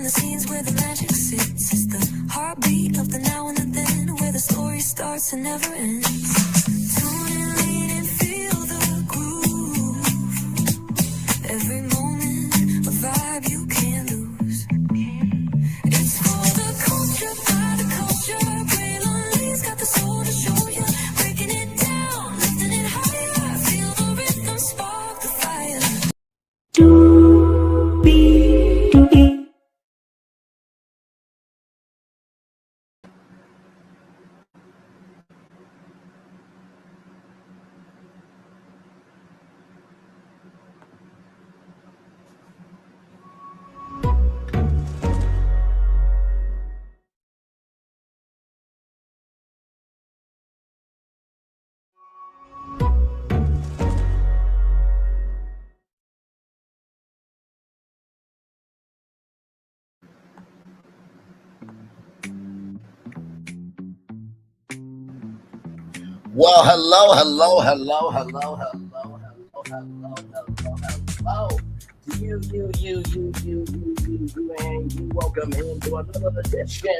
the scenes where the magic sits. It's the heartbeat of the now and the then, where the story starts and never ends. Tune in, lean and feel the groove. Every moment, a vibe you can't lose. It's for the culture, by the culture. Braylon got the soul to show you. Breaking it down, lifting it higher. Feel the rhythm, spark the fire. Well, hello to you, and you welcome into another edition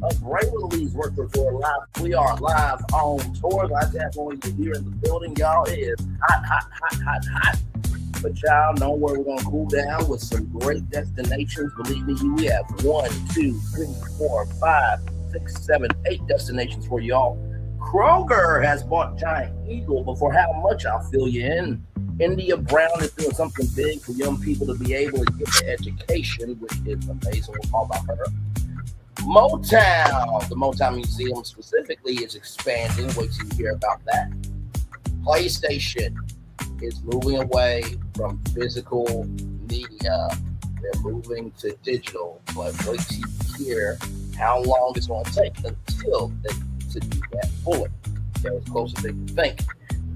of Braylon's Work Report Live. We are live on tour. Glad to have all you here in the building, y'all. It is hot. But y'all know where we're going to cool down with some great destinations. Believe me, we have 1, 2, 3, 4, 5, 6, 7, 8 destinations for y'all. Kroger has bought Giant Eagle, but for how much, I'll fill you in. India Brown is doing something big for young people to be able to get the education, which is amazing. We'll talk about her. Motown, the Motown Museum specifically, is expanding. Wait till you hear about that. PlayStation is moving away from physical media. They're moving to digital. But wait till you hear how long it's going to take until they to do that fully. That was closer than you think.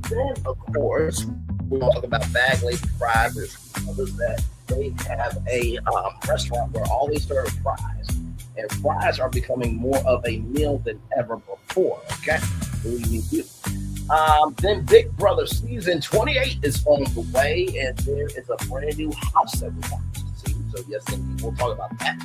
Then, of course, we'll talk about Bag Lady Fries. There's others that they have a restaurant where all they serve fries. And fries are becoming more of a meal than ever before. Okay? Believe me, you. Then Big Brother Season 28 is on the way, and there is a brand new house that we want to see. So, yes, indeed, we'll talk about that.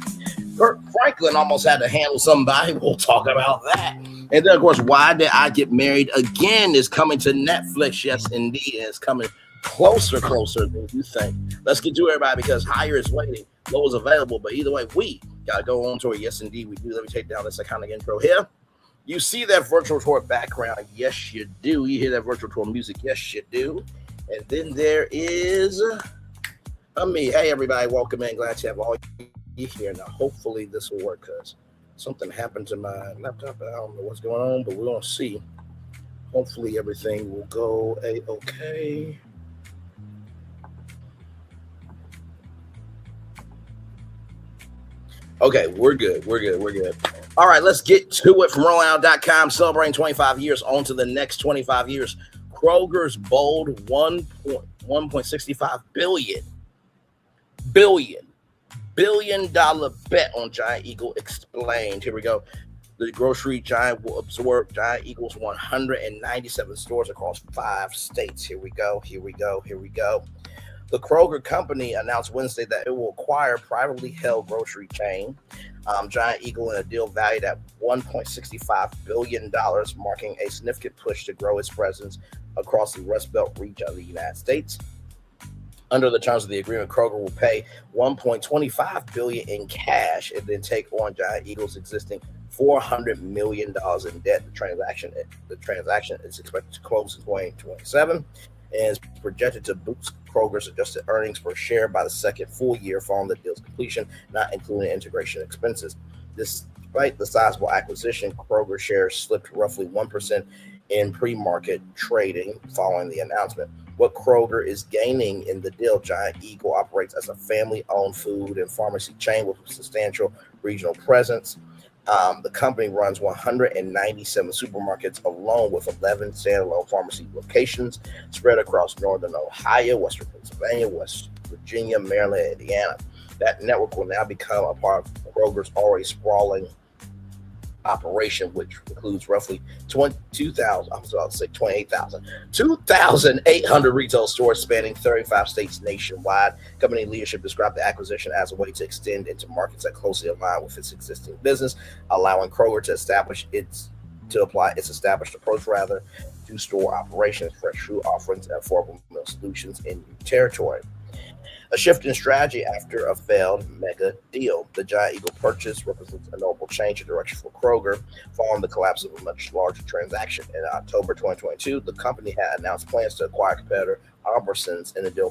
Kirk Franklin almost had to handle somebody. We'll talk about that. And then, of course, Why Did I Get Married Again is coming to Netflix. Yes, indeed. And it's coming closer than you think. Let's get to it, everybody, because higher is waiting, low is available. But either way, we got to go on to it. Yes, indeed, we do. Let me take down this iconic intro here. You see that virtual tour background? Yes, you do. You hear that virtual tour music? Yes, you do. And then there is me. Hey, everybody, welcome in. Glad to have all you here. Now, hopefully this will work, because something happened to my laptop. I don't know what's going on, but we're going to see. Hopefully everything will go A-okay. Okay, we're good. All right, let's get to it from rollout.com. Celebrating 25 years, on to the next 25 years. Kroger's bold $1.65 billion bet on Giant Eagle explained. Here we go. The grocery giant will absorb Giant Eagle's 197 stores across 5 states. Here we go. The Kroger company announced Wednesday that it will acquire privately held grocery chain Giant Eagle in a deal valued at $1.65 billion, marking a significant push to grow its presence across the Rust Belt region of the United States. Under the terms of the agreement, Kroger will pay $1.25 billion in cash and then take on Giant Eagle's existing $400 million in debt. The transaction is expected to close in 2027 and is projected to boost Kroger's adjusted earnings per share by the second full year following the deal's completion, not including integration expenses. Despite the sizable acquisition, Kroger shares slipped roughly 1% in pre-market trading following the announcement. What Kroger is gaining in the deal: Giant Eagle operates as a family-owned food and pharmacy chain with a substantial regional presence. The company runs 197 supermarkets along with 11 standalone pharmacy locations spread across northern Ohio, western Pennsylvania, West Virginia, Maryland, and Indiana. That network will now become a part of Kroger's already sprawling operation, which includes roughly 2,800 retail stores spanning 35 states nationwide. Company leadership described the acquisition as a way to extend into markets that closely align with its existing business, allowing Kroger to apply its established approach rather to store operations, fresh food offerings, and affordable meal solutions in new territory. A shift in strategy after a failed mega deal. The Giant Eagle purchase represents a notable change in direction for Kroger following the collapse of a much larger transaction. In October 2022, the company had announced plans to acquire competitor Albertsons in a deal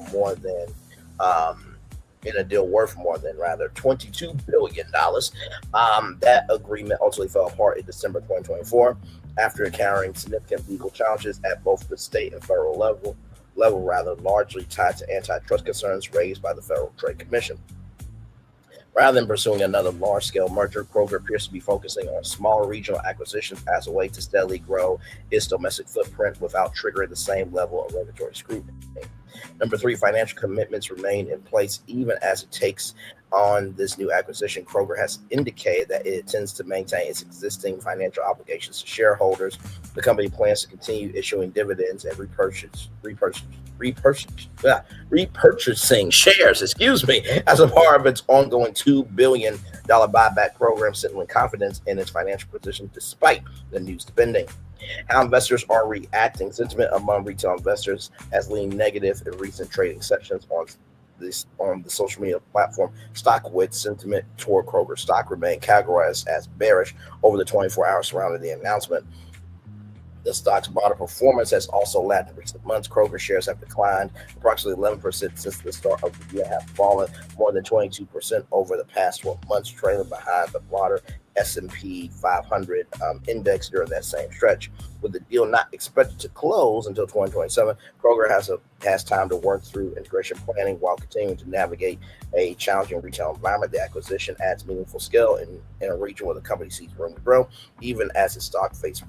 worth more than $22 billion. That agreement ultimately fell apart in December 2024 after encountering significant legal challenges at both the state and federal level, largely tied to antitrust concerns raised by the Federal Trade Commission. Rather than pursuing another large-scale merger, Kroger appears to be focusing on smaller regional acquisitions as a way to steadily grow its domestic footprint without triggering the same level of regulatory scrutiny. Number 3, financial commitments remain in place even as it takes on this new acquisition. Kroger has indicated that it intends to maintain its existing financial obligations to shareholders. The company plans to continue issuing dividends and repurchasing shares, as a part of its ongoing $2 billion buyback program, signaling confidence in its financial position despite the new spending. How investors are reacting. Sentiment among retail investors has leaned negative in recent trading sessions on the social media platform StockWits. Sentiment toward Kroger stock remained categorized as bearish over the 24 hours surrounding the announcement. The stock's broader performance has also lagged in recent months. Kroger shares have declined approximately 11% since the start of the year, have fallen more than 22% over the past 12 months, trailing behind the broader S&P 500 index during that same stretch. With the deal not expected to close until 2027, Kroger has time to work through integration planning while continuing to navigate a challenging retail environment. The acquisition adds meaningful scale in a region where the company sees room to grow, even as its stock faces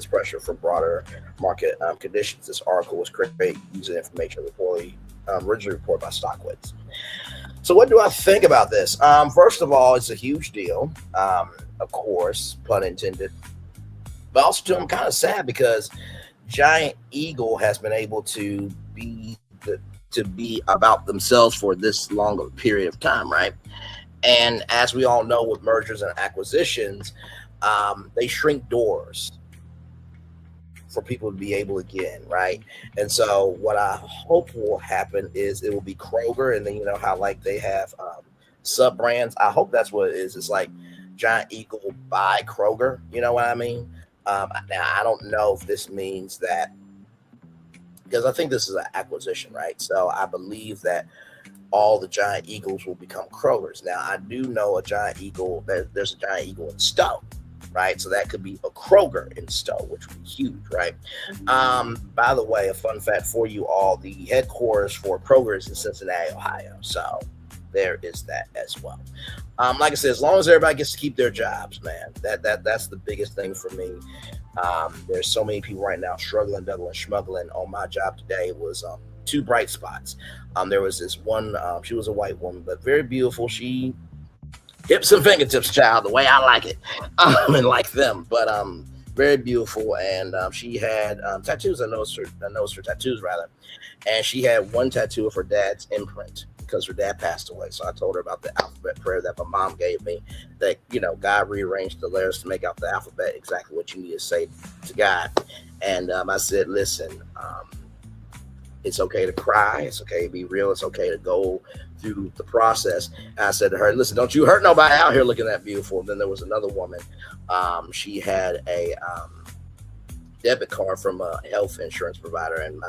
pressure from broader market conditions. This article was created using information originally reported by StockWits. So what do I think about this? First of all, it's a huge deal, of course, pun intended. But also, too, I'm kind of sad because Giant Eagle has been able to be about themselves for this long of a period of time, right? And as we all know, with mergers and acquisitions, they shrink doors for people to be able to get in, right? And so what I hope will happen is it will be Kroger, and then you know how like they have sub brands. I hope that's what it is. It's like Giant Eagle by Kroger. You know what I mean? Now I don't know if this means that, because I think this is an acquisition, right? So I believe that all the Giant Eagles will become Krogers. Now I do know a Giant Eagle. There's a Giant Eagle in Stowe, right? So that could be a Kroger in Stowe, which would be huge, right? By the way, a fun fact for you all: the headquarters for Kroger is in Cincinnati, Ohio. So there is that as well. Like I said, as long as everybody gets to keep their jobs, man, that's the biggest thing for me. There's so many people right now struggling, doubling, schmuggling. On my job today was two bright spots. There was this one, she was a white woman, but very beautiful. She hips and fingertips, child, the way I like it, and like them, but very beautiful. And she had tattoos. I noticed her tattoos rather, and she had one tattoo of her dad's imprint because her dad passed away. So I told her about the alphabet prayer that my mom gave me, that, you know, God rearranged the letters to make out the alphabet exactly what you need to say to God. And I said, listen, it's okay to cry. It's okay to be real. It's okay to go through the process. And I said to her, listen, don't you hurt nobody out here looking that beautiful. And then there was another woman. She had a debit card from a health insurance provider. And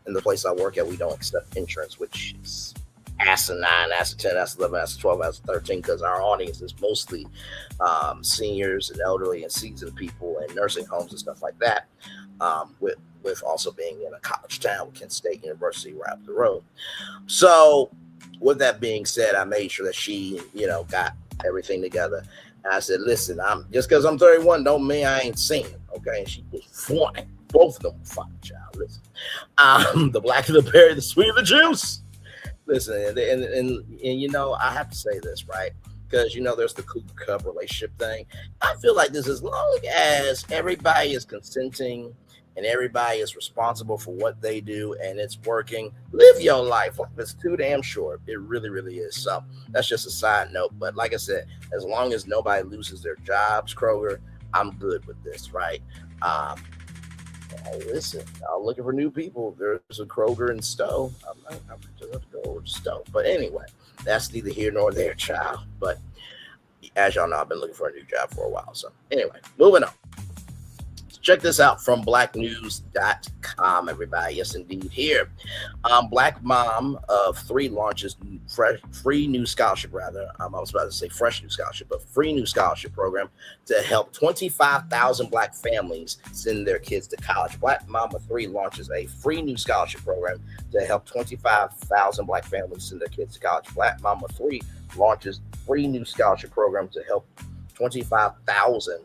in the place I work at, we don't accept insurance, which is asinine, ASA 10, ASA 11, ASA 12, ASA 13, because our audience is mostly seniors and elderly and seasoned people in nursing homes and stuff like that, with also being in a college town with Kent State University right up the road. So with that being said, I made sure that she, you know, got everything together. And I said, listen, I'm just because I'm 31 don't mean I ain't seen it, okay? And she was fine. Both of them were fine, child. Listen, the blacker the berry, the sweeter the juice. Listen, and you know, I have to say this, right? because there's the Cooper Cup relationship thing. I feel like this, as long as everybody is consenting and everybody is responsible for what they do and it's working, live your life. It's too damn short. It really, really is. So that's just a side note. But like I said, as long as nobody loses their jobs, Kroger, I'm good with this, right? Hey, listen, I'm looking for new people. There's a Kroger in Stowe. I'm just have to go over to Stowe. But anyway, that's neither here nor there, child. But as y'all know, I've been looking for a new job for a while. So anyway, moving on. Check this out from blacknews.com, everybody. Yes, indeed. Here, Black mom of 3 launches free new scholarship, rather. I was about to say fresh new scholarship, but free new scholarship program to help 25,000 Black families send their kids to college. Black mom of 3 launches a free new scholarship program to help 25,000 Black families send their kids to college. Black mom of 3 launches free new scholarship program to help 25,000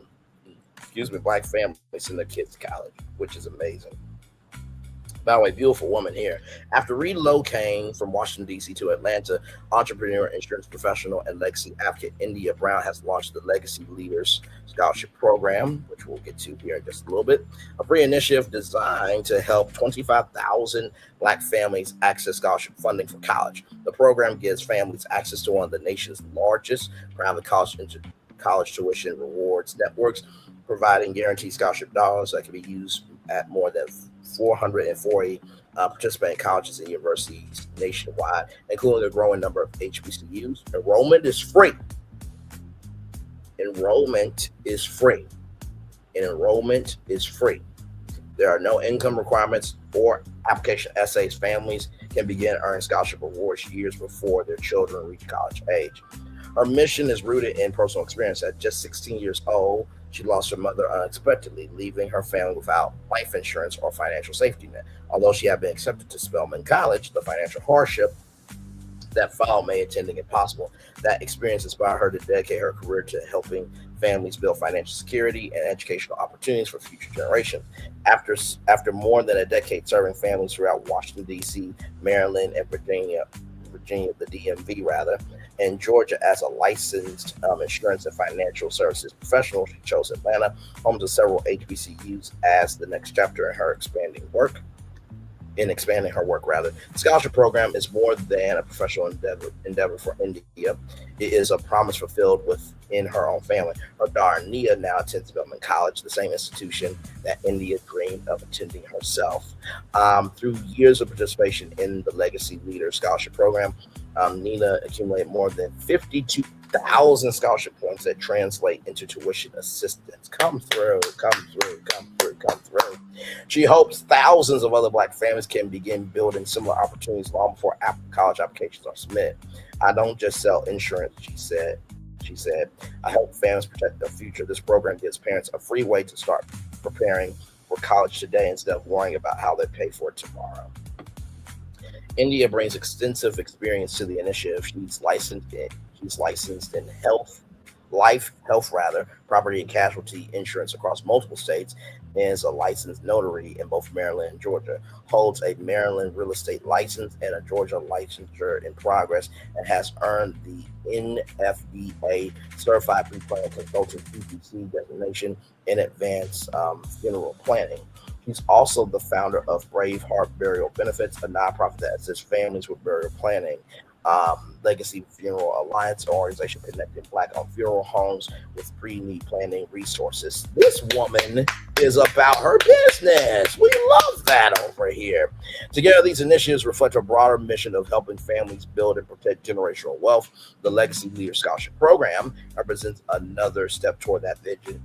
Black families send their kids to college, which is amazing. By the way, beautiful woman here. After relocating from Washington, D.C. to Atlanta, entrepreneur, insurance professional, and legacy advocate India Brown has launched the Legacy Leaders Scholarship Program, which we'll get to here in just a little bit. A free initiative designed to help 25,000 Black families access scholarship funding for college. The program gives families access to one of the nation's largest private college tuition rewards networks, providing guaranteed scholarship dollars that can be used at more than 440 participating colleges and universities nationwide, including a growing number of HBCUs. Enrollment is free. Enrollment is free. And enrollment is free. There are no income requirements or application essays. Families can begin earning scholarship awards years before their children reach college age. Her mission is rooted in personal experience. At just 16 years old, she lost her mother unexpectedly, leaving her family without life insurance or financial safety net. Although she had been accepted to Spelman College, the financial hardship that followed made attending impossible. That experience inspired her to dedicate her career to helping families build financial security and educational opportunities for future generations. After more than a decade serving families throughout Washington, D.C., Maryland, and Virginia, the DMV rather, and Georgia as a licensed insurance and financial services professional, she chose Atlanta, home to several HBCUs, as the next chapter in her expanding her work. The scholarship program is more than a professional endeavor for India. It is a promise fulfilled within her own family. Her daughter Nia now attends Spelman College, the same institution that India dreamed of attending herself. Through years of participation in the Legacy Leader Scholarship Program, Nina accumulated more than 52,000 scholarship points that translate into tuition assistance. Come through. She hopes thousands of other Black families can begin building similar opportunities long before college applications are submitted. I don't just sell insurance, she said. I help families protect their future. This program gives parents a free way to start preparing for college today instead of worrying about how they pay for it tomorrow. India brings extensive experience to the initiative. She's licensed in life, property and casualty insurance across multiple states, and is a licensed notary in both Maryland and Georgia, holds a Maryland real estate license and a Georgia licensure in progress, and has earned the NFBA Certified Pre-Planning Consultant PPC designation in advanced funeral planning. She's also the founder of Brave Heart Burial Benefits, a nonprofit that assists families with burial planning. Legacy Funeral Alliance, an organization connecting Black-owned funeral homes with pre-need planning resources. This woman is about her business. We love that over here. Together, these initiatives reflect a broader mission of helping families build and protect generational wealth. The Legacy Leader Scholarship Program represents another step toward that vision.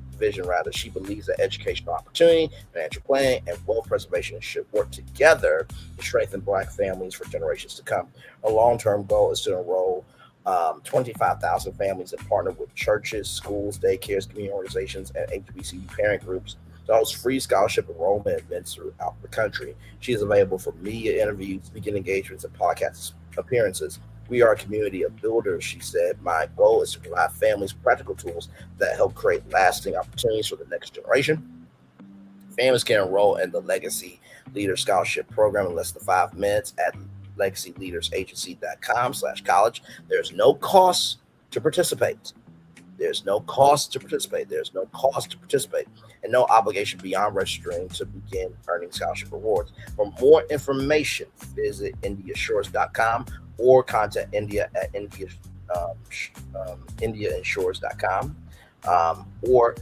She believes that educational opportunity, financial planning, and wealth preservation should work together to strengthen Black families for generations to come. Her long-term goal is to enroll 25,000 families and partner with churches, schools, daycares, community organizations, and HBCU parent groups to host free scholarship enrollment events throughout the country. She is available for media interviews, speaking engagements, and podcast appearances. We are a community of builders, she said. My goal is to provide families practical tools that help create lasting opportunities for the next generation. Families can enroll in the Legacy Leader Scholarship Program in less than 5 minutes at legacyleadersagency.com/college. There's no cost to participate. There's no cost to participate. There's no cost to participate, and no obligation beyond registering to begin earning scholarship rewards. For more information, visit indiashores.com or contact India at indiainsurance.com, or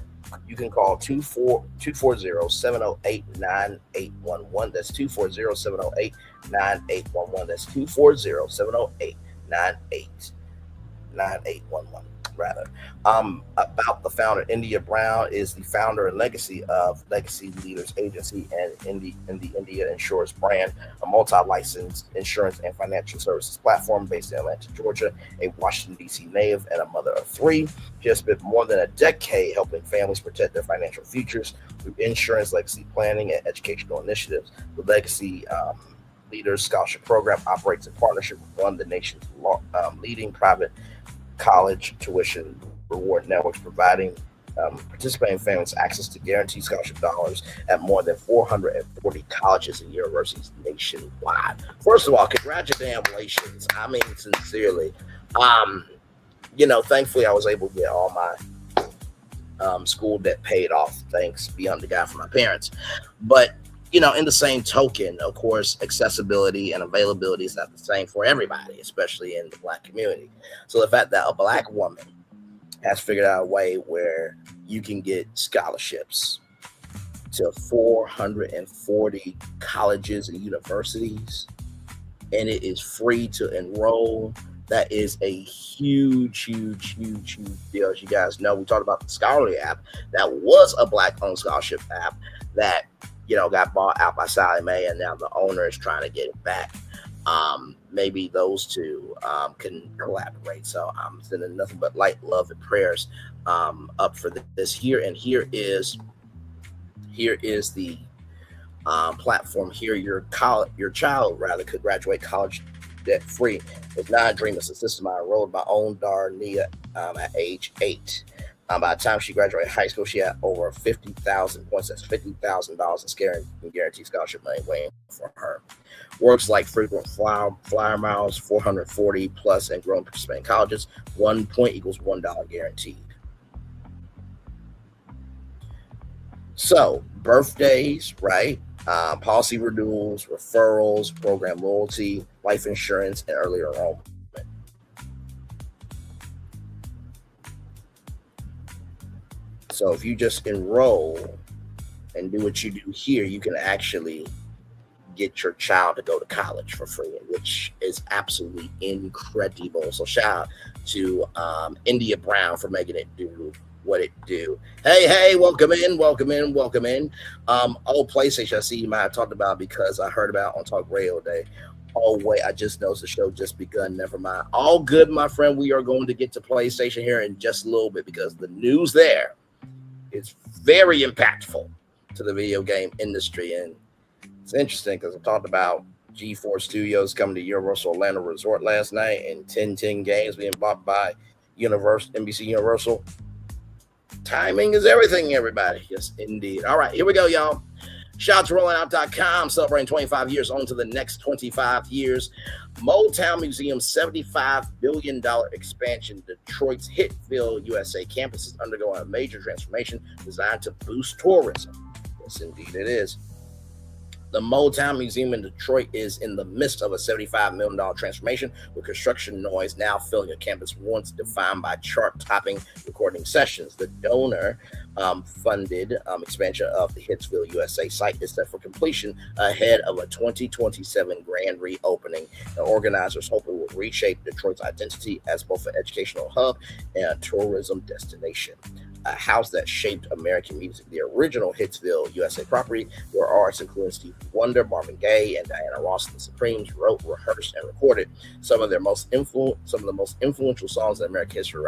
you can call 240-708-9811. That's 240-708-9811. That's 240-708-9811. Rather, about the founder. India Brown is the founder and legacy of Legacy Leaders Agency and the India Insurance brand, a multi-licensed insurance and financial services platform based in Atlanta, Georgia, a Washington, D.C. native, and a mother of three. She has spent more than a decade helping families protect their financial futures through insurance, legacy planning, and educational initiatives. The Legacy Leaders Scholarship Program operates in partnership with one of the nation's leading private college tuition reward networks, providing participating families access to guaranteed scholarship dollars at more than 440 colleges and universities nationwide. First of all, congratulations. I mean, sincerely. Thankfully I was able to get all my school debt paid off, thanks beyond the God for my parents. But in the same token, of course, accessibility and availability is not the same for everybody, especially in the Black community. So the fact that a Black woman has figured out a way where you can get scholarships to 440 colleges and universities, and it is free to enroll, that is a huge, huge, huge, huge deal. As you guys know, we talked about the Scholarly app. That was a Black-owned scholarship app that got bought out by Sally Mae, and now the owner is trying to get it back. Maybe those two can collaborate. So I'm sending nothing but light, love, and prayers up for this here. And here is the platform. Here, your child could graduate college debt free. It's not a dream; it's a system I enrolled my own daughter Nia at age 8. By the time she graduated high school, she had over 50,000 points. That's $50,000 in guaranteed scholarship money waiting for her. Works like frequent flyer miles, 440 plus, and growing participating colleges. 1 point equals $1 guaranteed. So, birthdays, right? Policy renewals, referrals, program loyalty, life insurance, and early enrollment. So if you just enroll and do what you do here, you can actually get your child to go to college for free, which is absolutely incredible. So shout out to India Brown for making it do what it do. Hey, welcome in. PlayStation, I see you might have talked about because I heard about on Talk Radio Day. Oh, wait, I just noticed the show just begun. Never mind. All good, my friend. We are going to get to PlayStation here in just a little bit because the news there is very impactful to the video game industry. And it's interesting because I talked about G4 Studios coming to Universal Orlando Resort last night and 1010 games being bought by NBC Universal. Timing is everything, everybody. Yes, indeed. All right, here we go, y'all. ShotsRollingOut.com celebrating 25 years on to the next 25 years. Motown Museum's $75 billion expansion. Detroit's Hitville, USA campus is undergoing a major transformation designed to boost tourism. Yes, indeed it is. The Motown Museum in Detroit is in the midst of a $75 million transformation, with construction noise now filling a campus once defined by chart-topping recording sessions. The donor-funded expansion of the Hitville, USA site is set for completion ahead of a 2027 grand reopening. The organizers hope it will reshape Detroit's identity as both an educational hub and a tourism destination. A house that shaped American music, the original Hitville, USA property, where artists including Stevie Wonder, Marvin Gaye, and Diana Ross and the Supremes wrote, rehearsed, and recorded some of the most influential songs in American history,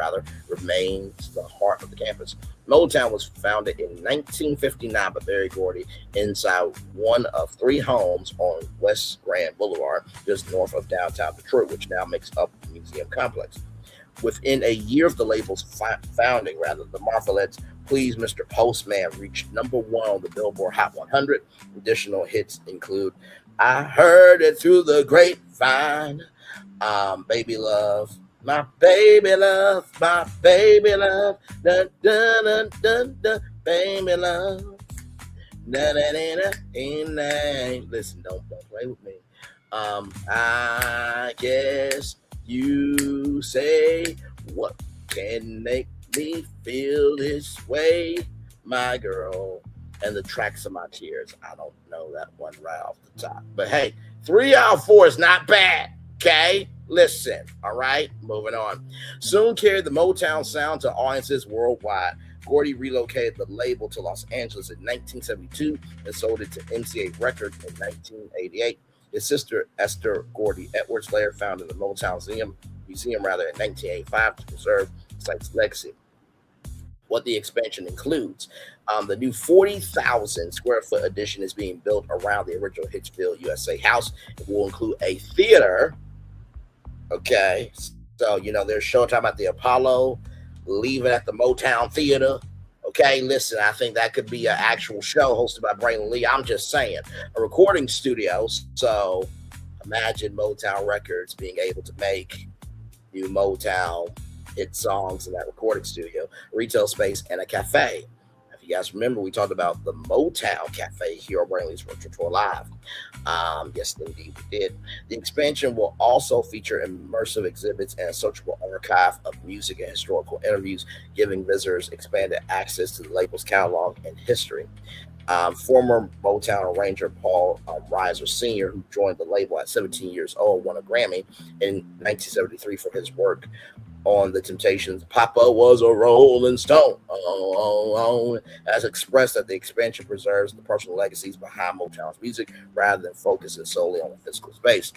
remains the heart of the campus. Motown was founded in 1959 by Berry Gordy inside one of 3 homes on West Grand Boulevard, just north of downtown Detroit, which now makes up the museum complex. Within a year of the label's founding, the Marvelettes' Please Mr. Postman reached number 1 on the Billboard Hot 100. Additional hits include I Heard It Through the Grapevine, Baby Love, My baby love, dun, dun, dun, dun, dun, baby love. Na, na, na, na, na. Listen, don't play with me. I guess you say what can make me feel this way, my girl. And the tracks of my tears. I don't know that one right off the top. But hey, 3 out of 4 is not bad. Okay? Listen. All right? Moving on. Soon carried the Motown sound to audiences worldwide. Gordy relocated the label to Los Angeles in 1972 and sold it to MCA Records in 1988. His sister, Esther Gordy Edwards, later founded the Motown Museum in 1985 to preserve the site's legacy. What the expansion includes. The new 40,000 square foot addition is being built around the original Hitchfield USA house. It will include a theater. Okay. So, they're showtime at the Apollo, leaving at the Motown Theater. Okay, listen, I think that could be an actual show hosted by Braylon Lee. I'm just saying. A recording studio. So imagine Motown Records being able to make new Motown hit songs in that recording studio, retail space, and a cafe. If you guys remember, we talked about the Motown Cafe here on Braylon Lee's Virtual Tour Live. Yes, indeed, we did. The expansion will also feature immersive exhibits and a searchable archive of music and historical interviews, giving visitors expanded access to the label's catalog and history. Former Motown arranger Paul Reiser Sr., who joined the label at 17 years old, won a Grammy in 1973 for his work on The Temptations' Papa Was a Rolling Stone, as expressed that the expansion preserves the personal legacies behind Motown's music rather than focusing solely on the physical space.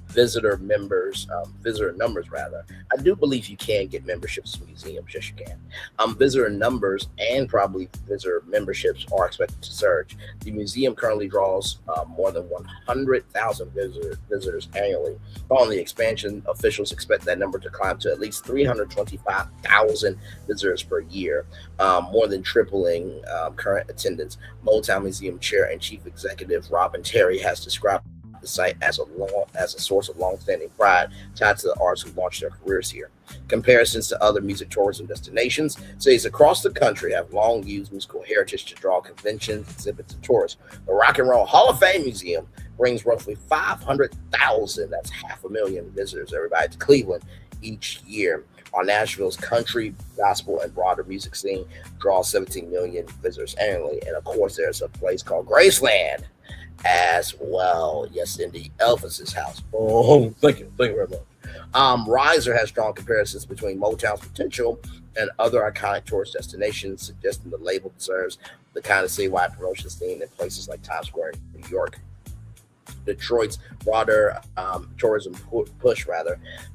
Visitor numbers. I do believe you can get memberships to museums. Yes, you can. Visitor numbers and probably visitor memberships are expected to surge. The museum currently draws more than 100,000 visitors annually. Following the expansion, officials expect that number to climb to at least 325,000 visitors per year, more than tripling current attendance. Motown Museum Chair and Chief Executive Robin Terry has described the site as a source of long-standing pride tied to the artists who launched their careers here. Comparisons to other music tourism destinations, cities across the country have long used musical heritage to draw conventions, exhibits, and tourists. The Rock and Roll Hall of Fame Museum brings roughly 500,000, that's 500,000 visitors, everybody, to Cleveland each year. While Nashville's country, gospel, and broader music scene draws 17 million visitors annually. And of course, there's a place called Graceland as well. Yes, indeed. Elvis's house. Oh, thank you very much. Reiser has drawn comparisons between Motown's potential and other iconic tourist destinations, suggesting the label deserves the kind of citywide promotion seen in places like Times Square in New York. Detroit's broader tourism push.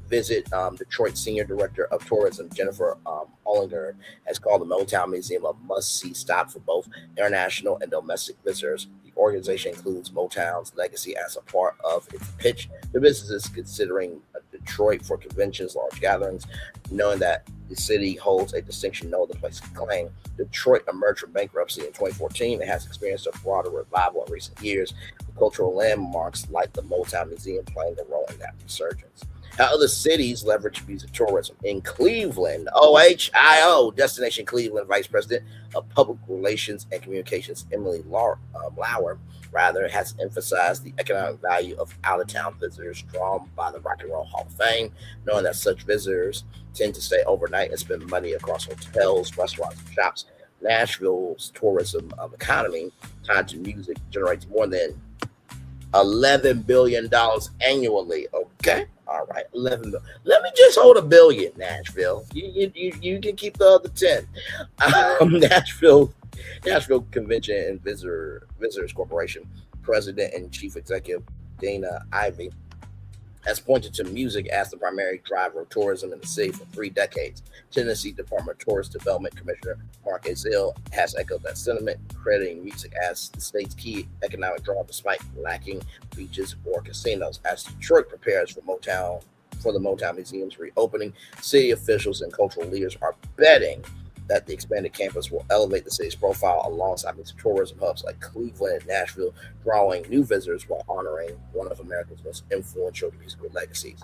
Visit Detroit Senior Director of Tourism Jennifer Ollinger has called the Motown Museum a must-see stop for both international and domestic visitors. The organization includes Motown's legacy as a part of its pitch to businesses considering Detroit for conventions, large gatherings, knowing that the city holds a distinction no other place can claim. Detroit emerged from bankruptcy in 2014 and has experienced a broader revival in recent years, with cultural landmarks like the Motown Museum playing a role in that resurgence. How other cities leverage music tourism. In Cleveland, OHIO, Destination Cleveland Vice President of Public Relations and Communications, Emily Lauer, has emphasized the economic value of out-of-town visitors drawn by the Rock and Roll Hall of Fame, knowing that such visitors tend to stay overnight and spend money across hotels, restaurants, and shops. Nashville's tourism economy tied to music generates more than $11 billion annually. Okay, all right, 11 billion. Let me just hold $1 billion, Nashville. You can keep the other 10. Nashville Convention and Visitors Corporation President and Chief Executive Dana Ivey has pointed to music as the primary driver of tourism in the city for 3 decades. Tennessee Department of Tourist Development Commissioner Mark Ezell has echoed that sentiment, crediting music as the state's key economic draw despite lacking beaches or casinos. As Detroit prepares for the Motown Museum's reopening, city officials and cultural leaders are betting that the expanded campus will elevate the city's profile alongside its tourism hubs like Cleveland and Nashville, drawing new visitors while honoring one of America's most influential musical legacies.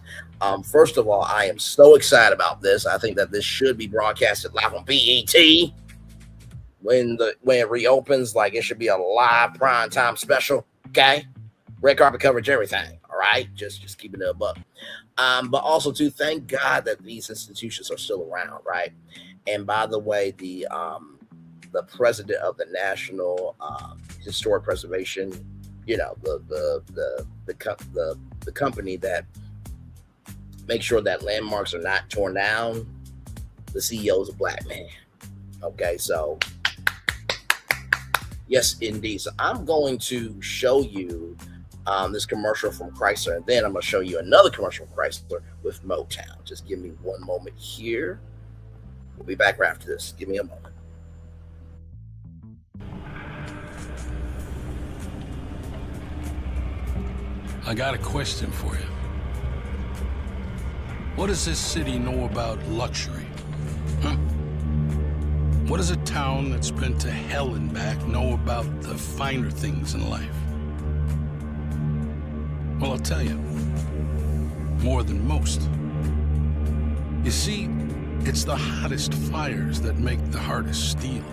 First of all, I am so excited about this. I think that this should be broadcasted live on BET when it reopens. Like, it should be a live prime time special. Okay, red carpet coverage, everything. All right, just keeping it above. But also too, thank God that these institutions are still around, right? And by the way, the president of the National Historic Preservation, the company that makes sure that landmarks are not torn down, the CEO is a black man. Okay, so yes, indeed. So I'm going to show you this commercial from Chrysler, and then I'm going to show you another commercial from Chrysler with Motown. Just give me one moment here. We'll be back right after this. Give me a moment. I got a question for you. What does this city know about luxury? Huh? What does a town that's been to hell and back know about the finer things in life? Well, I'll tell you, more than most. You see, it's the hottest fires that make the hardest steel.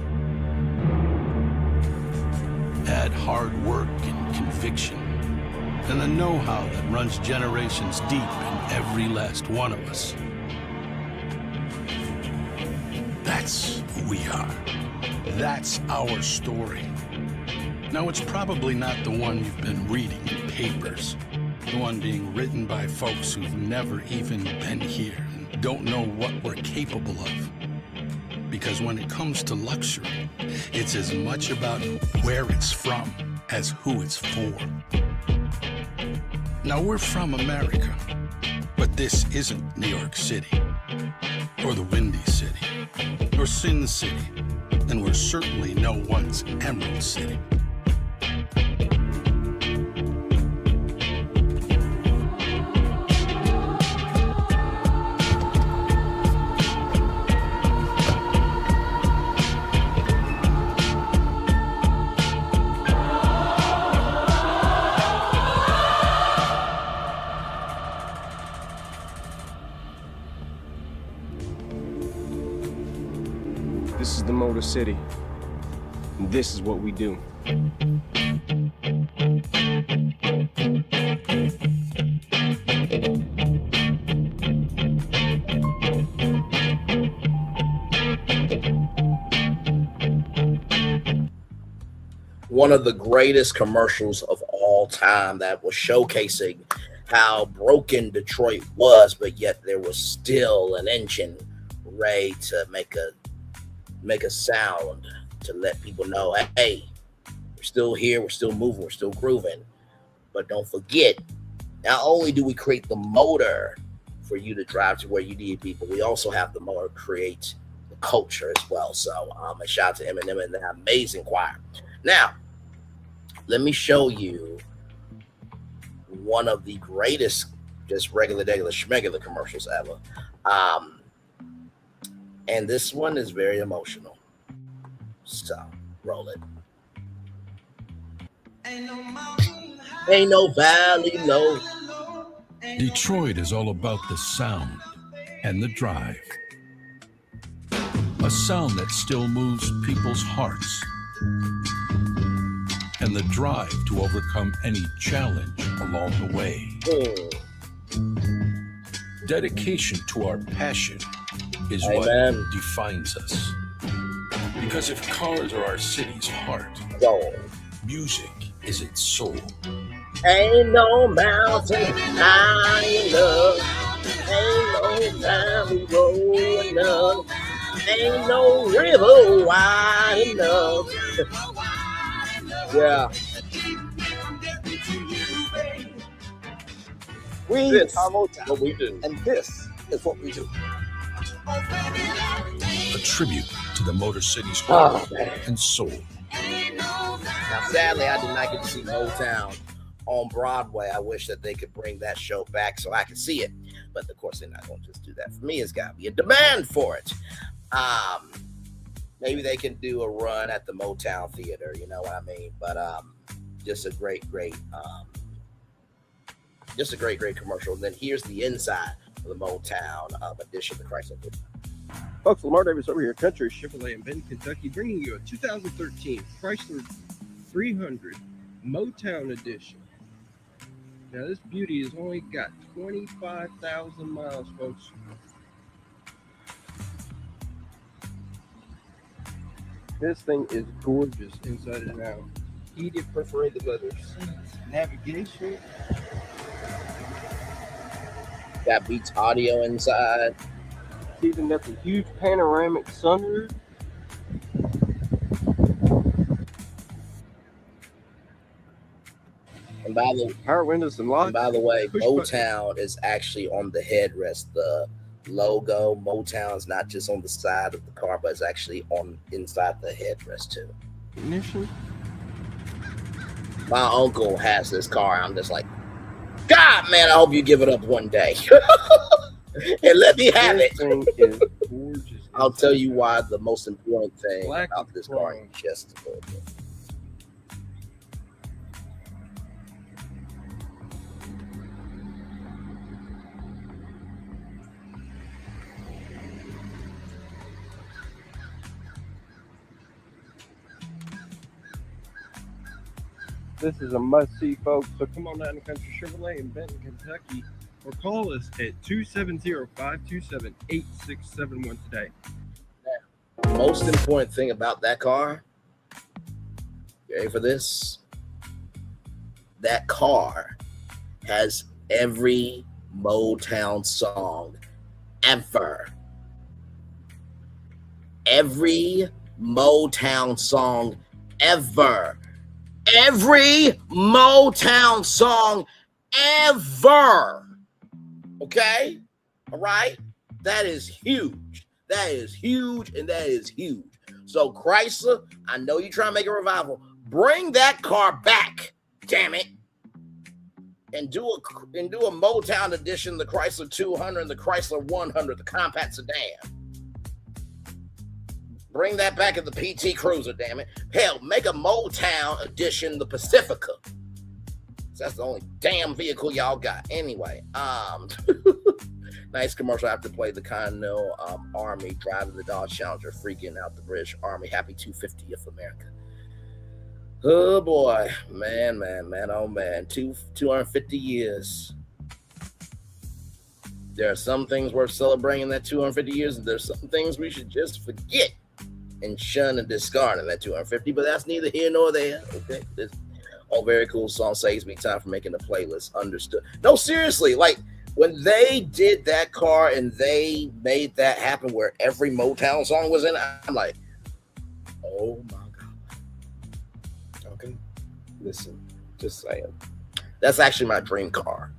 Add hard work and conviction, and the know-how that runs generations deep in every last one of us. That's who we are. That's our story. Now, it's probably not the one you've been reading in papers, the one being written by folks who've never even been here and don't know what we're capable of. Because when it comes to luxury, it's as much about where it's from as who it's for. Now, we're from America, but this isn't New York City, or the Windy City, or Sin City, and we're certainly no one's Emerald City. This is the Motor City, and this is what we do. One of the greatest commercials of all time that was showcasing how broken Detroit was, but yet there was still an engine ready to make a sound to let people know, hey, we're still here, we're still moving, we're still grooving. But don't forget, not only do we create the motor for you to drive to where you need to be, but we also have the motor create the culture as well. So a shout out to Eminem and the amazing choir. Now, let me show you one of the greatest just regular schmegular commercials ever. And this one is very emotional. So, roll it. Ain't no valley low. Detroit is all about the sound and the drive. A sound that still moves people's hearts. And the drive to overcome any challenge along the way. Dedication to our passion is what defines us. Because if cars are our city's heart, music is its soul. Ain't no mountain high enough. Ain't no valley low enough. Ain't no river wide enough. Yeah. This are Motown. What we do. And this is what we do. A tribute to the Motor City's heart and soul. Now, sadly, I did not get to see Motown on Broadway. I wish that they could bring that show back so I could see it. But, of course, they're not going to just do that for me. It's got to be a demand for it. maybe they can do a run at the Motown Theater. You know what I mean? But just a great commercial. And then here's the inside of the Motown edition of the Chrysler. Folks, Lamar Davis over here, Country Chevrolet in Benton, Kentucky, bringing you a 2013 Chrysler 300 Motown edition. Now, this beauty has only got 25,000 miles, folks. This thing is gorgeous inside and out. Heated perforated leather seats, navigation. Got Beats audio inside. Even got the huge panoramic sunroof. And by the power windows and locks. And by the way, Motown button is actually on the headrest. The logo Motown is not just on the side of the car, but it's actually on inside the headrest too. Ignition. My uncle has this car. I'm just like, God, man, I hope you give it up one day. And let me have it. Thing is gorgeous. I'll tell you why the most important thing Black about this car in just a little bit. This is a must-see, folks. So come on down to Country Chevrolet in Benton, Kentucky, or call us at 270-527-8671 today. The most important thing about that car, you ready for this? That car has every Motown song ever. Every Motown song ever. Every Motown song ever. Okay? All right? That is huge. That is huge, and that is huge. So, Chrysler, I know you're trying to make a revival. Bring that car back, damn it. And do a Motown edition, the Chrysler 200 and the Chrysler 100, the compact sedan. Bring that back at the PT Cruiser, damn it. Hell, make a Motown edition, the Pacifica. That's the only damn vehicle y'all got. Anyway, nice commercial after play. The Continental Army driving the Dodge Challenger, freaking out the British Army. Happy 250th America. Oh boy, man, oh man, 250 years. There are some things worth celebrating in that 250 years, and there's some things we should just forget and shun and discard in that 250, but that's neither here nor there. Okay, this very cool song. Saves me time for making the playlist. Understood. No, seriously, like when they did that car and they made that happen where every Motown song was in it, I'm like, oh my God. Okay, listen, just saying. That's actually my dream car.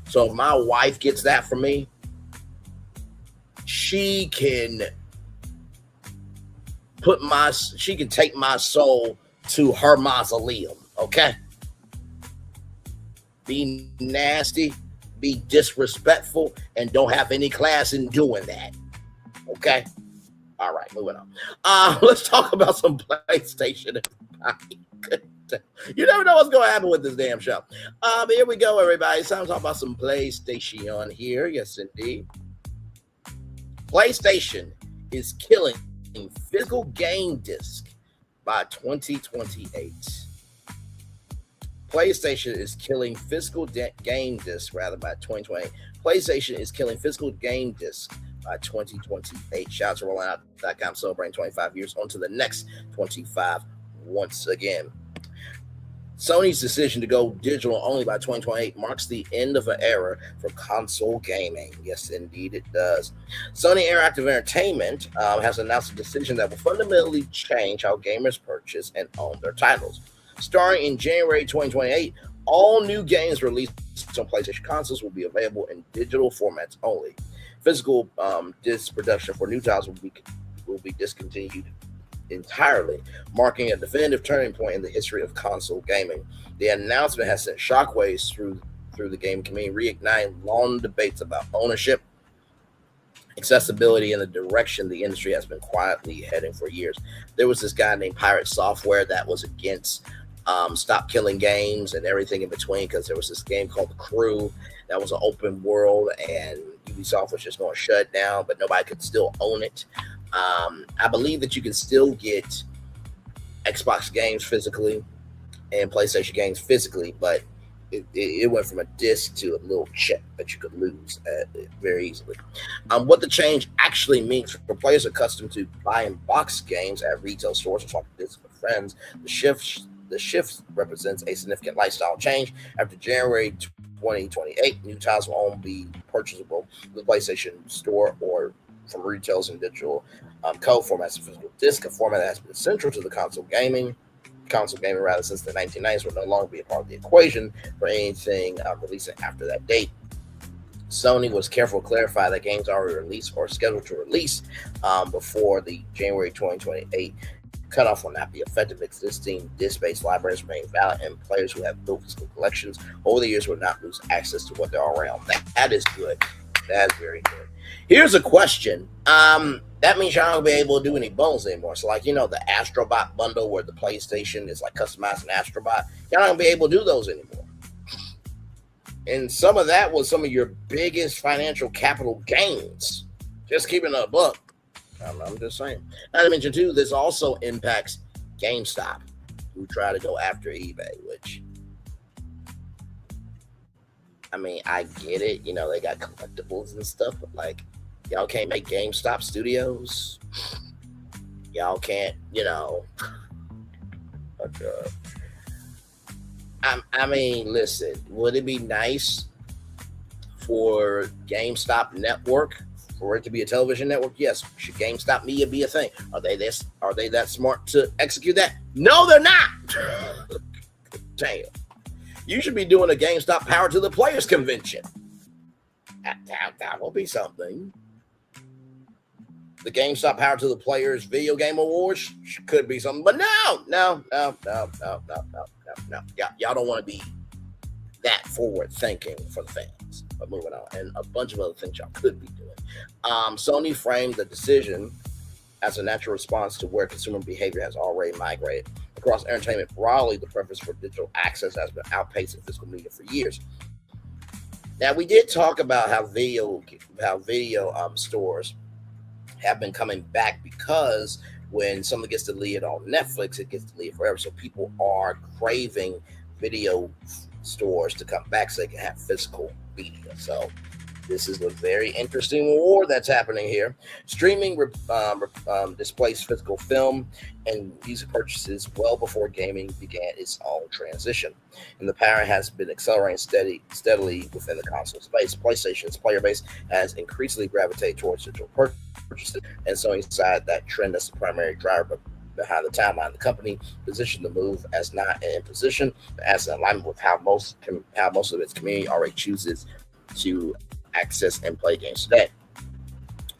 So if my wife gets that for me, she can take my soul to her mausoleum, okay? Be nasty, be disrespectful, and don't have any class in doing that, okay? All right, moving on. Let's talk about some PlayStation. You never know what's going to happen with this damn show. Here we go, everybody. It's time to talk about some PlayStation here. Yes, indeed. PlayStation is killing physical game disc by 2028. PlayStation is killing physical game disc by 2028. PlayStation is killing physical game disc by 2028. Shout out to rollingout.com celebrating 25 years on to the next 25 once again. Sony's decision to go digital only by 2028 marks the end of an era for console gaming. Yes, indeed it does. Sony Interactive Entertainment has announced a decision that will fundamentally change how gamers purchase and own their titles. Starting in January 2028, all new games released on PlayStation consoles will be available in digital formats only. Physical disc production for new titles will be discontinued entirely, marking a definitive turning point in the history of console gaming. The announcement has sent shockwaves through the game community, reigniting long debates about ownership accessibility and the direction the industry has been quietly heading for years. There was this guy named Pirate Software that was against Stop Killing Games and everything in between, because there was this game called The Crew that was an open world, and Ubisoft was just going to shut it down, but nobody could still own it. I believe that you can still get Xbox games physically and PlayStation games physically, but it went from a disc to a little chip that you could lose very easily. What the change actually means for players accustomed to buying box games at retail stores or talking discs with friends, the shift represents a significant lifestyle change. After January 2028, new titles will only be purchasable in the PlayStation Store or from retailers and digital code formats and physical disc, a format that has been central to the console gaming rather since the 1990s, will no longer be a part of the equation for anything releasing after that date. Sony was careful to clarify that games already released or scheduled to release before the January 2028 cutoff will not be effective. Existing disc-based libraries remain valid, and players who have built physical collections over the years will not lose access to what they're already on. That is good. That is very good. Here's a question. That means you're not going to be able to do any bundles anymore. So, like, the Astrobot bundle where the PlayStation is like customizing Astrobot, you're not going to be able to do those anymore. And some of that was some of your biggest financial capital gains. Just keeping a buck. I'm just saying. Not to mention, too, this also impacts GameStop, who try to go after eBay, which, I mean, I get it. They got collectibles and stuff, but, like, y'all can't make GameStop studios. Y'all can't, I mean, listen, would it be nice for GameStop Network, for it to be a television network? Yes. Should GameStop Media be a thing? Are they that smart to execute that? No, they're not. Damn. You should be doing a GameStop Power to the Players convention. That will be something. The GameStop Power to the Players Video Game Awards could be something, but no. Y'all don't want to be that forward thinking for the fans. But moving on, and a bunch of other things y'all could be doing. Sony framed the decision as a natural response to where consumer behavior has already migrated. Across entertainment broadly, the preference for digital access has been outpacing physical media for years. Now, we did talk about how video stores have been coming back, because when someone gets deleted on Netflix, it gets deleted forever. So people are craving video stores to come back so they can have physical media. So this is a very interesting war that's happening here. Streaming displaced physical film and music purchases well before gaming began its own transition. And the pattern has been accelerating steadily within the console space. PlayStation's player base has increasingly gravitated towards digital purchases, and Sony decided that trend as the primary driver behind the timeline. The company positioned the move as not an imposition, but as an alignment with how most of its community already chooses to access and play games today.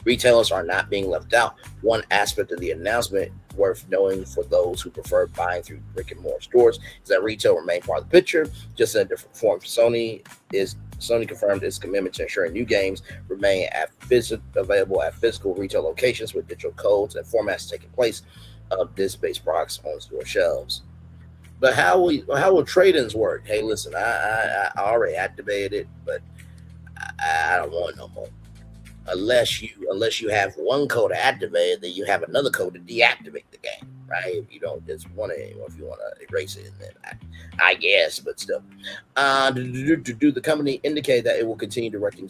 Retailers are not being left out. One aspect of the announcement worth knowing for those who prefer buying through brick and mortar stores is that retail remains part of the picture, just in a different form. Sony confirmed its commitment to ensuring new games remain available at physical retail locations with digital codes and formats taking place of disc-based products on store shelves. But how will trade-ins work? Hey, listen, I already activated it, but I don't want it no more. Unless you have one code activated, then you have another code to deactivate the game, right? If you don't just want it anymore, if you want to erase it, then I guess, but still. The company indicated that it will continue directing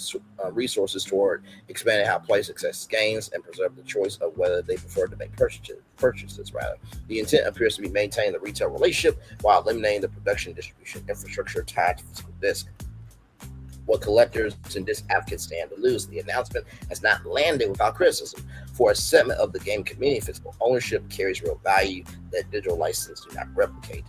resources toward expanding how players access games and preserve the choice of whether they prefer to make purchases. The intent appears to be maintaining the retail relationship while eliminating the production distribution infrastructure tied to physical disc. What collectors and disc advocates stand to lose. The announcement has not landed without criticism. For a segment of the game community, physical ownership carries real value that digital licenses do not replicate.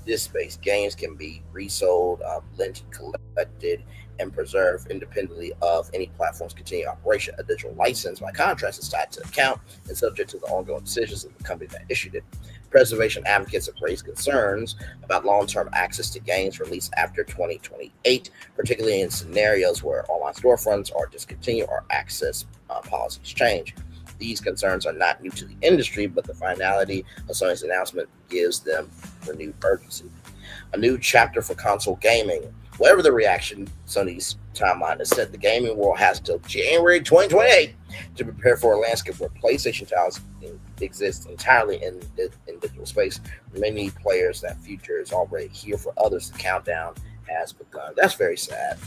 Disc-based games can be resold, lent, collected, and preserved independently of any platform's continued operation. A digital license, by contrast, is tied to the account and subject to the ongoing decisions of the company that issued it. Preservation advocates have raised concerns about long-term access to games released after 2028, particularly in scenarios where online storefronts are discontinued or access policies change. These concerns are not new to the industry, but the finality of Sony's announcement gives them renewed urgency. A new chapter for console gaming. Whatever the reaction, Sony's timeline is set. The gaming world has until January 2028 to prepare for a landscape where PlayStation titles exist entirely in digital space. Many players, that future is already here. For others, the countdown has begun. That's very sad.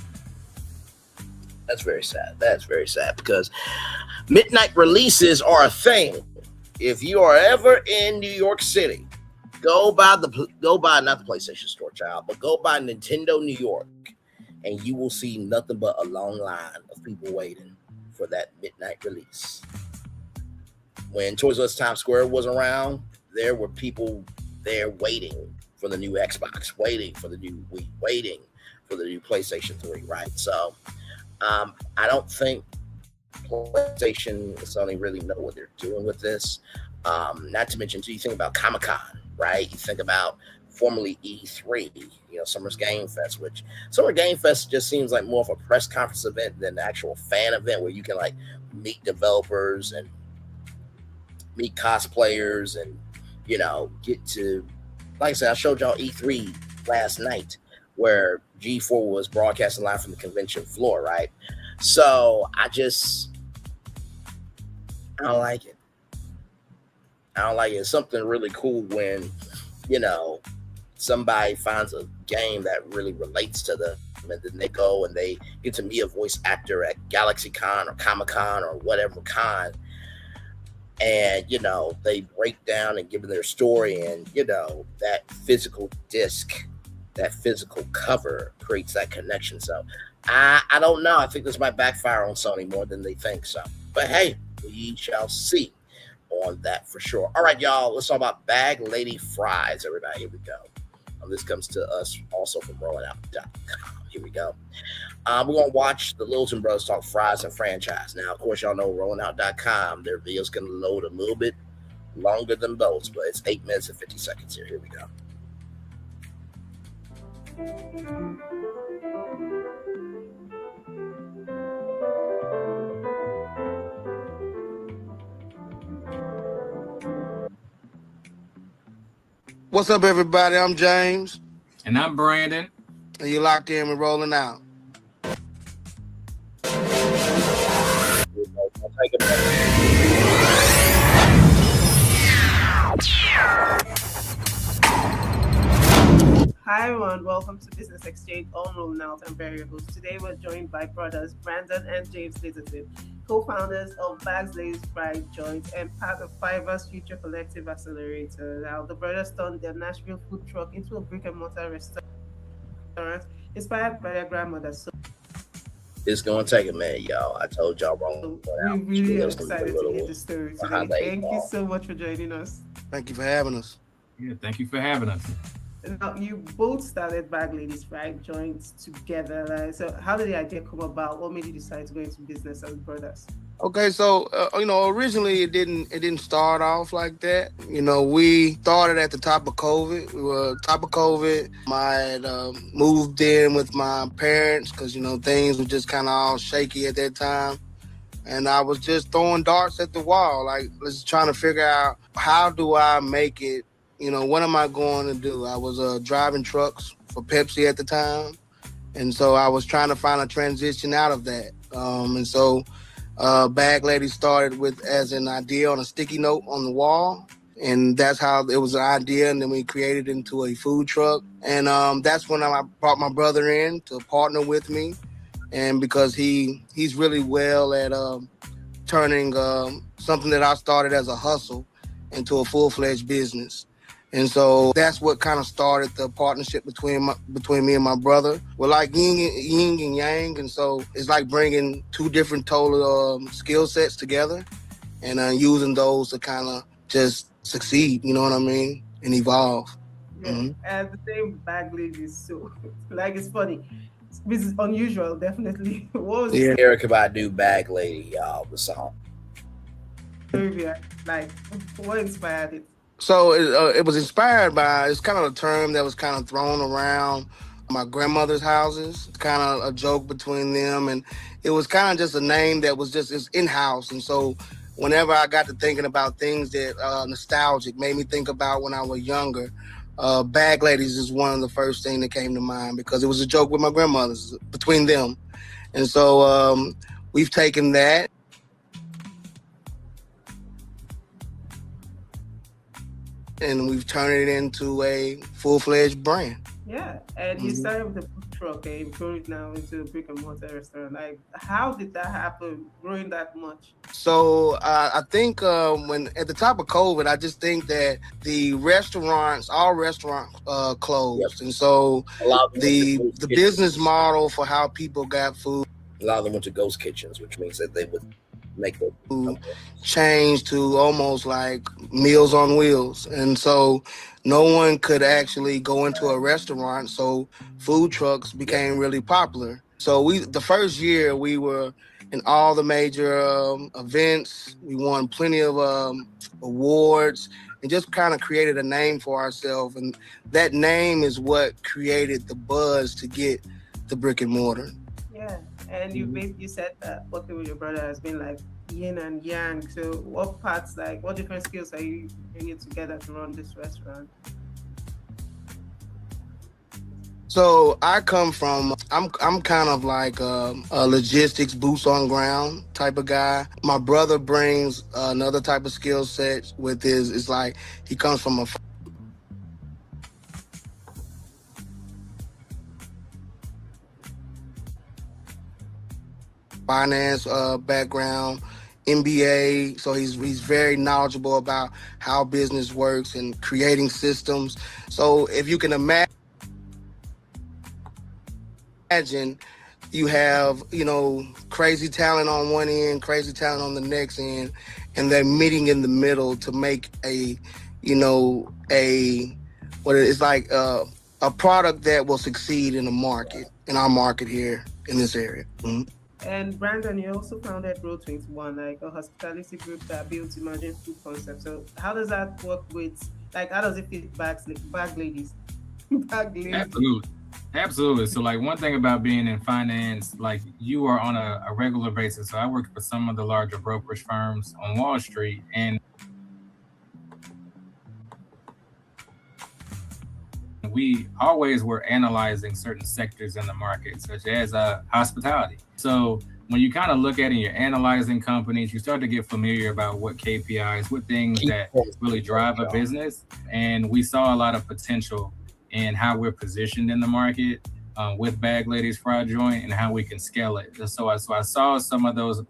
That's very sad because midnight releases are a thing. If you are ever in New York City, go by not the PlayStation Store, child, but go by Nintendo New York, and you will see nothing but a long line of people waiting for that midnight release. When Toys R Us Times Square was around, there were people there waiting for the new Xbox, waiting for the new Wii, waiting for the new PlayStation 3, right? So I don't think PlayStation and Sony really know what they're doing with this. Not to mention, you think about Comic-Con, right? You think about formerly E3, Summer's Game Fest, which Summer Game Fest just seems like more of a press conference event than an actual fan event where you can like meet developers and meet cosplayers and, get to, like I said, I showed y'all E3 last night where G4 was broadcasting live from the convention floor, right? So I don't like it. It's something really cool when, somebody finds a game that really relates to them, and then they go and they get to meet a voice actor at GalaxyCon or Comic-Con or whatever con, and, they break down and give them their story, and, that physical disc, that physical cover creates that connection. So I don't know. I think this might backfire on Sony more than they think so. But hey, we shall see on that for sure. All right, y'all, let's talk about Bag Lady Fries, everybody. Here we go. This comes to us also from RollingOut.com. Here we go. We're going to watch the Littleton Brothers talk fries and franchise. Now, of course, y'all know RollingOut.com. Their videos can load a little bit longer than those, but it's 8 minutes and 50 seconds here. Here we go. What's up, everybody? I'm James. And I'm Brandon. And you locked in with Rolling Out. Hi everyone, welcome to Business Exchange on Rolling Out and Variables. Today we're joined by brothers Brandon and James Littleton, co-founders of Bags Ladies Fried Joint and part of Fiverr's Future Collective Accelerator. Now, the brothers turned their Nashville food truck into a brick-and-mortar restaurant inspired by their grandmother. So it's going to take a minute, y'all. I told y'all wrong. We're really excited to hear the story today. Thank you so much for joining us. Thank you for having us. Yeah, thank you for having us. Now, you both started Bag Ladies Fried Joints together. Right? So how did the idea come about? What made you decide to go into business as brothers? Okay, so originally it didn't start off like that. We started at the top of COVID. We were top of COVID. I had moved in with my parents because things were just kind of all shaky at that time, and I was just throwing darts at the wall, like just trying to figure out how do I make it. What am I going to do? I was driving trucks for Pepsi at the time, and so I was trying to find a transition out of that. And so Bag Lady started with as an idea on a sticky note on the wall, and that's how it was an idea, and then we created it into a food truck. And that's when I brought my brother in to partner with me, and because he's really well at turning something that I started as a hustle into a full-fledged business. And so that's what kind of started the partnership between me and my brother. We're like yin and yang, and so it's like bringing two different total skill sets together and using those to kind of just succeed, you know what I mean, and evolve. Yeah, and the same Bag Ladies, so like it's funny. This is unusual, definitely. What was Yeah. Erica Badu Bag Lady, y'all, the song. trivia? Like, what inspired it? So it was inspired by, it's kind of a term that was kind of thrown around my grandmother's houses, kind of a joke between them. And it was kind of just a name that was just it's in-house. And so whenever I got to thinking about things that nostalgic, made me think about when I was younger, Bag Ladies is one of the first things that came to mind because it was a joke with my grandmothers, between them. And so we've taken that and we've turned it into a full-fledged brand. Yeah, and you started with a food truck and you grew it now into a brick and mortar restaurant. Like, how did that happen, growing that much? So I think when at the top of COVID, I just think that the restaurants, all restaurants closed. And so A lot of them the went to ghost business kitchens. model for how people got food A lot of them went to ghost kitchens, which means that they would make the changed to almost like Meals on Wheels. And so no one could actually go into a restaurant. So food trucks became really popular. So the first year we were in all the major events. We won plenty of awards and just kind of created a name for ourselves. And that name is what created the buzz to get the brick and mortar. Yeah, and you said that working with your brother has been like yin and yang. So what parts, like, what different skills are you bringing together to run this restaurant? So I come from, I'm kind of like a logistics, boots on ground type of guy. My brother brings another type of skill set with his, it's like he comes from a finance background, MBA. So he's very knowledgeable about how business works and creating systems. So if you can imagine, you have, crazy talent on one end, crazy talent on the next end, and they're meeting in the middle to make a product that will succeed in the market, in our market here in this area. Mm-hmm. And Brandon, you also founded Road 21, like a hospitality group that builds emerging food concepts. So how does that work with, like, how does it fit bag ladies? Bag ladies. Absolutely. So, like, one thing about being in finance, like, you are on a regular basis. So I worked for some of the larger brokerage firms on Wall Street, and we always were analyzing certain sectors in the market, such as hospitality. So when you kind of look at it and you're analyzing companies, you start to get familiar about what KPIs, what things that really drive a business. And we saw a lot of potential in how we're positioned in the market with Bag Ladies Fried Joint and how we can scale it. So I saw some of those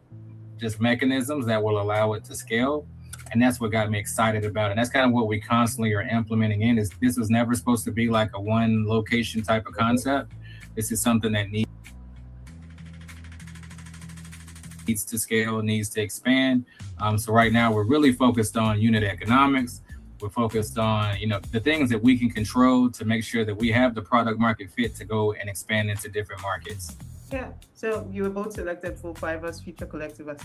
just mechanisms that will allow it to scale. And that's what got me excited about it. And that's kind of what we constantly are implementing in. Is this was never supposed to be like a one location type of concept. This is something that needs to scale, needs to expand. So right now we're really focused on unit economics. We're focused on, the things that we can control to make sure that we have the product market fit to go and expand into different markets. Yeah. So you were both selected for Fiverr's Future Collective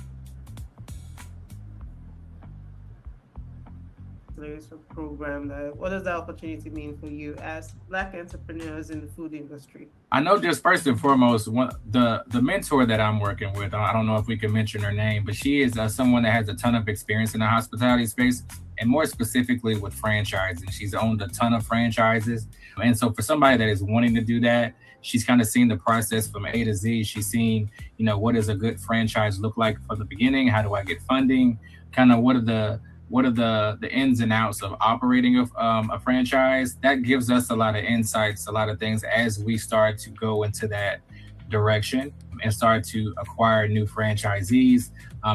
program. What does that opportunity mean for you as Black entrepreneurs in the food industry? I know, just first and foremost, the mentor that I'm working with, I don't know if we can mention her name, but she is someone that has a ton of experience in the hospitality space, and more specifically with franchising. She's owned a ton of franchises. And so for somebody that is wanting to do that, she's kind of seen the process from A to Z. She's seen, what does a good franchise look like from the beginning? How do I get funding? Kind of what are the ins and outs of operating a franchise? That gives us a lot of insights, a lot of things as we start to go into that direction and start to acquire new franchisees.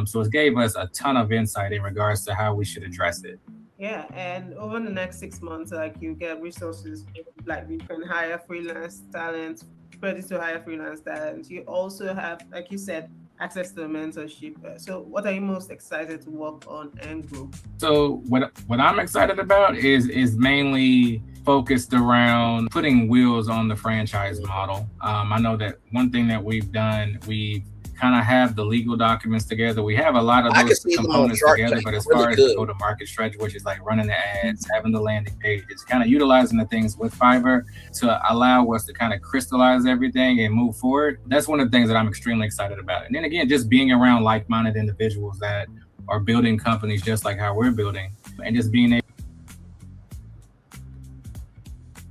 So it gave us a ton of insight in regards to how we should address it. Yeah, and over the next 6 months, like, you get resources, like you can hire freelance talent, ready to hire freelance talent. You also have, like you said, access to the mentorship. So what are you most excited to work on and grow? So what I'm excited about is mainly focused around putting wheels on the franchise model. I know that one thing that we've done, we kind of have the legal documents together. We have a lot of those components together, but as far as the go-to-market strategy, which is like running the ads, having the landing pages, kind of utilizing the things with Fiverr to allow us to kind of crystallize everything and move forward. That's one of the things that I'm extremely excited about. And then again, just being around like-minded individuals that are building companies just like how we're building, and just being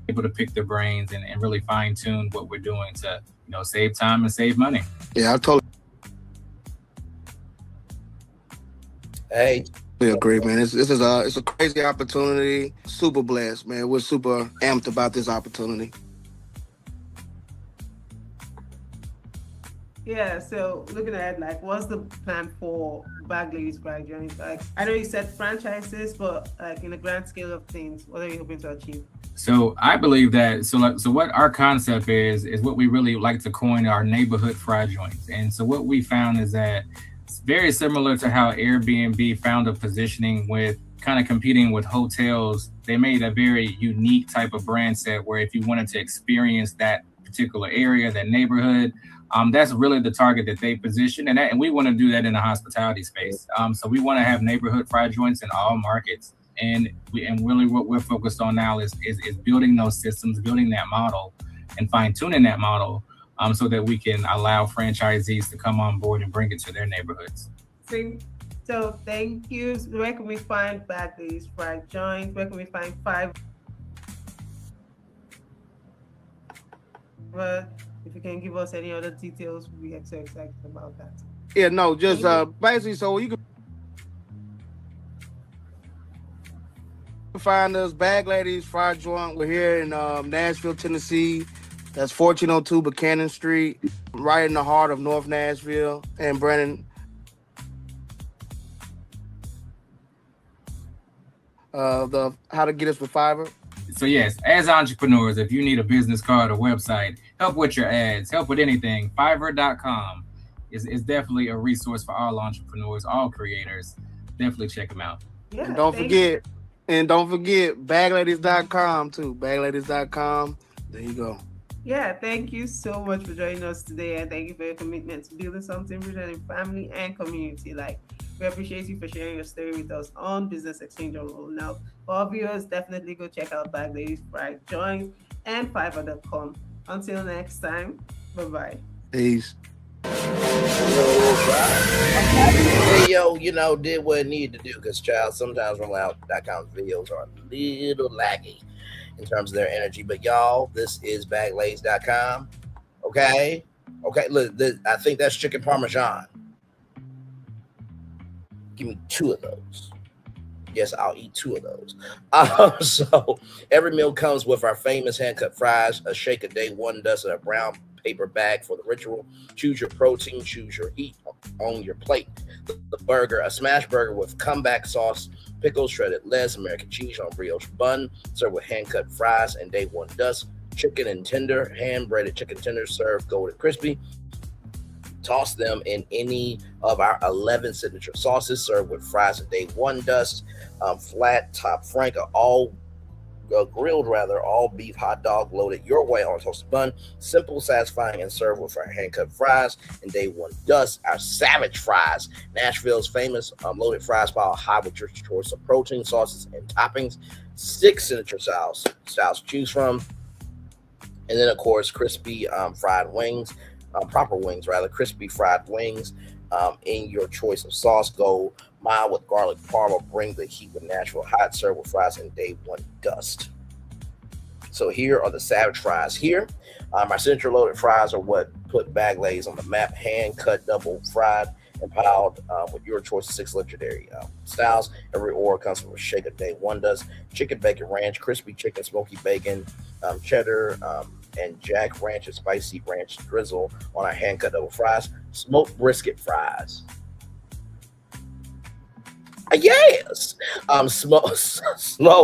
able to pick their brains and really fine tune what we're doing to, save time and save money. Yeah, I totally agree, man. This is it's a crazy opportunity. Super blessed, man. We're super amped about this opportunity. Yeah, so looking at like what's the plan for Bag Ladies Bride Joint? Like I know you said franchises, but like in the grand scale of things, what are you hoping to achieve? So I believe that so what our concept is what we really like to coin our neighborhood fry joints. And so what we found is that it's very similar to how Airbnb found a positioning with kind of competing with hotels. They made a very unique type of brand set where if you wanted to experience that particular area, that neighborhood, that's really the target that they position, and we want to do that in the hospitality space. So we want to have neighborhood fry joints in all markets, and really what we're focused on now is building those systems, building that model, and fine tuning that model, so that we can allow franchisees to come on board and bring it to their neighborhoods. So thank you. Where can we find Bag Ladies Fry Joint? Where can we find Fiverr? If you can give us any other details, we get so excited about that. Yeah, no, just basically, so you can find us, Bag Ladies Fry Joint. We're here in Nashville, Tennessee. That's 1402 Buchanan Street, right in the heart of North Nashville. And Brandon, the how to get us with Fiverr. So yes, as entrepreneurs, if you need a business card or website, help with your ads, help with anything, Fiverr.com is definitely a resource for all entrepreneurs, all creators. Definitely check them out. Yeah, and don't forget, bagladies.com too. Bagladies.com. There you go. Yeah, thank you so much for joining us today, and thank you for your commitment to building something rooted in family and community. We appreciate you for sharing your story with us on Business Exchange on Roll. Now, for our viewers, definitely go check out Bag Ladies Fry Joint and Fiverr.com. Until next time, bye-bye. Peace. Video, did what it needed to do, because sometimes Rollout.com's videos are a little laggy in terms of their energy. But y'all, this is bagladies.com. Okay, look, I think that's chicken parmesan. Give me 2 of those. Yes, I'll eat 2 of those. So every meal comes with our famous hand-cut fries, a shake a day, 1 dozen, a brown paper bag for the ritual. Choose your protein, choose your heat on your plate. The burger, a smash burger with comeback sauce, pickles, shredded lettuce, American cheese on brioche bun, served with hand-cut fries and day 1 dust. Chicken and tender, hand-breaded chicken tenders served golden crispy. Toss them in any of our 11 signature sauces, served with fries and day 1 dust. Flat top frank, all beef hot dog loaded your way on a toasted bun. Simple, satisfying, and served with our hand-cut fries and day 1 dust. Our savage fries, Nashville's famous loaded fries, piled high with your choice of protein, sauces, and toppings. 6 signature styles to choose from. And then, of course, crispy fried wings. Proper wings, crispy fried wings in your choice of sauce. Go mild with garlic parma. Bring the heat with Nashville hot. Serve with fries and day 1 dust. So here are the savage fries. Here, our signature loaded fries are what put Bag Ladies on the map. Hand cut, double fried, and piled with your choice of 6 legendary styles. Every order comes from a shake a day 1 dust. Chicken bacon ranch, crispy chicken, smoky bacon, cheddar, and Jack Ranch and spicy ranch drizzle on our hand-cut double fries. Smoked brisket fries. Yes. Slow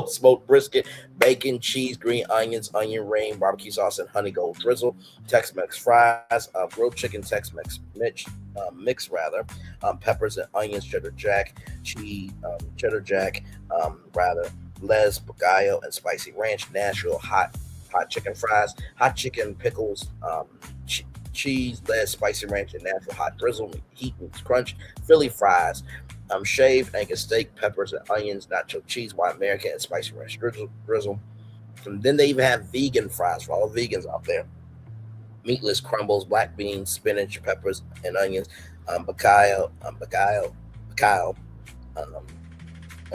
smoked brisket, bacon, cheese, green onions, onion ring, barbecue sauce, and honey gold drizzle. Tex-Mex fries, grilled chicken, Tex-Mex mix rather, peppers and onions, cheddar jack, cheese, cheddar jack, les, bagayo, and spicy ranch, Nashville hot chicken fries, hot chicken pickles, cheese, les, spicy ranch, and Nashville hot drizzle, heat meets crunch, Philly fries, shaved Angus steak, peppers and onions, nacho cheese, white American, and spicy ranch drizzle. And then they even have vegan fries for all the vegans out there. Meatless crumbles, black beans, spinach, peppers, and onions, bacalhau,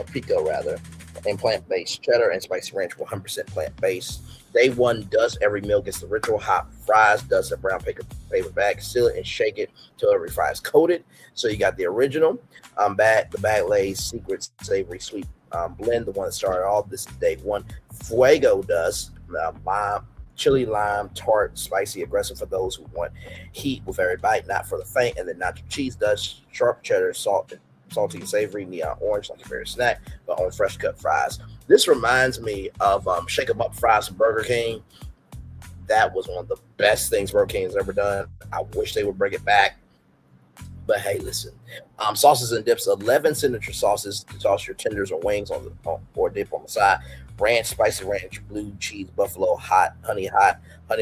pico rather, and plant-based cheddar and spicy ranch, 100% plant-based. Day one does every meal gets the ritual hot fries, does a brown paper bag, seal it and shake it till every fry is coated. So you got the original bag, the bag lays secret savory sweet blend, the one that started all this is day one. Fuego does lime, chili, lime, tart, spicy, aggressive for those who want heat with every bite, not for the faint. And then nacho cheese does sharp cheddar, salty and savory, neon orange, like a favorite snack, but on fresh cut fries. This reminds me of Shake 'em Up fries from Burger King. That was one of the best things Burger King has ever done. I wish they would bring it back. But hey, listen, sauces and dips, 11 signature sauces to toss your tenders or wings or dip on the side. Ranch, spicy ranch, blue cheese, buffalo, hot, honey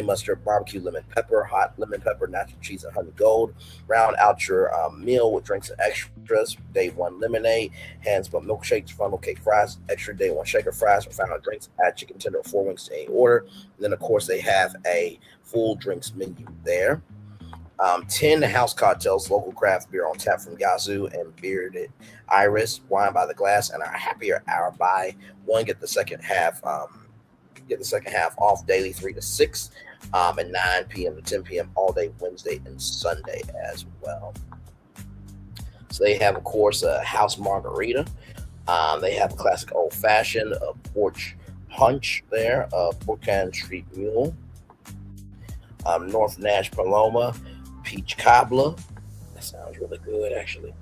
mustard, barbecue, lemon pepper, hot lemon pepper, natural cheese, and honey gold. Round out your meal with drinks and extras. Day one lemonade, hands but milkshakes, funnel cake fries, extra day one shaker fries, or final drinks, add chicken tender or 4 wings to any order. And then, of course, they have a full drinks menu there. 10 house cocktails, local craft beer on tap from Yazoo and Bearded Iris, wine by the glass, and our happier hour buy one get the second half off daily 3 to 6 and 9 p.m. to 10 p.m. all day Wednesday and Sunday as well. So they have, of course, a house margarita. They have a classic old fashioned, a porch punch there, a Buchanan Street Mule, North Nash Paloma, peach cobbler. That sounds really good, actually.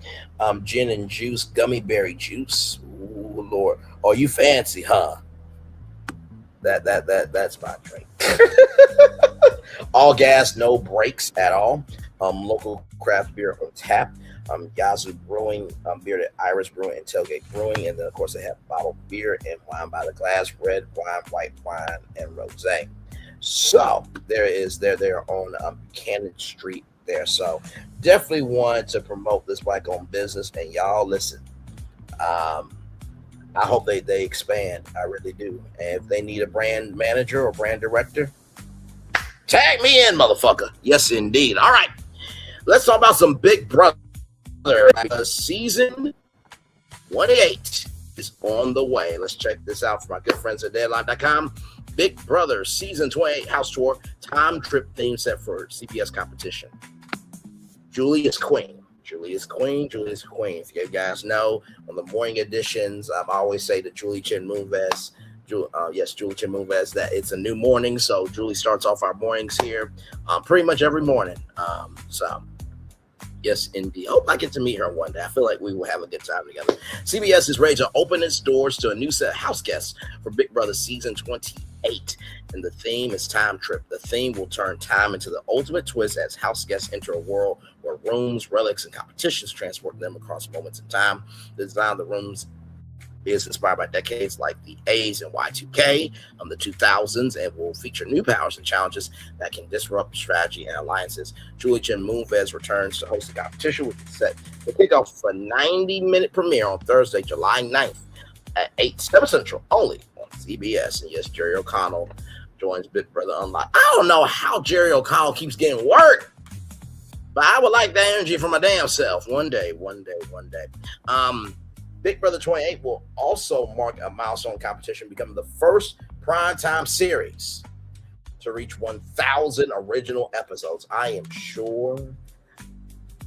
Gin and juice, gummy berry juice. Ooh, Lord. Oh, you fancy, huh? That's my drink. All gas, no brakes at all. Local craft beer on tap. Yazoo Brewing, Bearded Iris Brewing, and Tailgate Brewing. And then, of course, they have bottled beer and wine by the glass, red wine, white wine, and rosé. So they're on Buchanan Street there. So definitely wanted to promote this black-owned business. And y'all, listen, I hope they expand. I really do. And if they need a brand manager or brand director, tag me in, motherfucker. Yes, indeed. All right, let's talk about some Big Brother. Season 28 is on the way. Let's check this out from my good friends at Deadline.com. Big Brother Season 28 House Tour Time Trip theme set for CBS competition. Julie is queen. Julie is queen. If you guys know, on the morning editions, I always say to Julie Chen Moonves, Julie Chen Moonves, that it's a new morning. So Julie starts off our mornings here pretty much every morning. So yes, indeed. Hope I get to meet her one day. I feel like we will have a good time together. CBS is ready to open its doors to a new set of house guests for Big Brother Season 28. And the theme is Time Trip. The theme will turn time into the ultimate twist as house guests enter a world where rooms, relics, and competitions transport them across moments in time. The design of the rooms is inspired by decades like the A's and Y2K of the 2000s and will feature new powers and challenges that can disrupt strategy and alliances. Julie Chen Moonves returns to host the competition, which is set to kick off for a 90-minute premiere on Thursday, July 9th at 7 Central, only on CBS. And yes, Jerry O'Connell joins Big Brother Unlocked. I don't know how Jerry O'Connell keeps getting work, but I would like that energy for my damn self. One day. Big Brother 28 will also mark a milestone competition, becoming the first primetime series to reach 1,000 original episodes. I am sure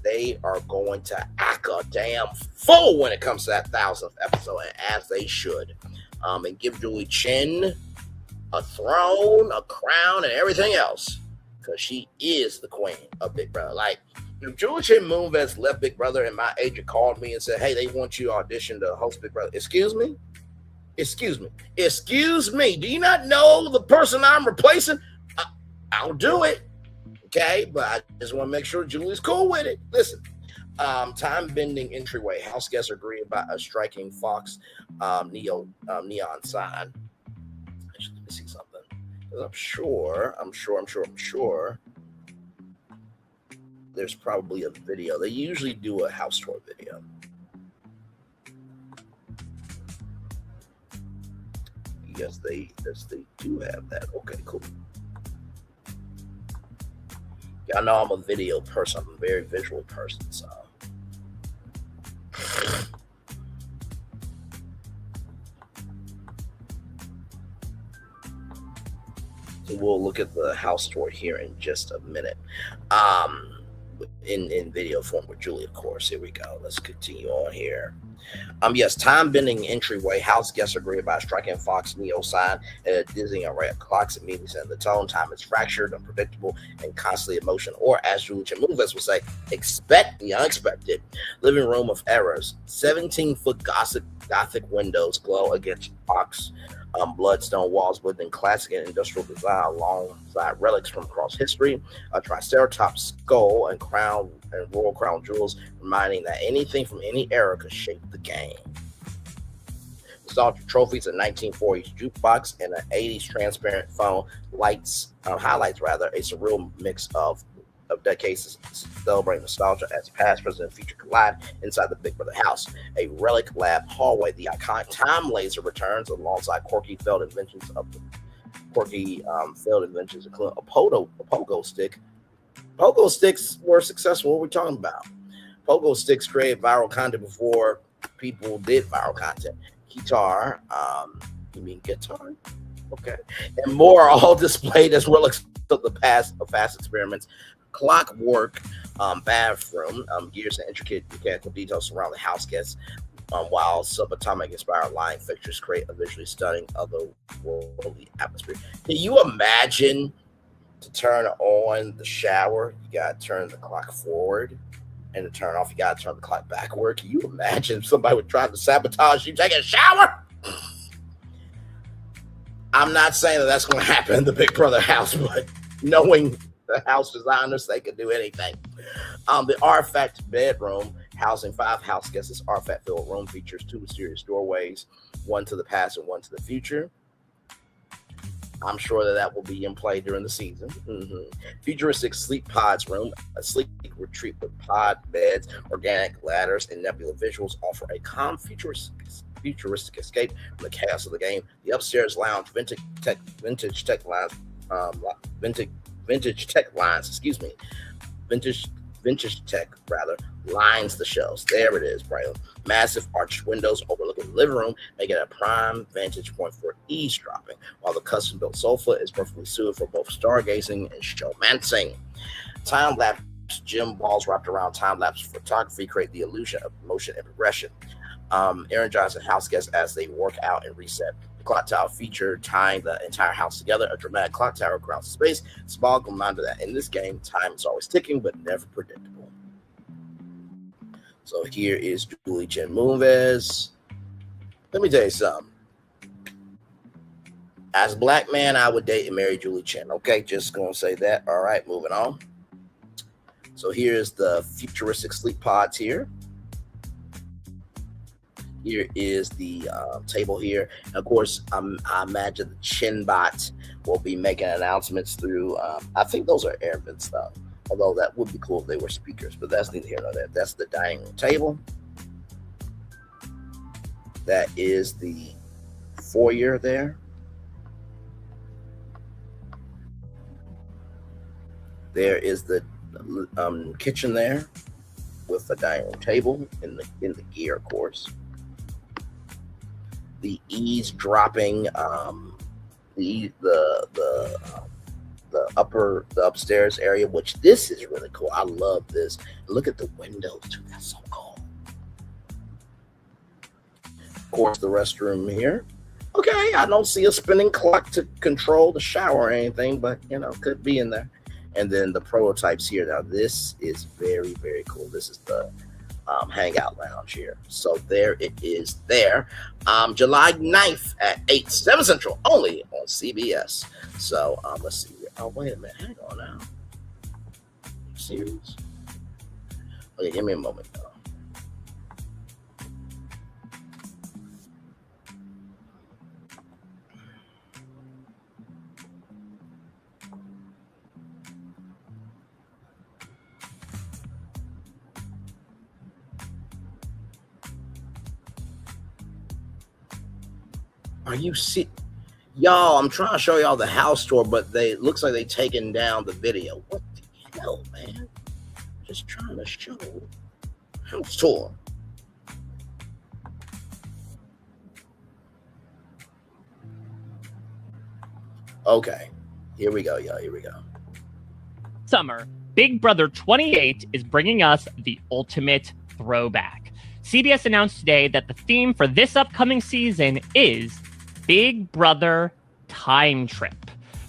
they are going to act a damn fool when it comes to that 1,000th episode, and as they should. And give Julie Chen a throne, a crown, and everything else, because she is the queen of Big Brother. Like, if Julie Chen Moonves left Big Brother and my agent called me and said, hey, they want you to audition to host Big Brother. Excuse me? Do you not know the person I'm replacing? I'll do it. Okay, but I just want to make sure Julie's cool with it. Listen, time-bending entryway. House guests agree about a striking Fox neon sign. Actually, let me see something. I'm sure. There's probably a video. They usually do a house tour video. Yes, they do have that. Okay, cool. Y'all know I'm a video person. I'm a very visual person, so. So we'll look at the house tour here in just a minute. In video form with Julie, of course. Here we go. Let's continue on here. Yes, time-bending entryway. House guests agree about striking Fox Neo sign at a dizzying array of clocks. Immediately setting the tone. Time is fractured, unpredictable, and constantly in motion. Or, as Julie Moonves would say, expect the unexpected. Living room of errors. 17-foot Gothic windows glow against Fox bloodstone walls within classic and industrial design alongside relics from across history, a triceratops skull and crown and royal crown jewels, reminding that anything from any era could shape the game. Nostalgic trophies, a 1940s jukebox and an 80s transparent phone highlights a surreal mix of decades celebrating nostalgia as past, present, and future collide inside the Big Brother house. A relic lab hallway, the iconic time laser returns alongside quirky failed inventions, including a pogo stick. Pogo sticks were successful. What are we talking about? Pogo sticks created viral content before people did viral content. Guitar, you mean guitar? Okay. And more are all displayed as relics of the past of fast experiments. Clockwork bathroom, gears and intricate mechanical details surround the house guests, while subatomic inspired line fixtures create a visually stunning otherworldly atmosphere. Can you imagine to turn on the shower, you gotta turn the clock forward, and to turn off, you gotta turn the clock backward? Can you imagine if somebody would try to sabotage you taking a shower? I'm not saying that that's going to happen in the Big Brother house, but knowing the house designers, they could do anything. The Artifact bedroom, housing 5 house guests. This artifact-filled room features 2 mysterious doorways, one to the past and one to the future. I'm sure that will be in play during the season. Futuristic sleep pods room, a sleep retreat with pod beds, organic ladders, and nebula visuals offer a calm futuristic escape from the chaos of the game. The upstairs lounge, vintage tech lines the shelves. There it is, Braylon. Massive arched windows overlooking the living room make it a prime vantage point for eavesdropping, while the custom-built sofa is perfectly suited for both stargazing and showmancing. Time-lapse gym balls wrapped around time-lapse photography create the illusion of motion and progression. Aaron Johnson house guests as they work out and reset. The clock tower feature tying the entire house together. A dramatic clock tower grounds space. Small reminder that in this game, time is always ticking, but never predictable. So here is Julie Moonves. Let me tell you something. As a black man, I would date and marry Julie Chen. Okay, just gonna say that. All right, moving on. So here's the futuristic sleep pods here. Here is the table here. And of course, I imagine the Chinbot will be making announcements through, I think those are air vents though. Although that would be cool if they were speakers, but that's neither here nor there. That's the dining room table. That is the foyer there. There is the kitchen there with the dining room table in the gear, of course. The eavesdropping, the upstairs area, which this is really cool. I love this. Look at the windows too. That's so cool. Of course, the restroom here. Okay, I don't see a spinning clock to control the shower or anything, but could be in there. And then the prototypes here. Now this is very, very cool. This is the hangout lounge here. So there it is there. July 9th at 7 Central, only on CBS. So let's see. Oh, wait a minute. Hang on now. series. Okay, give me a moment, though. Are you see, y'all? I'm trying to show y'all the house tour, but it looks like they taken down the video. What the hell, man? Just trying to show house tour. Okay, here we go, y'all. Here we go. Summer, Big Brother 28 is bringing us the ultimate throwback. CBS announced today that the theme for this upcoming season is Big Brother Time Trip,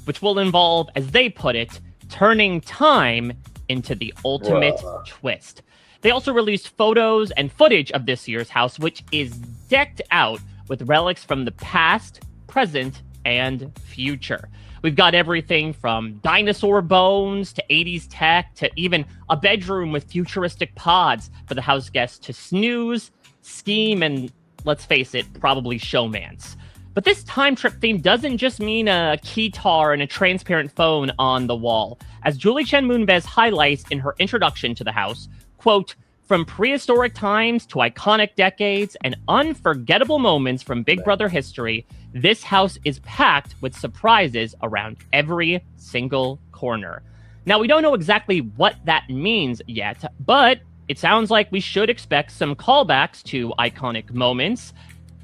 which will involve, as they put it, turning time into the ultimate twist. They also released photos and footage of this year's house, which is decked out with relics from the past, present, and future. We've got everything from dinosaur bones to 80s tech to even a bedroom with futuristic pods for the house guests to snooze, scheme, and, let's face it, probably showmance. But this time trip theme doesn't just mean a keytar and a transparent phone on the wall. As Julie Chen Moonves highlights in her introduction to the house, quote, from prehistoric times to iconic decades and unforgettable moments from Big Brother history, this house is packed with surprises around every single corner. Now, we don't know exactly what that means yet, but it sounds like we should expect some callbacks to iconic moments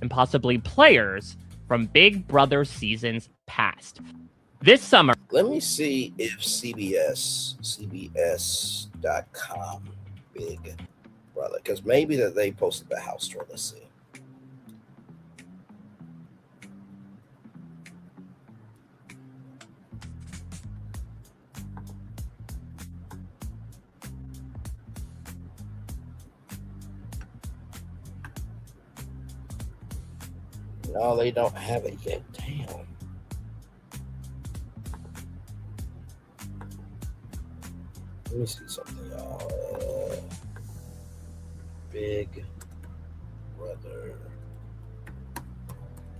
and possibly players from Big Brother seasons past. This summer, let me see if CBS.com Big Brother, because maybe that they posted the house tour. Let's see. No, they don't have it yet. Damn. Let me see something, y'all. Big Brother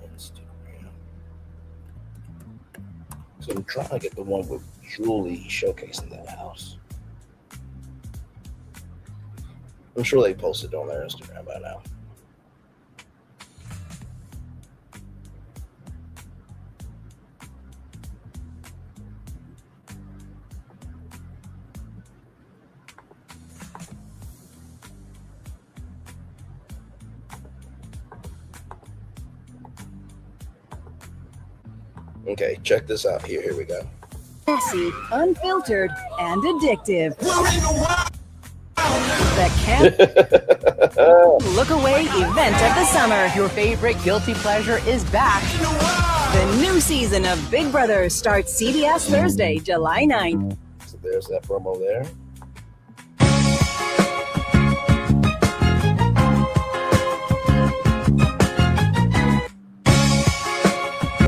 Instagram. So I'm trying to get the one with Julie showcasing that house. I'm sure they posted on their Instagram by now. Okay, check this out. Here we go. Messy, unfiltered, and addictive. The Camp Look Away event of the summer. Your favorite guilty pleasure is back. The new season of Big Brother starts CBS Thursday, July 9th. So there's that promo there.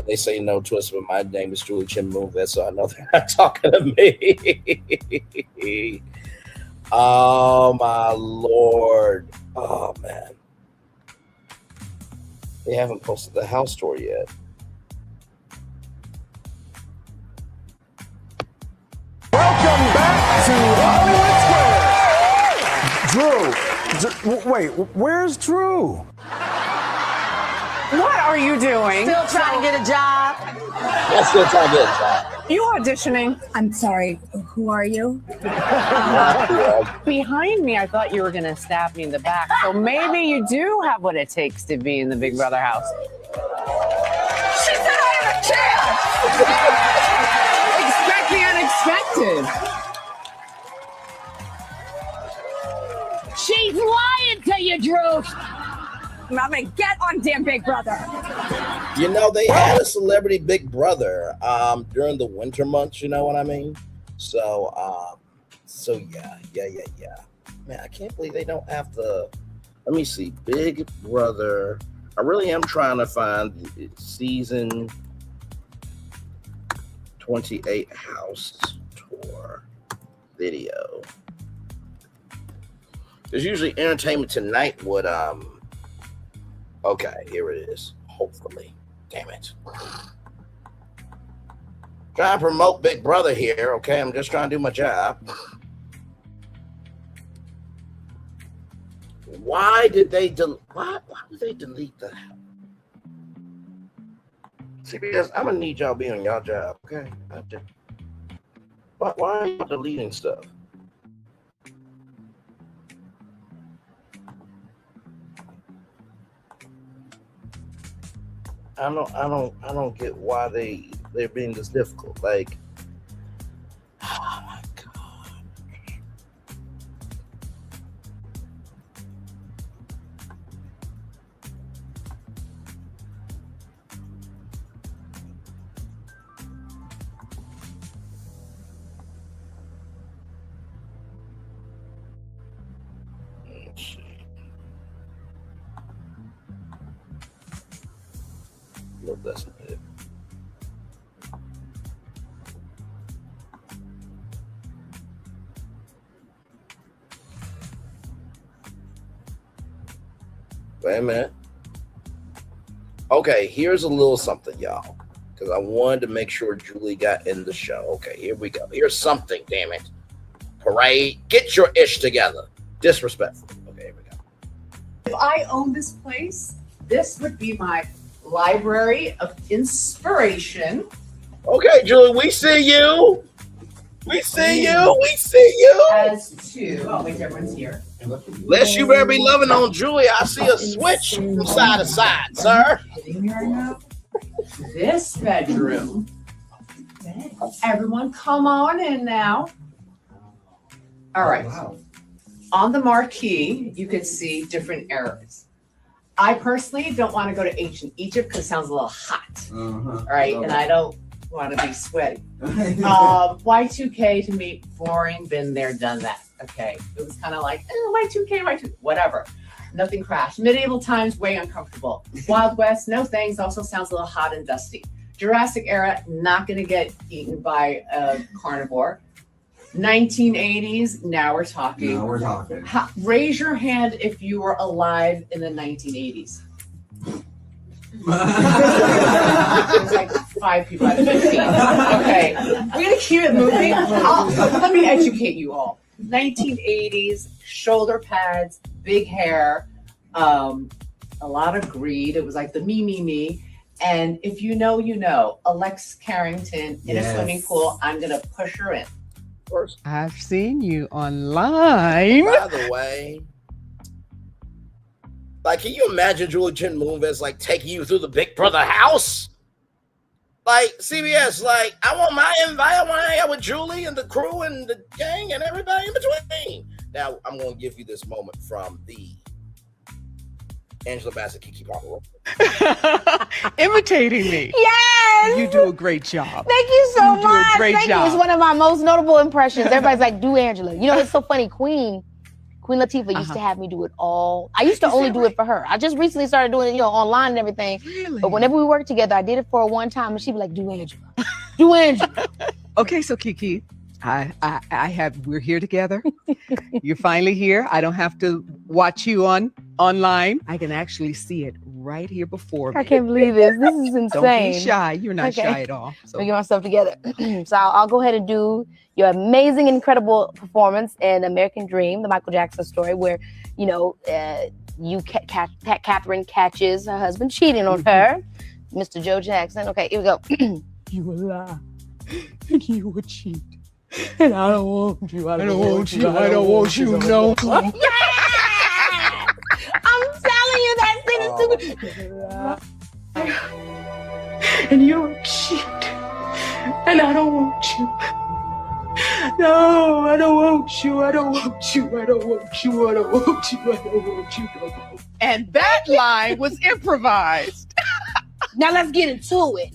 They say no twist, but my name is Julie Chen Moonves, so I know they're not talking to me. Oh, my Lord. Oh, man. They haven't posted the house tour yet. Welcome back to Hollywood Squares. Drew, wait, where's Drew? What are you doing? Still trying to get a job. Yeah, still trying to get a job. You auditioning? I'm sorry, who are you? Behind me, I thought you were going to stab me in the back. So maybe you do have what it takes to be in the Big Brother house. She said I Expect the unexpected. She's lying to you, Drew. I'm gonna get on damn Big Brother. You know, they had a celebrity Big Brother during the winter months, you know what I mean? So yeah. Man, I can't believe they don't have the, let me see, Big Brother. I really am trying to find season 28 house tour. video. There's usually Entertainment Tonight would okay, here it is. Hopefully. Damn it. Trying to promote Big Brother here, okay? I'm just trying to do my job. Why did they why did they delete that? CBS, I'm gonna need y'all to be on y'all job, okay? Why are you deleting stuff? I don't get why they're being this difficult. Like, oh my God. Let's see. No, that's not it. Wait a minute. Okay, here's a little something, y'all. Because I wanted to make sure Julie got in the show. Okay, here we go. Here's something, damn it. Parade, get your ish together. Disrespectful. Okay, here we go. If I owned this place, this would be my library of inspiration. Okay, Julie, we see you. We see you. We see you. As to, oh wait, everyone's here. Unless you better be loving on Julie, I see a switch from side to side, sir. This bedroom. Everyone come on in now. All right. Wow. On the marquee, you can see different eras. I personally don't want to go to ancient Egypt because it sounds a little hot. All right. And I don't want to be sweaty. Y2K to me, boring, been there, done that. Okay. It was kind of like, Y2K, whatever. Nothing crashed. Medieval times, way uncomfortable. Wild West, no thanks. Also sounds a little hot and dusty. Jurassic era, not going to get eaten by a carnivore. 1980s, now we're talking. Raise your hand if you were alive in the 1980s. There's like 5 people out of 15. Okay, we're gonna keep it moving. Let me educate you all. 1980s, shoulder pads, big hair, a lot of greed. It was like the me. And if you know, you know. Alexis Carrington in a swimming pool. I'm gonna push her in. I've seen you online. By the way, like, can you imagine Julie Chen Moonves like taking you through the Big Brother house? Like, CBS, like, I want my invite. I want to hang out with Julie and the crew and the gang and everybody in between. Now, I'm going to give you this moment from the Angela Bassett Kiki Palmer. Imitating me. Yes. You do a great job. Thank you so much. Great Thank job. you. It's one of my most notable impressions. Everybody's like, do Angela. You know, it's so funny. Queen Latifah used to have me do it all. I used to only do it for her. I just recently started doing it, online and everything. Really? But whenever we worked together, I did it for a one time, and she'd be like, do Angela. Do Angela. Okay, so Kiki, we're here together. You're finally here. I don't have to watch you online. I can actually see it right here before me. I can't believe this. This is insane. Don't be shy. You're not shy at all. So. Let me get myself together. So I'll go ahead and do your amazing, incredible performance in American Dream, the Michael Jackson story, where, Catherine catches her husband cheating on her, Mr. Joe Jackson. Okay, here we go. You will lie. And you would cheat. And I don't want you. I don't want you. I don't want you. No. I'm telling you, that thing is too. And you're a cheat. And I don't want you. No, I don't want you. I don't want you. I don't want you. I don't want you. I don't want you. And that line was improvised. Now let's get into it.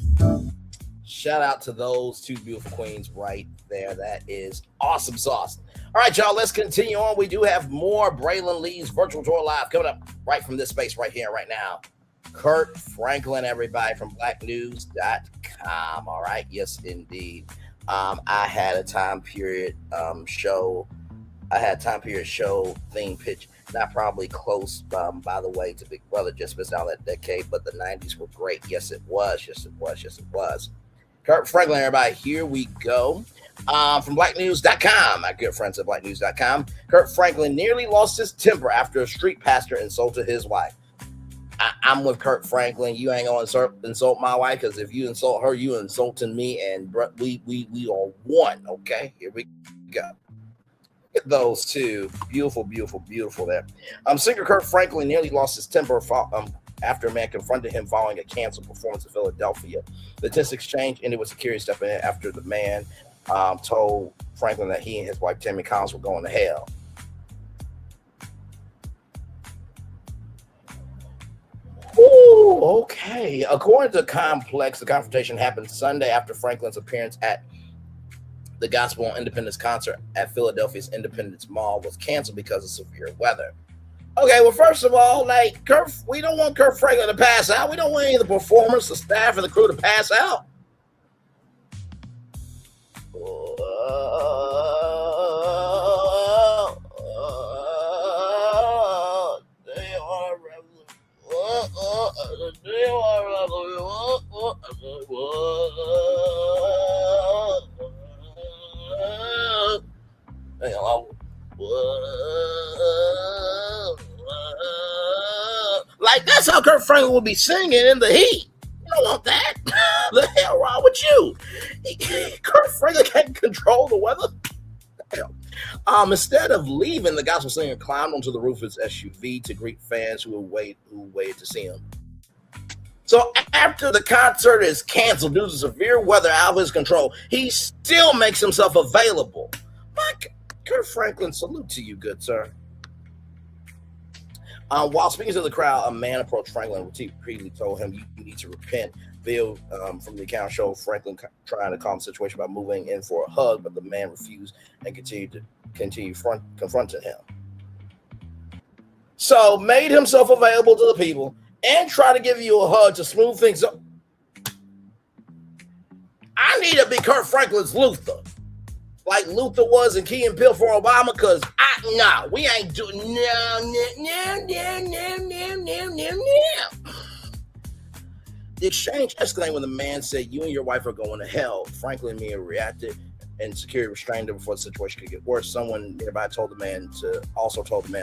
Shout out to those two beautiful queens right there. That is awesome sauce. All right, y'all, let's continue on. We do have more Braylon Lee's virtual tour live coming up right from this space right here, right now. Kirk Franklin, everybody from blacknews.com. All right, yes, indeed. I had a time period show. I had time period show theme pitch. Not probably close, by the way, to Big Brother. Just missed out that decade, but the 90s were great. Yes, it was. Yes, it was. Yes, it was. Kirk Franklin, everybody. Here we go. From blacknews.com, my good friends at blacknews.com. Kirk Franklin nearly lost his temper after a street pastor insulted his wife. I'm with Kirk Franklin. You ain't gonna insult my wife, because if you insult her, you insulting me, and we are one. Okay, here we go. Look at those two, beautiful there. Singer Kirk Franklin nearly lost his temper after a man confronted him following a canceled performance in Philadelphia. The tense exchange ended with security stepping in after the man told Franklin that he and his wife Tammy Collins were going to hell. Ooh, okay. According to Complex, the confrontation happened Sunday after Franklin's appearance at the Gospel on Independence concert at Philadelphia's Independence Mall was canceled because of severe weather. Okay, well, first of all, like, we don't want Kirk Franklin to pass out. We don't want any of the performers, the staff, and the crew to pass out. Like, that's how Kirk Franklin would be singing in the heat. You don't want that. The hell wrong with you? Kirk Franklin can't control the weather. Instead of leaving, the gospel singer climbed onto the roof of his SUV to greet fans who waited to see him. So after the concert is canceled due to severe weather out of his control, he still makes himself available. Kirk Franklin, salute to you, good sir. While speaking to the crowd, a man approached Franklin and repeatedly told him, "You need to repent." Video from the account showed Franklin trying to calm the situation by moving in for a hug, but the man refused and continued confronting him. So made himself available to the people and try to give you a hug to smooth things up. I need to be Kirk Franklin's Luther, like Luther was in Key and Peele for Obama, because we ain't doing no. The exchange escalated when the man said, "You and your wife are going to hell." Franklin and Mia reacted, and security restrained him before the situation could get worse. Someone nearby told the man to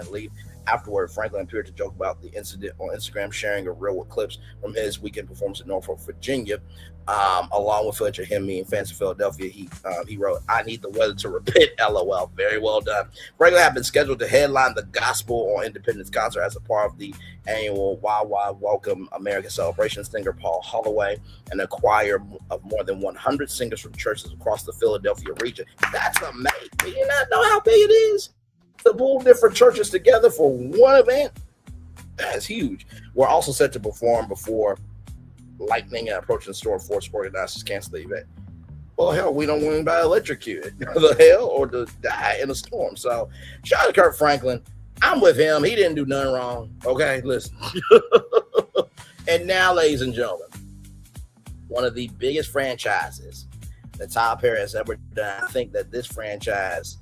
leave. Afterward, Franklin appeared to joke about the incident on Instagram, sharing a reel with clips from his weekend performance in Norfolk, Virginia. Along with footage of him meeting fans in Philadelphia, he wrote, "I need the weather to repent, LOL." Very well done. Franklin had been scheduled to headline the Gospel on Independence concert as a part of the annual Wild Wild Welcome American celebration. Singer Paul Holloway and a choir of more than 100 singers from churches across the Philadelphia region. That's amazing. Do you not know how big it is to pull different churches together for one event? That's huge. We're also set to perform before lightning and approaching the storm. Force organizers cancel the event. Well, hell, we don't want anybody electrocuted, the hell, or to die in a storm. So, shout out to Kirk Franklin. I'm with him. He didn't do nothing wrong. Okay, listen. And now, ladies and gentlemen, one of the biggest franchises that Tyler Perry has ever done. I think that this franchise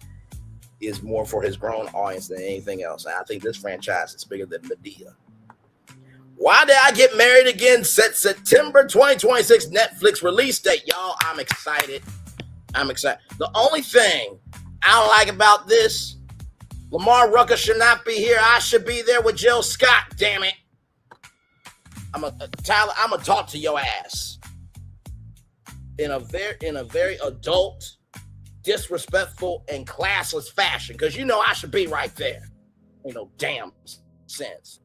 is more for his grown audience than anything else. And I think this franchise is bigger than Medea. Why Did I Get Married Again? Set September 2026 Netflix release date. Y'all, I'm excited. The only thing I don't like about this, Lamar Rucker should not be here. I should be there with Jill Scott, damn it. Tyler, I'm gonna talk to your ass in a very adult, disrespectful, and classless fashion, because you know I should be right there. Ain't no damn sense.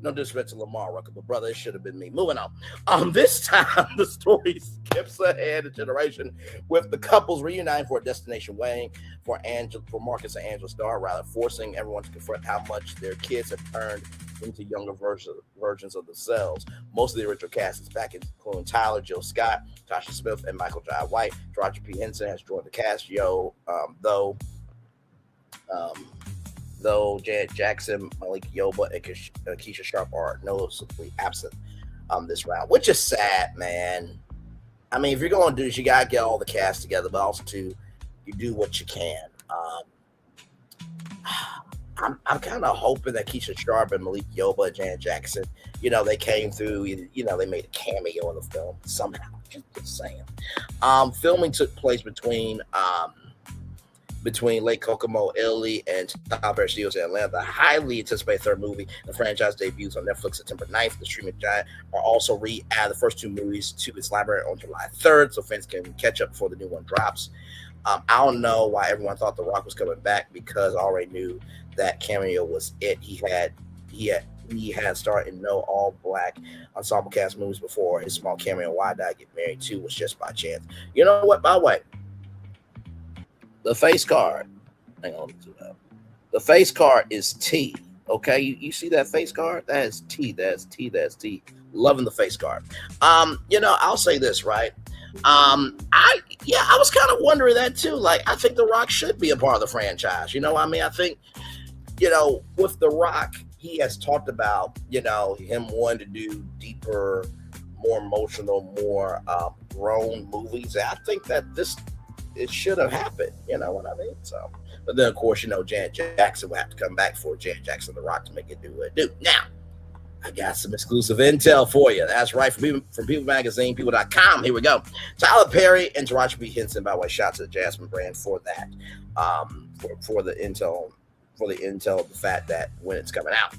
No disrespect to Lamar Rucker, but brother, it should have been me. Moving on. This time, the story skips ahead a generation with the couples reuniting for a destination wedding for Marcus and Angela Starr, rather forcing everyone to confront how much their kids have turned into younger versions of themselves. Most of the original cast is back, including Tyler, Jill Scott, Tasha Smith, and Michael Jai White. Taraji P. Henson has joined the cast, though Janet Jackson, Malik Yoba, and Keisha Sharp are noticeably absent this round, which is sad, man. I mean, if you're going to do this, you got to get all the cast together, but also too, you do what you can. I'm kind of hoping that Keisha Sharp and Malik Yoba and Janet Jackson, they came through, they made a cameo in the film somehow. Just saying. Filming took place between Lake Kokomo, Italy, and Tyler Perry Studios in Atlanta. The highly anticipated third movie, the franchise debuts on Netflix September 9th. The streaming giant are also re-add the first two movies to its library on July 3rd, so fans can catch up before the new one drops. I don't know why everyone thought The Rock was coming back, because I already knew that cameo was it. He had starred in no all-black ensemble cast movies before. His small cameo in Why Did I Get Married 2 was just by chance. You know what, by the way? The face card. Hang on, let me do that. The face card is T. Okay, you see that face card? That is T. That's T. That's T. Loving the face card. I'll say this, right? I was kind of wondering that too. Like, I think The Rock should be a part of the franchise. I think, with The Rock, he has talked about, him wanting to do deeper, more emotional, more grown movies. And I think that it should have happened. You know what I mean? So, but then of course, Janet Jackson will have to come back for Janet Jackson, The Rock, to make it do what it do. Now, I got some exclusive intel for you. That's right, from People Magazine, People.com. Here we go. Tyler Perry and Taraji P. Henson, by the way, shout out to the Jasmine brand for that. For the intel, the fact that when it's coming out.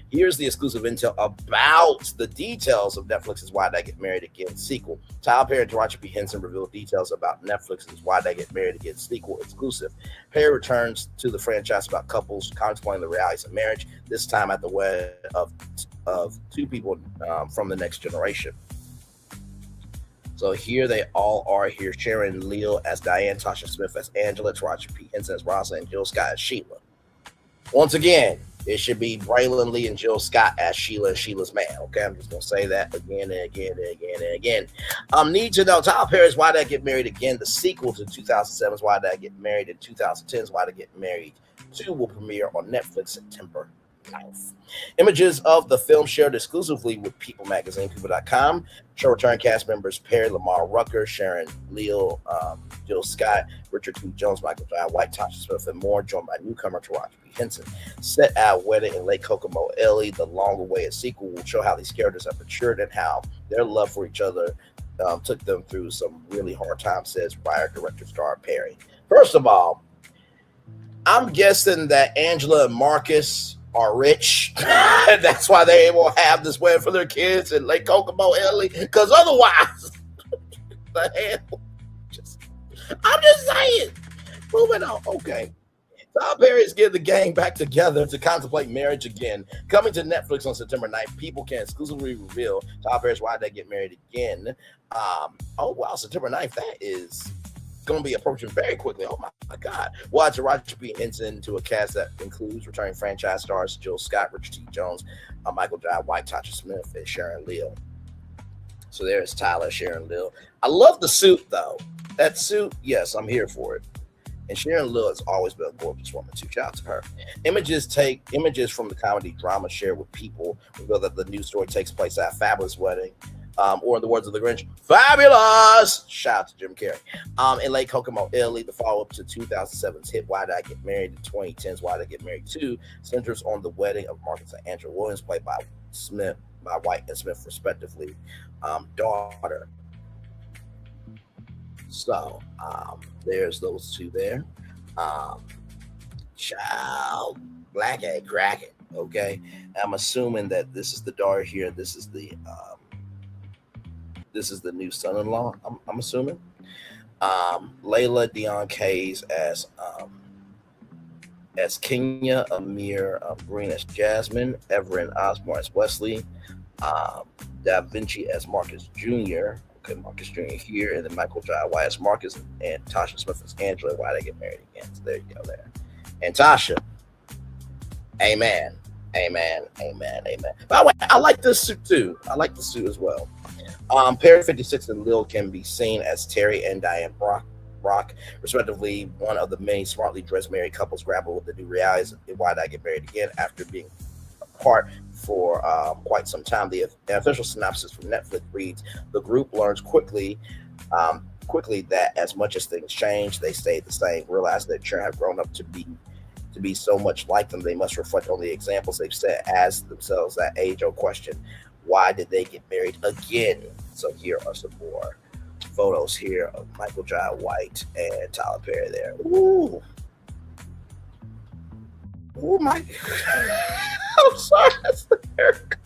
Here's the exclusive intel about the details of Netflix's Why Did I Get Married Again sequel. Tyler Perry and Taraji P. Henson revealed details about Netflix's Why Did I Get Married Again sequel exclusive. Perry returns to the franchise about couples contemplating the realities of marriage, this time at the wedding of two people from the next generation. So here they all are here. Sharon Leal as Diane, Tasha Smith as Angela, Taraji P. Henson as Rosa, and Jill Scott as Sheila. Once again, it should be Braylon Lee and Jill Scott as Sheila and Sheila's man. Okay, I'm just going to say that again and again and again and again. Need to know, Tyler Perry's Why Did I Get Married Again, the sequel to 2007's Why Did I Get Married, and 2010's Why Did I Get Married 2 will premiere on Netflix September 9th. Images of the film shared exclusively with People Magazine, People.com. Show return cast members Perry, Lamar Rucker, Sharon Leal, Jill Scott, Richard T. Jones, Michael Jai White, Tasha Smith, and more, joined by newcomer Taraji P. Henson. Set at a wedding in Lake Kokomo, Italy, the long-awaited sequel will show how these characters have matured and how their love for each other took them through some really hard times, says writer, director, star Perry. First of all, I'm guessing that Angela and Marcus are rich. That's why they're able to have this wedding for their kids in Lake Kokomo, Italy. Because otherwise, the hell? I'm just saying. Moving on. Okay. Tyler Perry is getting the gang back together to contemplate marriage again. Coming to Netflix on September 9th, People can exclusively reveal Tyler Perry's Why Did I Get Married Again. September 9th. That is going to be approaching very quickly. Oh my God. Well, Taraji P. Henson to a cast that includes returning franchise stars Jill Scott, Richard T. Jones, Michael Jai White, Tasha Smith, and Sharon Leal. So there's Tyler, Sharon Leal. I love the suit though. That suit, yes, I'm here for it. And Sharon Leal has always been a gorgeous woman too. Shout out to her. Images from the comedy drama shared with People reveal that the new story takes place at a fabulous wedding. Or in the words of the Grinch, fabulous! Shout out to Jim Carrey. In Lake Kokomo, Italy, the follow-up to 2007's hit Why Did I Get Married, and 2010's Why Did I Get Married 2 centers on the wedding of Marcus and Angela Williams, played by White and Smith, respectively, daughter. So there's those two there. Child, black and cracking. Okay, I'm assuming that this is the daughter here. This is the new son-in-law. I'm assuming. Layla Dion Kays as Kenya, Amir Green as Jasmine, Everett Osborne as Wesley, Da Vinci as Marcus Jr. Okay, Marcus Jr. here, and then Michael Jai White as Marcus, and Tasha Smith as Angela. Why Did I Get Married Again? So there you go there. And Tasha, amen, amen, amen, amen. By the way, I like this suit too. I like the suit as well. Perry 56 and Lil can be seen as Terry and Diane Brock, respectively. One of the many smartly dressed married couples grapple with the new realities of Why Did I Get Married Again after being apart for quite some time. The official synopsis from Netflix reads: the group learns quickly Quickly that as much as things change, they stay the same. Realize that children have grown up to be so much like them, they must reflect on the examples they've set. Ask themselves that age-old question: why did they get married again? So here are some more photos here of Michael Jai White and Tyler Perry there. Ooh. Oh my! I'm sorry, that's the haircut.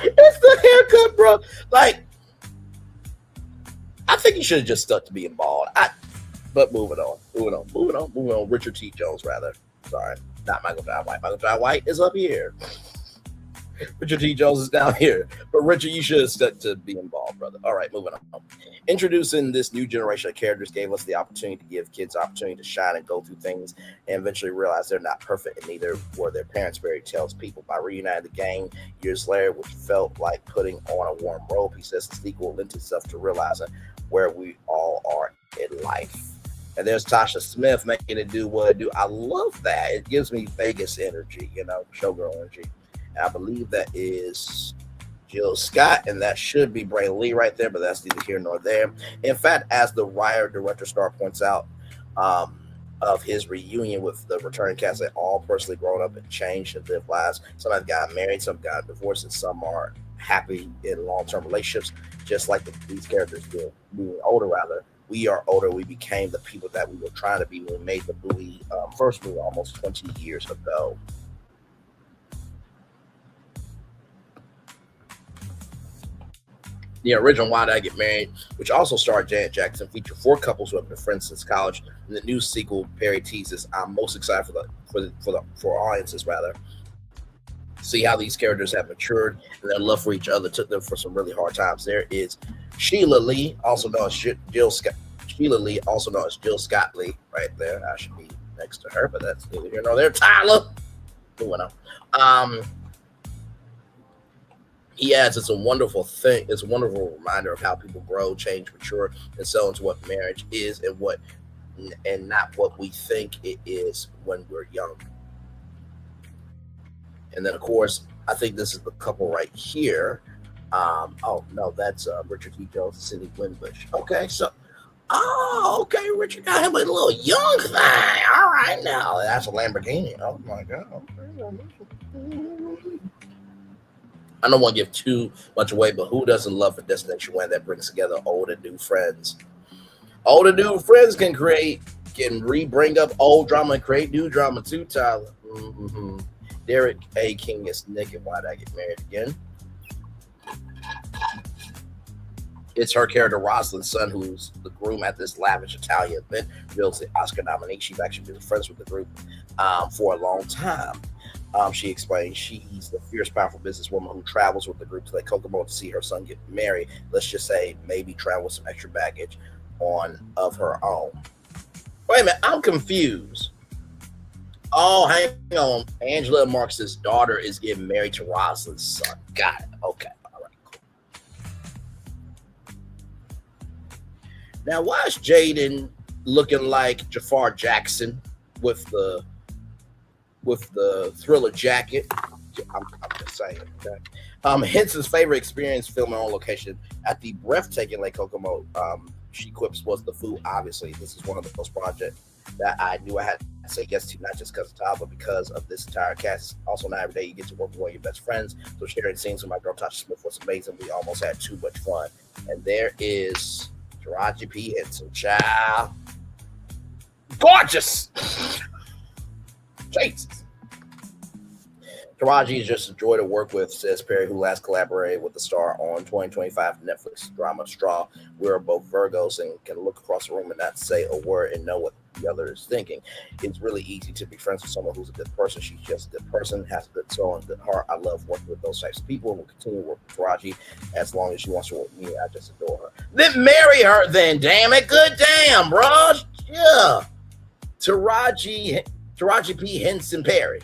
It's the haircut, bro. Like, I think you should have just stuck to being bald. But moving on. Richard T. Jones, rather. Sorry, not Michael Jai White. Michael Jai White is up here. Richard T. Jones is down here. But Richard, you should have stuck to being bald, brother. All right, moving on. Introducing this new generation of characters gave us the opportunity to give kids opportunity to shine and go through things and eventually realize they're not perfect, and neither were their parents' fairy tales. People, by reuniting the gang years later, which felt like putting on a warm robe, he says the sequel lent itself to realizing where we all are in life. And there's Tasha Smith making it do what it do. I love that. It gives me Vegas energy, showgirl energy. And I believe that is Jill Scott, and that should be Bray Lee right there, but that's neither here nor there. In fact, as the writer director star points out of his reunion with the returning cast, they all personally grown up and changed and lived lives. Some have gotten married, some got divorced, and some are happy in long-term relationships, just like these characters did. Being older, rather. We are older. We became the people that we were trying to be when we made the movie, first movie almost 20 years ago. The original Why Did I Get Married, which also starred Janet Jackson, featured 4 couples who have been friends since college. In the new sequel, Perry teases, I'm most excited for audiences, rather. See how these characters have matured and their love for each other took them for some really hard times. There is Sheila Lee, also known as Jill Scott. Sheila Lee, also known as Jill Scott Lee, right there. I should be next to her, but that's neither here nor there. Tyler, moving on. He adds, it's a wonderful thing. It's a wonderful reminder of how people grow, change, mature, and so into what marriage is and not what we think it is when we're young. And then, of course, I think this is the couple right here. Oh, no, that's Richard T. Jones and Cindy Winbush. Okay, okay, Richard got him a little young thing. All right, now. That's a Lamborghini. Oh, my God. I don't want to give too much away, but who doesn't love a destination wedding that brings together old and new friends? Old and new friends can bring up old drama and create new drama too, Tyler. Mm-hmm. Derek A. King is Nick, and Why Did I Get Married Again? It's her character, Rosalind's son, who's the groom at this lavish Italian event, builds the Oscar nominee. She's actually been friends with the group for a long time. She explains she's the fierce, powerful businesswoman who travels with the group to Lake Kokomo to see her son get married. Let's just say maybe travel with some extra baggage of her own. Wait a minute, I'm confused. Oh, hang on. Angela Marks' daughter is getting married to Rosalind's son. Got it. Okay. All right, cool. Now, why is Jaden looking like Jafar Jackson with the Thriller jacket? I'm just saying. Okay. Henson's favorite experience filming on location at the breathtaking Lake Kokomo, she quips, was the food. Obviously, this is one of those projects that I knew I had to say yes to, not just because of Todd, but because of this entire cast. Also, not every day you get to work with one of your best friends. So sharing scenes with my girl Tasha Smith was amazing. We almost had too much fun. And there is Taraji P. Henson, child. Gorgeous. Jesus. Taraji is just a joy to work with, says Perry, who last collaborated with the star on 2025 Netflix drama Straw. We're both Virgos and can look across the room and not say a word and know what the other is thinking. It's really easy to be friends with someone who's a good person. She's just a good person, has a good soul and good heart. I love working with those types of people and will continue to work with Taraji as long as she wants to work with me. I just adore her. Then marry her then, damn it. Good damn, bro. Yeah. Taraji P. Henson Perry.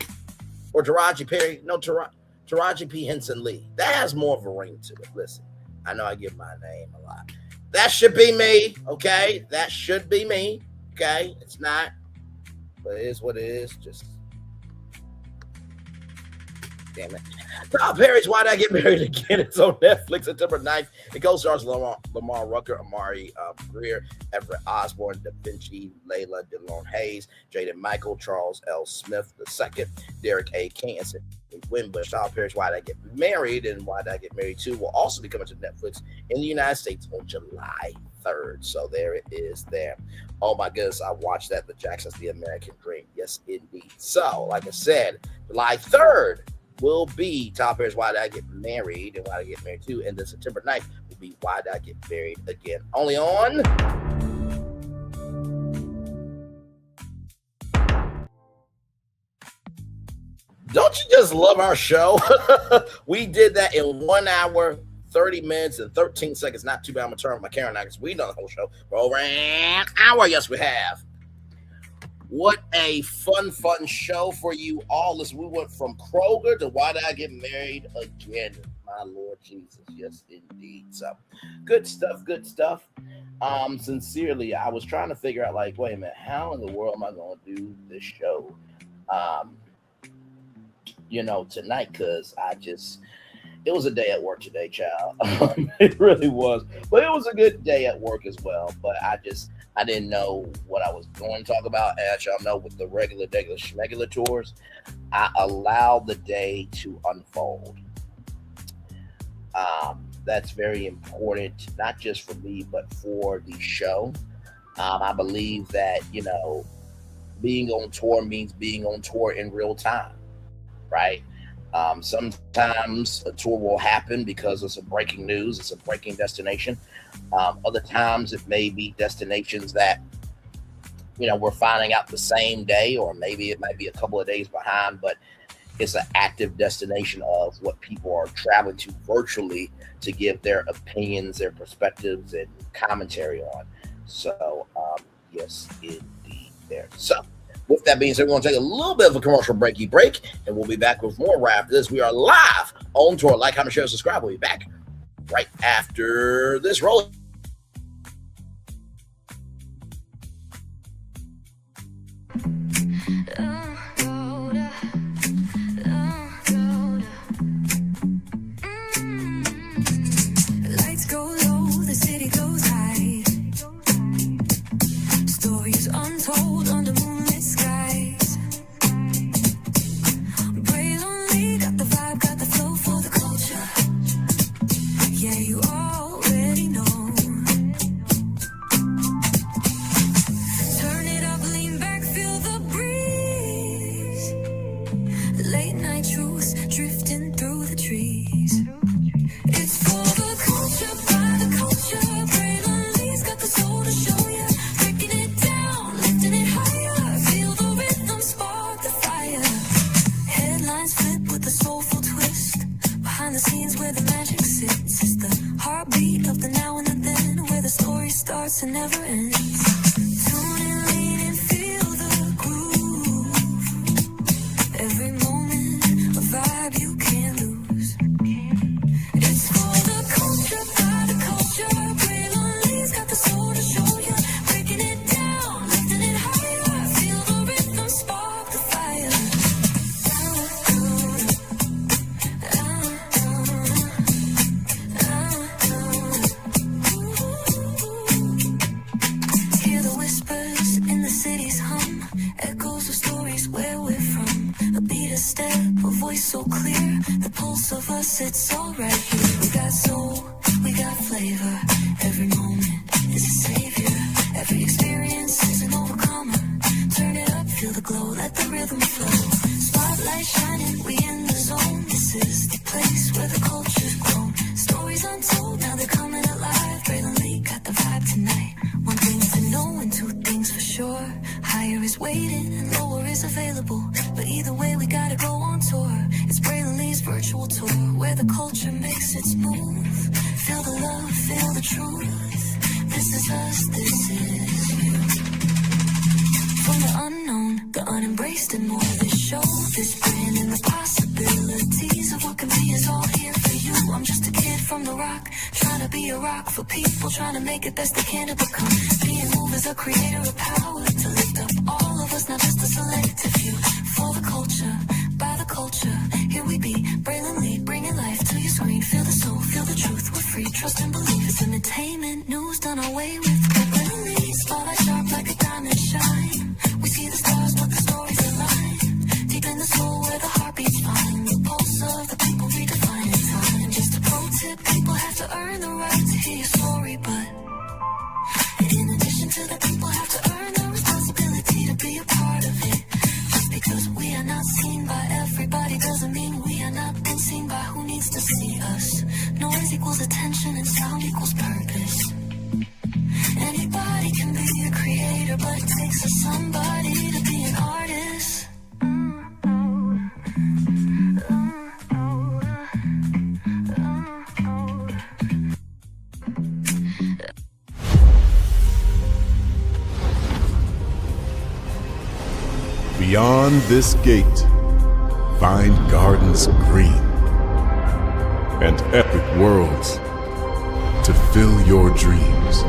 Or Taraji Perry. No, Taraji P. Henson Lee. That has more of a ring to it. Listen, I know I give my name a lot. That should be me, okay? That should be me, okay? It's not, but it is what it is. Just damn it. Tyler Perry's Why Did I Get Married Again? It's on Netflix September 9th. It co-stars Lamar Rucker, Amari Greer, Everett Osborne, Da Vinci, Layla DeLone Hayes, Jaden Michael, Charles L. Smith II, Derek A. King, and Sydney Winbush. Tyler Perry's Why Did I Get Married and Why Did I Get Married 2 will also be coming to Netflix in the United States on July 3rd. So there it is there. Oh my goodness, I watched that. The Jackson's The American Dream. Yes, indeed. So, like I said, July 3rd will be Tyler Perry's Why Did I Get Married and Why Did I Get Married 2. And then September 9th will be Why Did I Get Married Again. Only on... Don't you just love our show? We did that in 1 hour, 30 minutes, and 13 seconds. Not too bad. I'm going to turn on my camera now because we've done the whole show for over an hour. Yes, we have. What a fun show for you all. Listen, we went from Kroger to Why Did I Get Married Again? My Lord Jesus. Yes, indeed. So, good stuff. Sincerely, I was trying to figure out, like, wait a minute, how in the world am I going to do this show? Tonight, because it was a day at work today, child. It really was. But it was a good day at work as well. But I didn't know what I was going to talk about. As y'all know, with the regular schmegular tours, I allowed the day to unfold. That's very important, not just for me, but for the show. I believe that, being on tour means being on tour in real time. Right? Sometimes a tour will happen because it's a breaking news, it's a breaking destination. Other times it may be destinations that, we're finding out the same day, or maybe it might be a couple of days behind, but it's an active destination of what people are traveling to virtually to give their opinions, their perspectives, and commentary on. So, yes, indeed there. So, with that being said, we're going to take a little bit of a commercial break, and we'll be back with more right after this. We are live on tour. Like, comment, share, subscribe. We'll be back right after this. Roll. Lights go low, the city goes high. Stories untold under moonlit skies. Brave only got the vibe, got the flow for the culture. Yeah, you already know. Turn it up, lean back, feel the breeze. Late night truths drifting through the trees. It's for the culture, by the culture. Braylon got the soul to show ya. Breaking it down, lifting it higher. Feel the rhythm, spark the fire. Headlines flip with a soulful twist. Behind the scenes where the magic sits. It's the heartbeat of the now and the then, where the story starts and never ends. Tune in, lean and feel the groove. Every moment, a vibe you can't lose. It's for the culture, by the culture. Braylon got the soul to show ya. Breaking it down, lifting it higher. Feel the rhythm, spark the fire. Hear the whispers in the city's hum. Echoes of stories where we're from. A beat, a step, a voice so clear. The pulse of us, it's all right here. We got soul, we got flavor. Every moment is a savior. Every experience is an overcomer. Turn it up, feel the glow, let the rhythm flow. Spotlight shining, we in the zone. This is the place where the culture's grown. Stories untold, now they're coming alive. Braylon Lee got the vibe tonight. One thing to know and two things for sure. Higher is waiting and lower is available. But either way, we gotta go on tour. It's Braylon Lee's virtual tour, where the culture makes its move. Feel the love, feel the truth. This is us, this is you. From the unknown, the unembraced, and more. This show, this brand, and the possibilities of what can be is all here for you. I'm just a kid from the rock, trying to be a rock for people, trying to make it best they can to become. Being moved as a creator of power to lift up all of us, not just a selective few. For the culture, by the culture, here we be. free, trust and believe it's entertainment. News done away with, openly. Spotlight sharp like a diamond shine. We see the stars, but the stories align. Deep in the soul where the heartbeats find. The pulse of the people redefining time. Just a pro tip, people have to earn the right to hear your story, but in addition to that, people have to earn the responsibility to be a part of it. Just because we are not seen by everybody doesn't mean we are not been seen by who needs to see us. Noise equals attention and sound equals purpose. Anybody can be a creator, but it takes a somebody to be an artist. Beyond this gate, find gardens green and epic worlds to fill your dreams.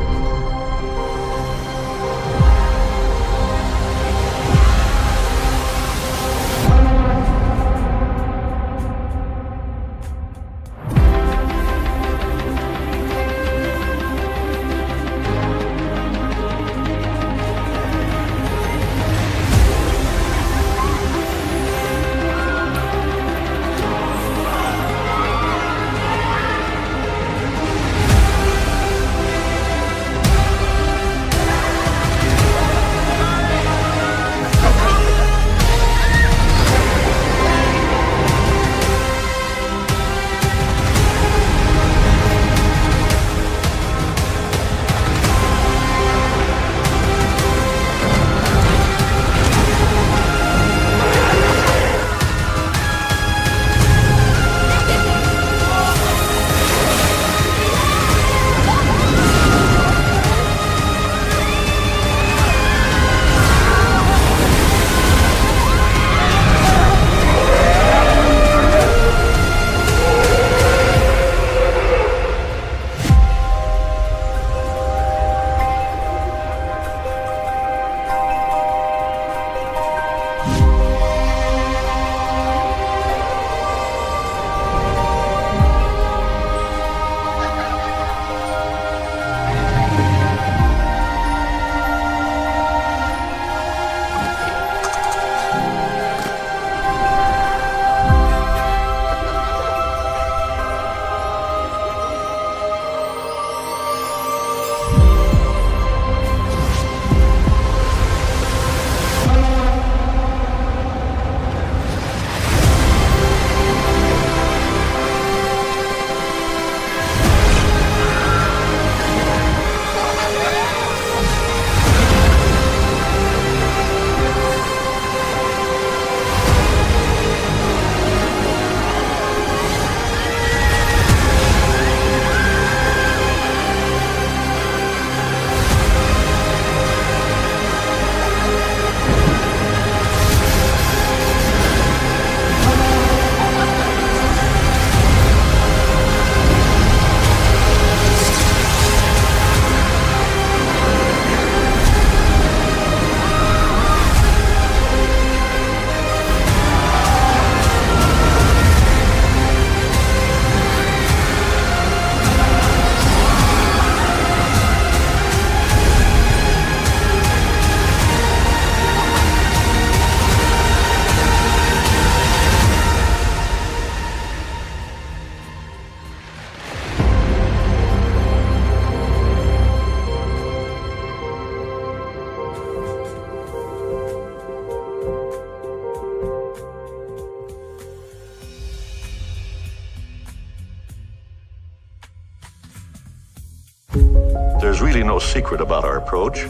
There's really no secret about our approach.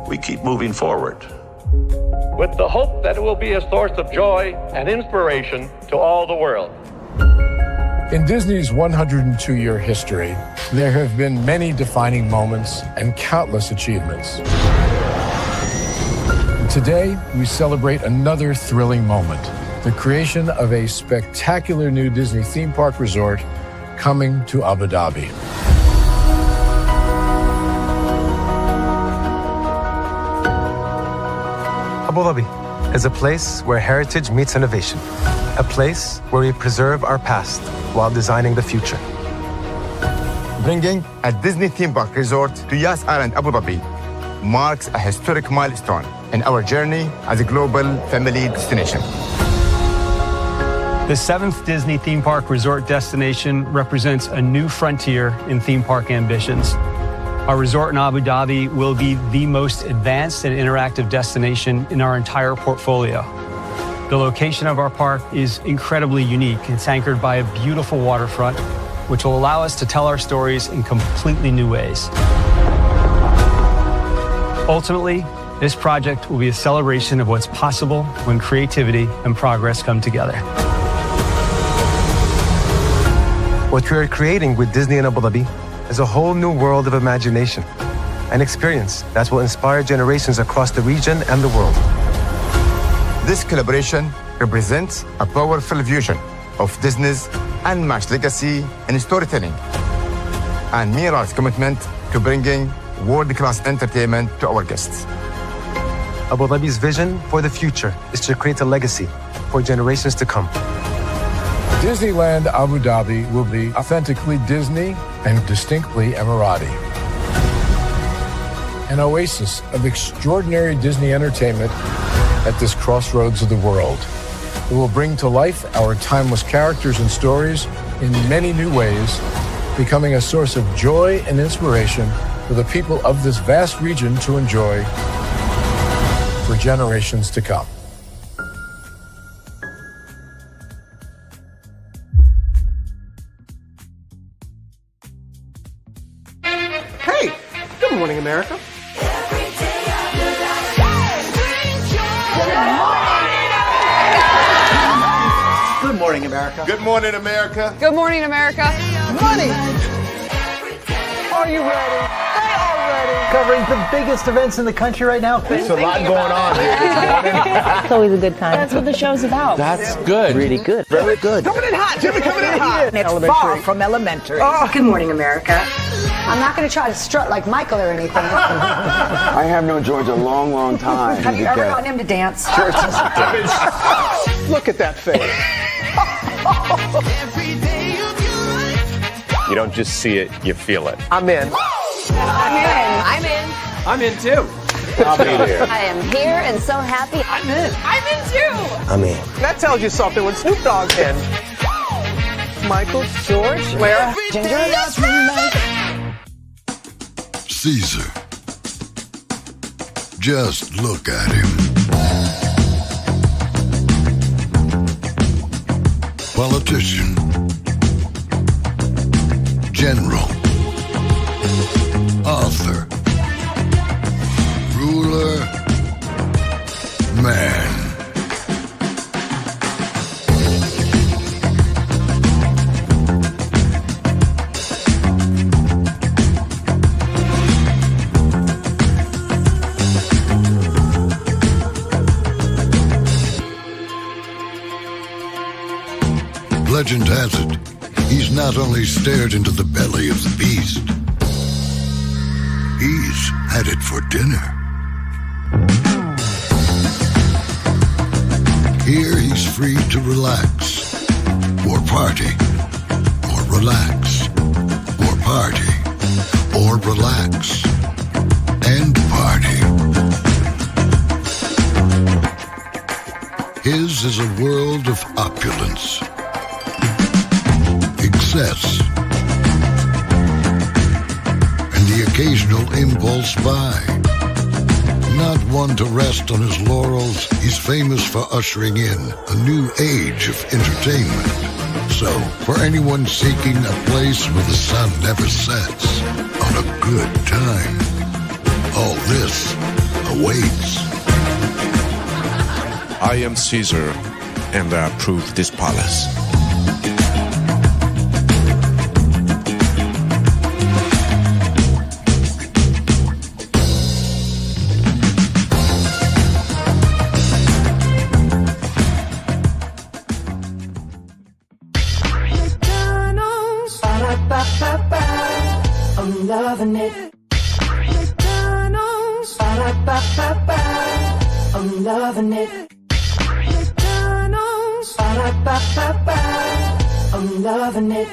We keep moving forward. With the hope that it will be a source of joy and inspiration to all the world. In Disney's 102-year history, there have been many defining moments and countless achievements. Today, we celebrate another thrilling moment, the creation of a spectacular new Disney theme park resort coming to Abu Dhabi. Abu Dhabi is a place where heritage meets innovation, a place where we preserve our past while designing the future. Bringing a Disney theme park resort to Yas Island, Abu Dhabi, marks a historic milestone in our journey as a global family destination. The 7th Disney theme park resort destination represents a new frontier in theme park ambitions. Our resort in Abu Dhabi will be the most advanced and interactive destination in our entire portfolio. The location of our park is incredibly unique. It's anchored by a beautiful waterfront, which will allow us to tell our stories in completely new ways. Ultimately, this project will be a celebration of what's possible when creativity and progress come together. What we are creating with Disney in Abu Dhabi is a whole new world of imagination, an experience that will inspire generations across the region and the world. This collaboration represents a powerful fusion of Disney's unmatched legacy in storytelling and Mira's commitment to bringing world-class entertainment to our guests. Abu Dhabi's vision for the future is to create a legacy for generations to come. Disneyland Abu Dhabi will be authentically Disney and distinctly Emirati. An oasis of extraordinary Disney entertainment at this crossroads of the world. It will bring to life our timeless characters and stories in many new ways, becoming a source of joy and inspiration for the people of this vast region to enjoy for generations to come. Hey, good morning, America. Good morning, America. Good morning, America. Good morning, America. Money. Are you ready? They are ready. Covering the biggest events in the country right now. There's a lot going on here this morning. It's always a good time. That's what the show's about. That's good. Really good. Very good. Coming in hot, Jimmy, coming in hot. It's far from elementary. Oh. Good morning, America. I'm not going to try to strut like Michael or anything. I have known George a long, long time. Have you ever gotten him to dance? Look at that face. You don't just see it, you feel it. I'm in. I'm in. I'm in. I'm in too. I'll be there. I am here and so happy. I'm in. I'm in too. I'm in. That tells you something when Snoop Dogg's in. Michael, George, Lara, Ginger. Caesar. Just look at him. Politician. General. Author. Ruler. Man. Legend has it, he's not only stared into the belly of the beast, he's had it for dinner. Here he's free to relax, or party, or relax, or party, or relax, and party. His is a world of opulence, excess, and the occasional impulse buy. Not one to rest on his laurels, he's famous for ushering in a new age of entertainment. So, for anyone seeking a place where the sun never sets, on a good time, all this awaits. I am Caesar, and I approve this palace. I'm loving it. McDonald's. Ba-da-ba-ba-ba. I'm loving it. McDonald's. Ba-da-ba-ba-ba. I'm loving it.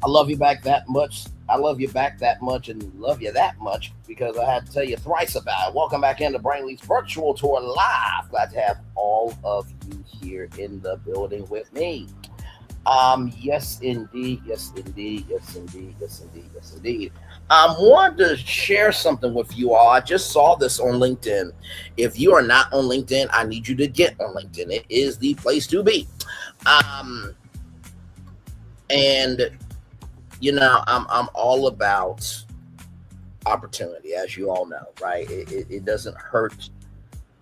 I love you back that much. I love you back that much and love you that much because I had to tell you thrice about it. Welcome back into Brainley's virtual tour live. Glad to have all of you here in the building with me. Yes, indeed. Yes, indeed. Yes, indeed. Yes, indeed. Yes, indeed. Wanted to share something with you all. I just saw this on LinkedIn. If you are not on LinkedIn, I need you to get on LinkedIn. It is the place to be. And you know, I'm all about opportunity, as you all know, right? It doesn't hurt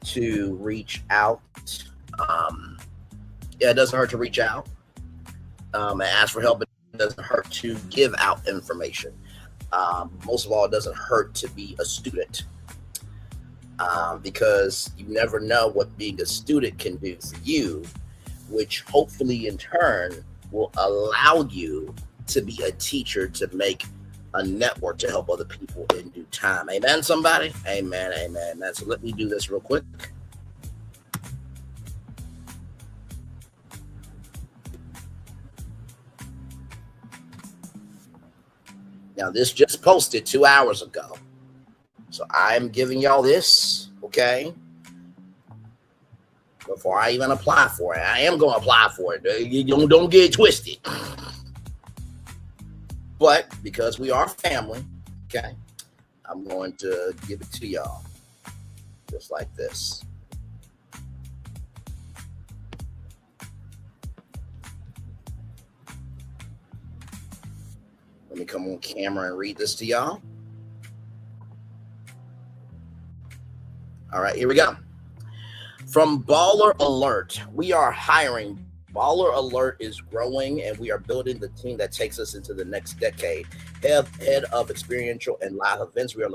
to reach out. It doesn't hurt to reach out and ask for help. It doesn't hurt to give out information. Most of all, it doesn't hurt to be a student because you never know what being a student can do for you, which hopefully in turn will allow you to be a teacher, to make a network to help other people in due time. Amen, somebody? Amen, amen, amen. So let me do this real quick. Now, this just posted 2 hours ago. So I'm giving y'all this, okay? Before I even apply for it. I am going to apply for it. You don't get it twisted. But because we are family, okay, I'm going to give it to y'all just like this. Let me come on camera and read this to y'all. All right, here we go. From Baller Alert, we are hiring. Baller Alert is growing, and we are building the team that takes us into the next decade. Head of experiential and live events. We are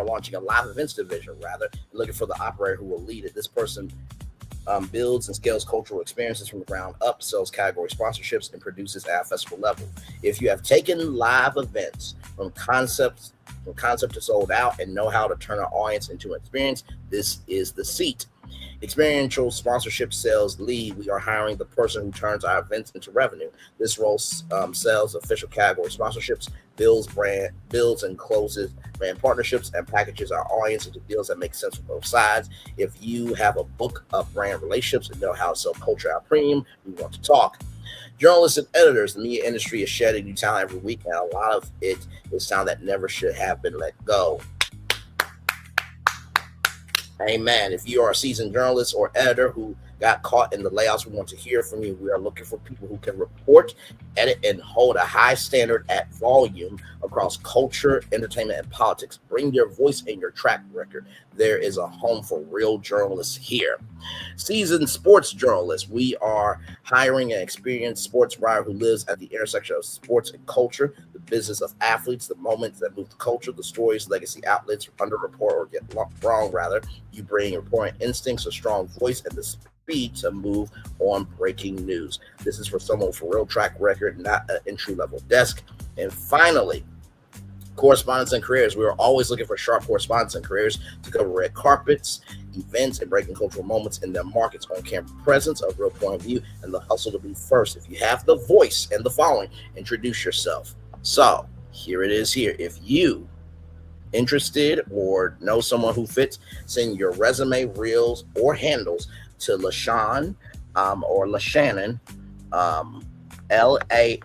launching a live events division, looking for the operator who will lead it. This person builds and scales cultural experiences from the ground up, sells category sponsorships, and produces at a festival level. If you have taken live events from concept to sold out and know how to turn an audience into an experience, this is the seat. Experiential sponsorship sales lead. We are hiring the person who turns our events into revenue. This role sells official category sponsorships, builds and closes brand partnerships, and packages our audience into deals that make sense for both sides. If you have a book of brand relationships and know how to sell culture at premium, we want to talk. Journalists and editors, the media industry is shedding new talent every week, and a lot of it is talent that never should have been let go. Amen. If you are a seasoned journalist or editor who got caught in the layoffs, we want to hear from you. We are looking for people who can report, edit, and hold a high standard at volume across culture, entertainment, and politics. Bring your voice and your track record. There is a home for real journalists here. Seasoned sports journalists. We are hiring an experienced sports writer who lives at the intersection of sports and culture, the business of athletes, the moments that move the culture, the stories, legacy outlets underreport or get wrong, rather. You bring reporting instincts, a strong voice, and the speed to move on breaking news. This is for someone with a real track record, not an entry-level desk. And finally, correspondence and careers. We are always looking for sharp correspondence and careers to cover red carpets, events, and breaking cultural moments in their markets. On-camera presence, a real point of view, and the hustle to be first. If you have the voice and the following, introduce yourself. So here it is here. If you interested or know someone who fits, send your resume, reels, or handles to LaShannon or LaShannon, LASHANNON.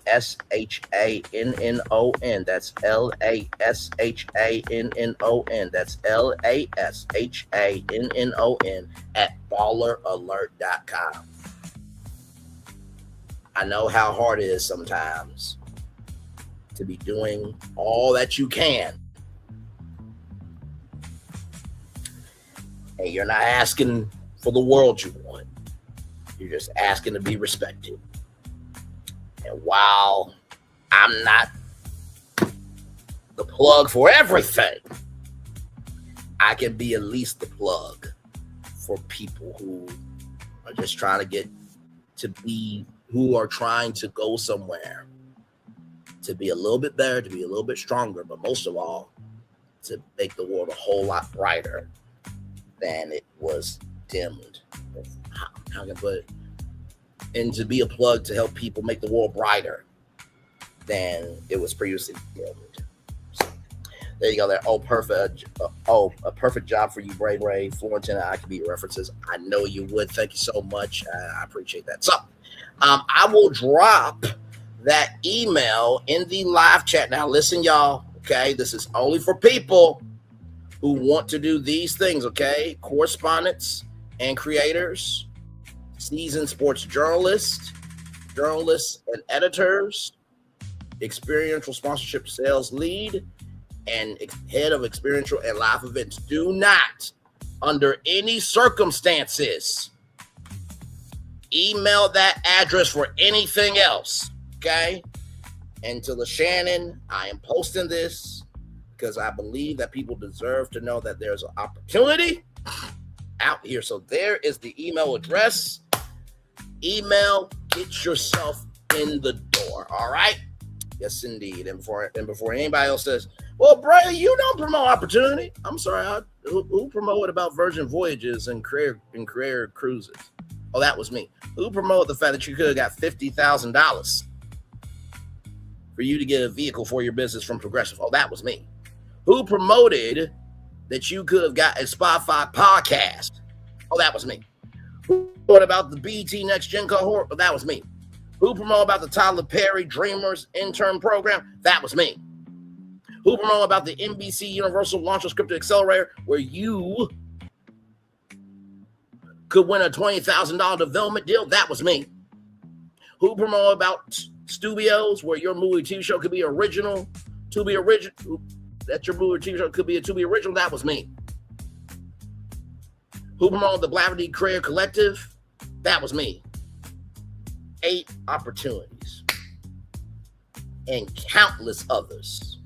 That's LASHANNON. That's LASHANNON at balleralert.com. I know how hard it is sometimes to be doing all that you can. And you're not asking for the world you want. You're just asking to be respected. And while I'm not the plug for everything, I can be at least the plug for people who are just trying to get to be, who are trying to go somewhere, to be a little bit better, to be a little bit stronger, but most of all, to make the world a whole lot brighter than it was dimmed. How can I put it? And to be a plug to help people make the world brighter than it was previously. So, there you go. There. Oh, perfect. A perfect job for you, Bray. Florentine, I could be your references. I know you would. Thank you so much. I appreciate that. So, I will drop that email in the live chat. Now, listen, y'all. Okay, this is only for people who want to do these things. Okay, correspondents and creators, seasoned sports journalists and editors, experiential sponsorship sales lead, and head of experiential and live events. Do not, under any circumstances, email that address for anything else, okay? And to LaShannon, I am posting this because I believe that people deserve to know that there's an opportunity out here. So there is the email address. Email, get yourself in the door, all right? Yes, indeed. And before anybody else says, well, Bray, you don't promote opportunity. I'm sorry, who promoted about Virgin Voyages and career cruises? Oh, that was me. Who promoted the fact that you could have got $50,000 for you to get a vehicle for your business from Progressive? Oh, that was me. Who promoted that you could have got a Spotify podcast? Oh, that was me. Who promoted about the BT Next Gen cohort? Oh, that was me. Who promoted about the Tyler Perry Dreamers intern program? That was me. Who promoted about the NBC Universal Launch of Scripted Accelerator, where you could win a $20,000 development deal? That was me. Who promoted about studios, where your movie TV show could be original, to be original? That your movie TV show could be a to be original? That was me. Who promoted the Blavity Career Collective? That was me. 8 opportunities and countless others.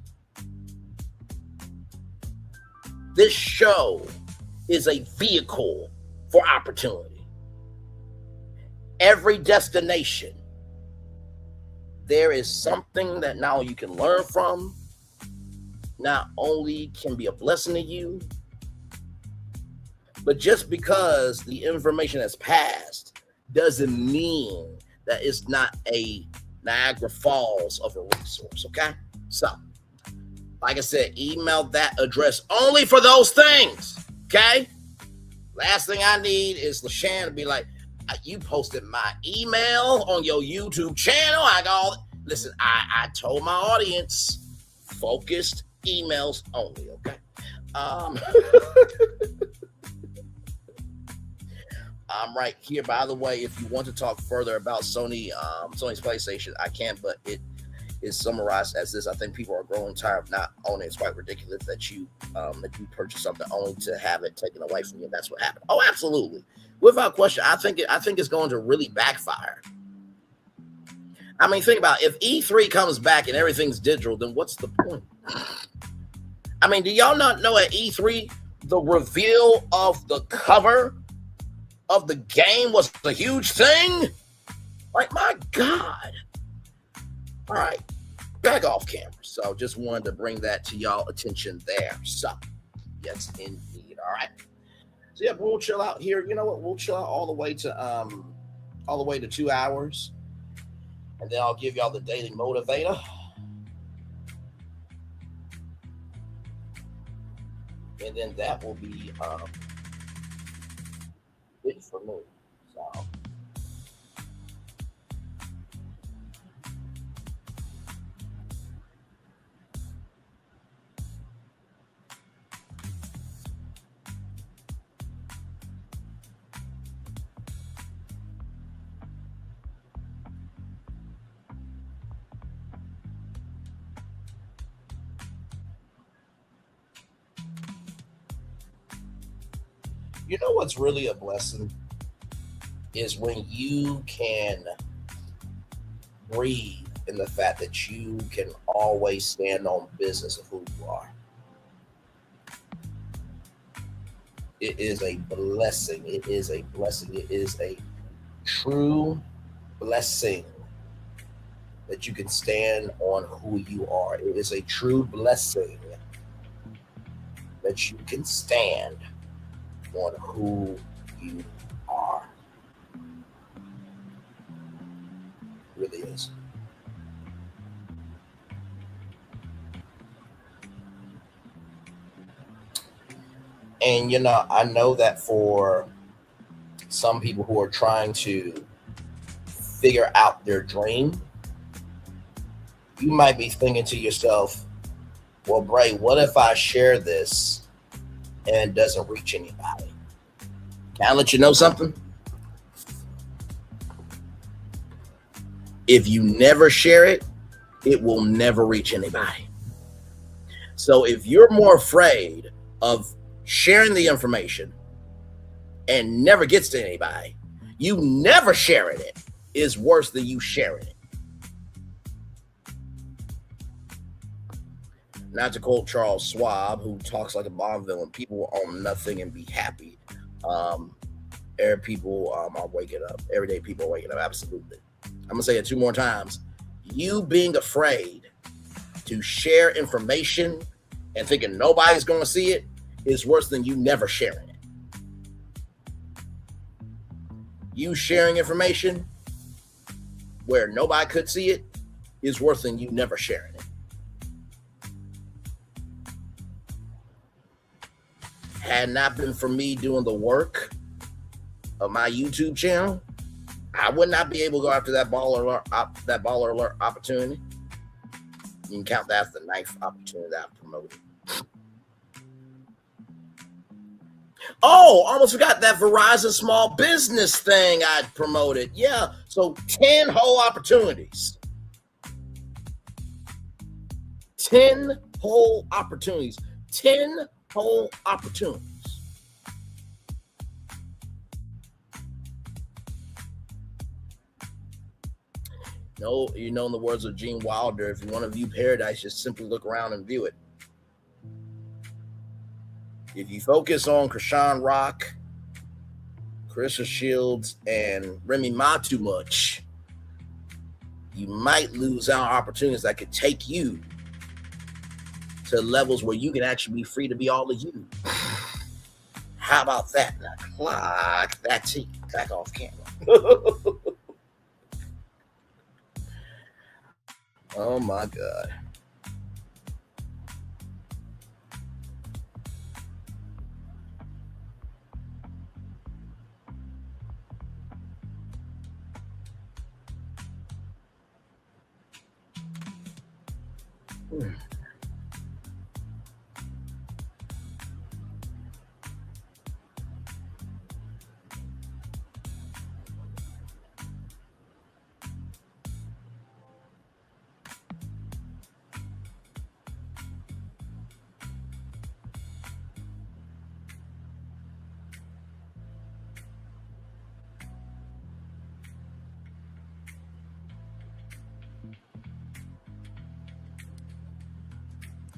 This show is a vehicle for opportunity. Every destination, there is something that now you can learn from, not only can be a blessing to you, but just because the information has passed doesn't mean that it's not a Niagara Falls of a resource, okay? So, like I said, email that address only for those things, okay? Last thing I need is LaShannon to be like, you posted my email on your YouTube channel. Listen, I told my audience, focused emails only, okay? I'm right here. By the way, if you want to talk further about Sony's PlayStation, I can, but it is summarized as this. I think people are growing tired of not owning it. It's quite ridiculous that you purchase something only to have it taken away from you. That's what happened. Oh, absolutely. Without question, I think it's going to really backfire. I mean, think about it. If E3 comes back and everything's digital, then what's the point? I mean, do y'all not know at E3, the reveal of the cover of the game was a huge thing? Like, my God. All right, back off camera. So just wanted to bring that to y'all attention there. So, yes, indeed. All right. So yeah, we'll chill out here. You know what? We'll chill out all the way to 2 hours. And then I'll give y'all the daily motivator. And then that will be it for me. So you know what's really a blessing is when you can breathe in the fact that you can always stand on business of who you are. It is a blessing. It is a blessing. It is a true blessing that you can stand on who you are. It is a true blessing that you can stand on who you are. It really is. And I know that for some people who are trying to figure out their dream, you might be thinking to yourself, well, Bray, what if I share this and it doesn't reach anybody? Can I let you know something? If you never share it, it will never reach anybody. So if you're more afraid of sharing the information and never gets to anybody, you never sharing it is worse than you sharing it. Not to quote Charles Schwab, who talks like a Bond villain, people will own nothing and be happy. People are waking up. Everyday people are waking up, absolutely. I'm going to say it 2 more times. You being afraid to share information and thinking nobody's going to see it is worse than you never sharing it. You sharing information where nobody could see it is worse than you never sharing it. Had not been for me doing the work of my YouTube channel, I would not be able to go after that baller alert opportunity. You can count that as the 9th opportunity that I promoted. Oh, almost forgot that Verizon small business thing I promoted. Yeah, so 10 whole opportunities. 10 whole opportunities. 10 whole opportunities. No, in the words of Gene Wilder, if you want to view paradise, just simply look around and view it. If you focus on Krishan Rock, Carissa Shields, and Remy Ma too much, you might lose out on opportunities that could take you to levels where you can actually be free to be all of you. How about that? Now, clock that T back off camera. Oh my God.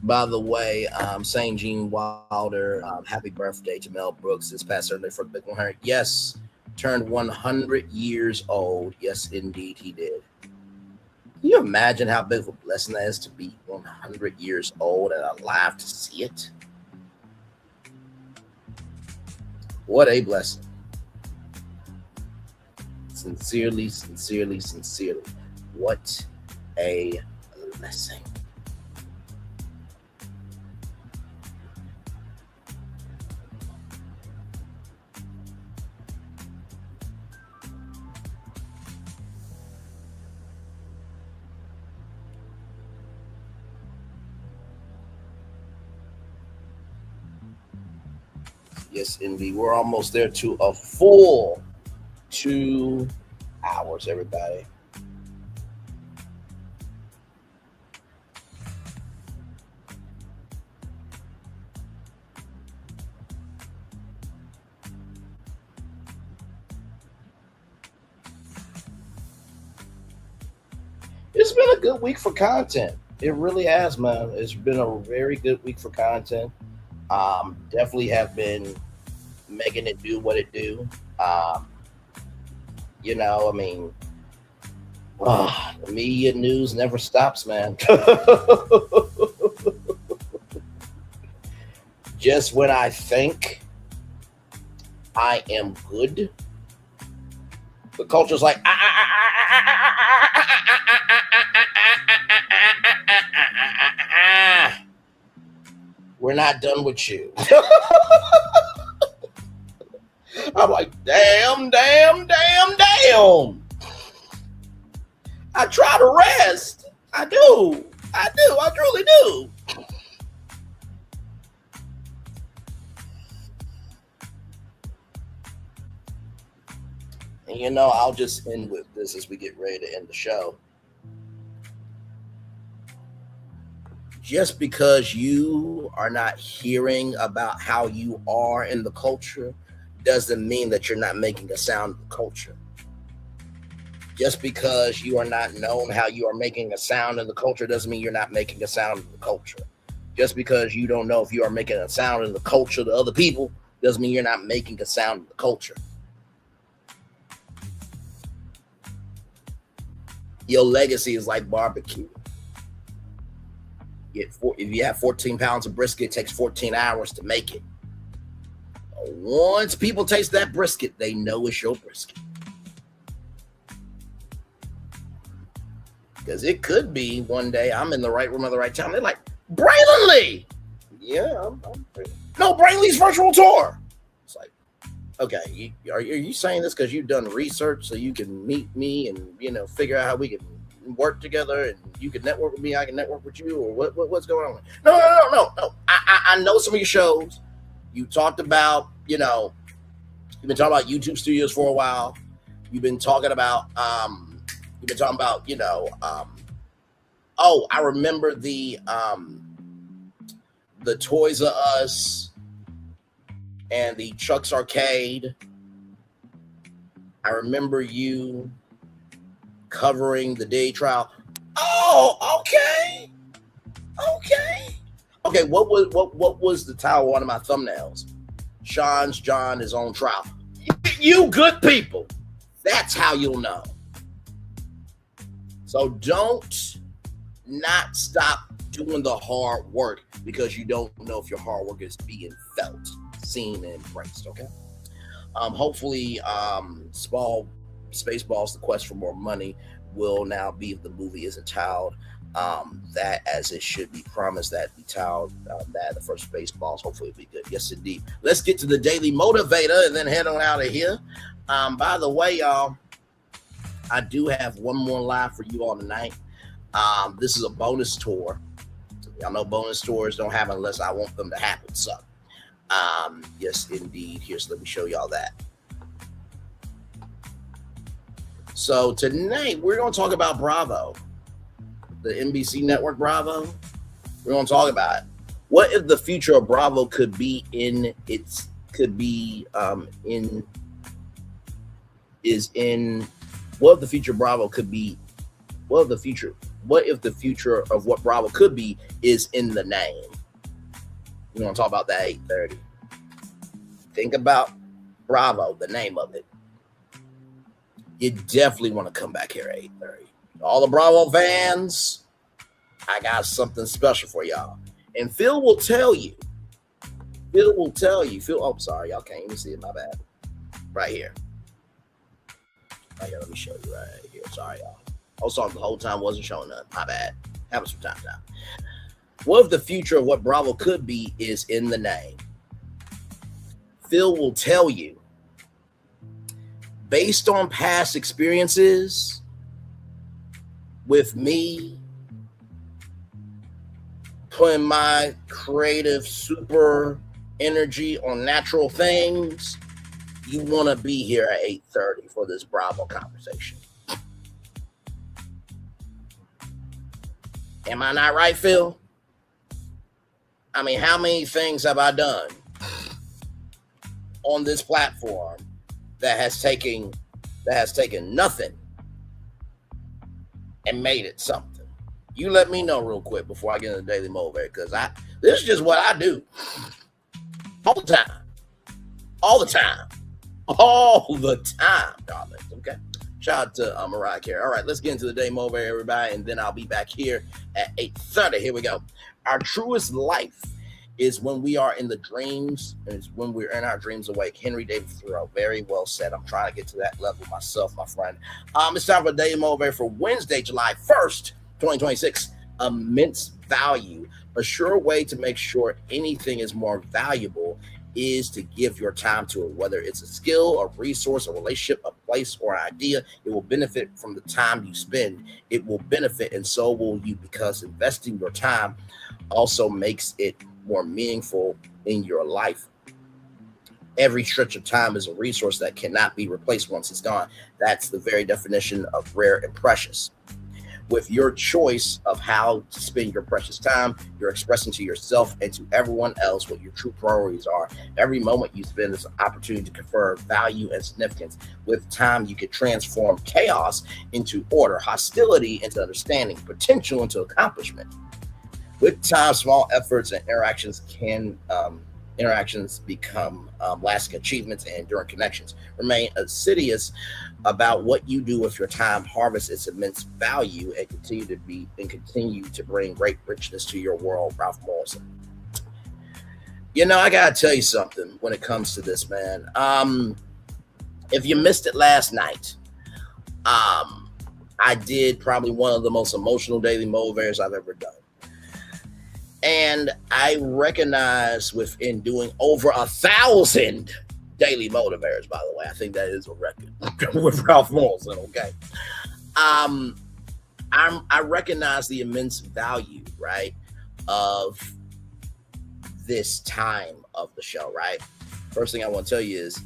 By the way, saying Gene Wilder, happy birthday to Mel Brooks this past Sunday for the big 100. Yes, turned 100 years old. Yes, indeed, he did. Can you imagine how big of a blessing that is to be 100 years old and alive to see it? What a blessing. Sincerely, sincerely, sincerely. What a blessing. Yes, indeed. We're almost there to a full 2 hours, everybody. It's been a good week for content. It really has, man. It's been a very good week for content. Definitely have been making it do what it do. The media news never stops, man. Just when I think I am good, the culture's like, we're not done with you. I'm like, damn. I try to rest. I do. I truly do. And you know, I'll just end with this as we get ready to end the show. Just because you are not hearing about how you are in the culture doesn't mean that you're not making a sound in the culture. Just because you are not known how you are making a sound in the culture doesn't mean you're not making a sound in the culture. Just because you don't know if you are making a sound in the culture to other people doesn't mean you're not making a sound in the culture. Your legacy is like barbecue. If you have 14 pounds of brisket, it takes 14 hours to make it. Once people taste that brisket, they know it's your brisket. Because it could be one day I'm in the right room at the right time. They're like, Braylon Lee. Yeah, I'm no, Braylon Lee's virtual tour. It's like, okay, are you saying this because you've done research so you can meet me and, you know, figure out how we can work together and you can network with me, I can network with you, or what's going on? No. I know some of your shows. You talked about, you know, you've been talking about YouTube studios for a while. You've been talking about, you know, oh, I remember the Toys R Us and the Chuck's Arcade. I remember you covering the day trial. Oh, okay. What was the title of one of my thumbnails? Sean's John is on trial. You good people. That's how you'll know. So don't not stop doing the hard work because you don't know if your hard work is being felt, seen, and embraced. Okay. Hopefully, Spaceballs: The Quest for More Money will now be, if the movie isn't titled that as it should be, promised that be titled that the first Spaceballs. Hopefully it'll be good. Yes, indeed. Let's get to the Daily Motivator and then head on out of here. By the way, y'all, I do have one more live for you all tonight. This is a bonus tour. Y'all know bonus tours don't happen unless I want them to happen. So, yes, indeed. Let me show y'all that. So tonight we're going to talk about Bravo, the NBC network Bravo. We're going to talk about it. What if the future of Bravo could be what if the future of Bravo could be, what if the future of what Bravo could be is in the name? We're going to talk about that at 8:30. Think about Bravo, the name of it. You definitely want to come back here at 8:30. All the Bravo fans, I got something special for y'all. And Phil will tell you. Oh, sorry, y'all can't even see it. My bad. Right here. Let me show you right here. Sorry, y'all. I was talking the whole time, wasn't showing nothing. My bad. Having some time now. What if the future of what Bravo could be is in the name? Phil will tell you, based on past experiences with me putting my creative super energy on natural things, you want to be here at 8:30 for this Bravo conversation. Am I not right, Phil? I mean, how many things have I done on this platform that has taken nothing and made it something? You let me know real quick before I get into the Daily Motivator, because this is just what I do all the time, darling. Okay. Shout out to Mariah Carey. All right, let's get into the Daily Motivator, everybody, and then I'll be back here at 8:30. Here we go. Our truest life is when we are in the dreams, and it's when we're in our dreams awake. Henry David Thoreau, very well said. I'm trying to get to that level myself, my friend. It's time for the Daily Motivator for Wednesday, July 1st, 2026. Immense value, a sure way to make sure anything is more valuable is to give your time to it, whether it's a skill, a resource, a relationship, a place, or an idea. It will benefit from the time you spend. It will benefit, and so will you, because investing your time also makes it more meaningful in your life. Every stretch of time is a resource that cannot be replaced once it's gone. That's the very definition of rare and precious. With your choice of how to spend your precious time, you're expressing to yourself and to everyone else what your true priorities are. Every moment you spend is an opportunity to confer value and significance. With time, you can transform chaos into order, hostility into understanding, potential into accomplishment. With time, small efforts and interactions become lasting achievements and enduring connections. Remain assiduous about what you do with your time, harvest its immense value, and continue to bring great richness to your world. Ralph Morrison. You know, I gotta tell you something when it comes to this, man. If you missed it last night, I did probably one of the most emotional daily motivators I've ever done. And I recognize within doing over 1,000 daily motivators, by the way, I think that is a record with Ralph Morrison, okay? I recognize the immense value, right, of this time of the show, right? First thing I want to tell you is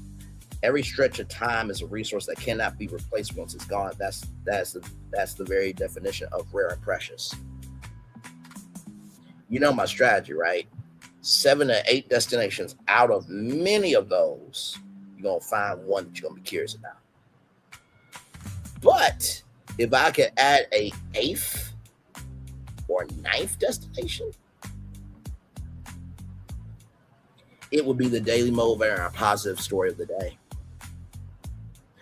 every stretch of time is a resource that cannot be replaced once it's gone. That's the very definition of rare and precious. You know my strategy, right? 7 to 8 destinations. Out of many of those, you're going to find one that you're going to be curious about. But if I could add a 8th or 9th destination, it would be the daily motivator and a positive story of the day.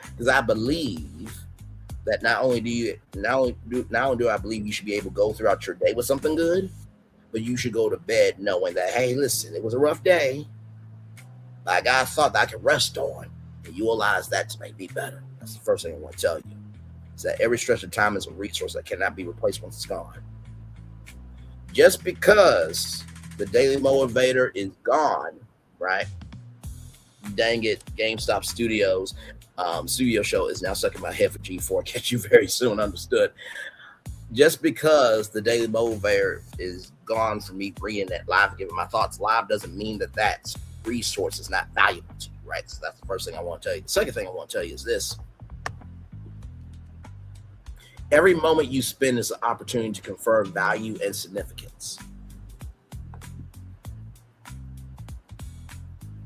Because I believe that not only do I believe you should be able to go throughout your day with something good, but you should go to bed knowing that, hey, listen, it was a rough day. Like I thought that I could rest on, and you realize that to make me better. That's the first thing I want to tell you. Is that every stretch of time is a resource that cannot be replaced once it's gone. Just because the daily motivator is gone, right? Dang it, GameStop Studios studio show is now stuck in my head for G4. Catch you very soon, understood. Just because the daily motivator is gone from me bringing that live, giving my thoughts live, doesn't mean that resource is not valuable to you, right? So that's the first thing I want to tell you. The second thing I want to tell you is this. Every moment you spend is an opportunity to confer value and significance.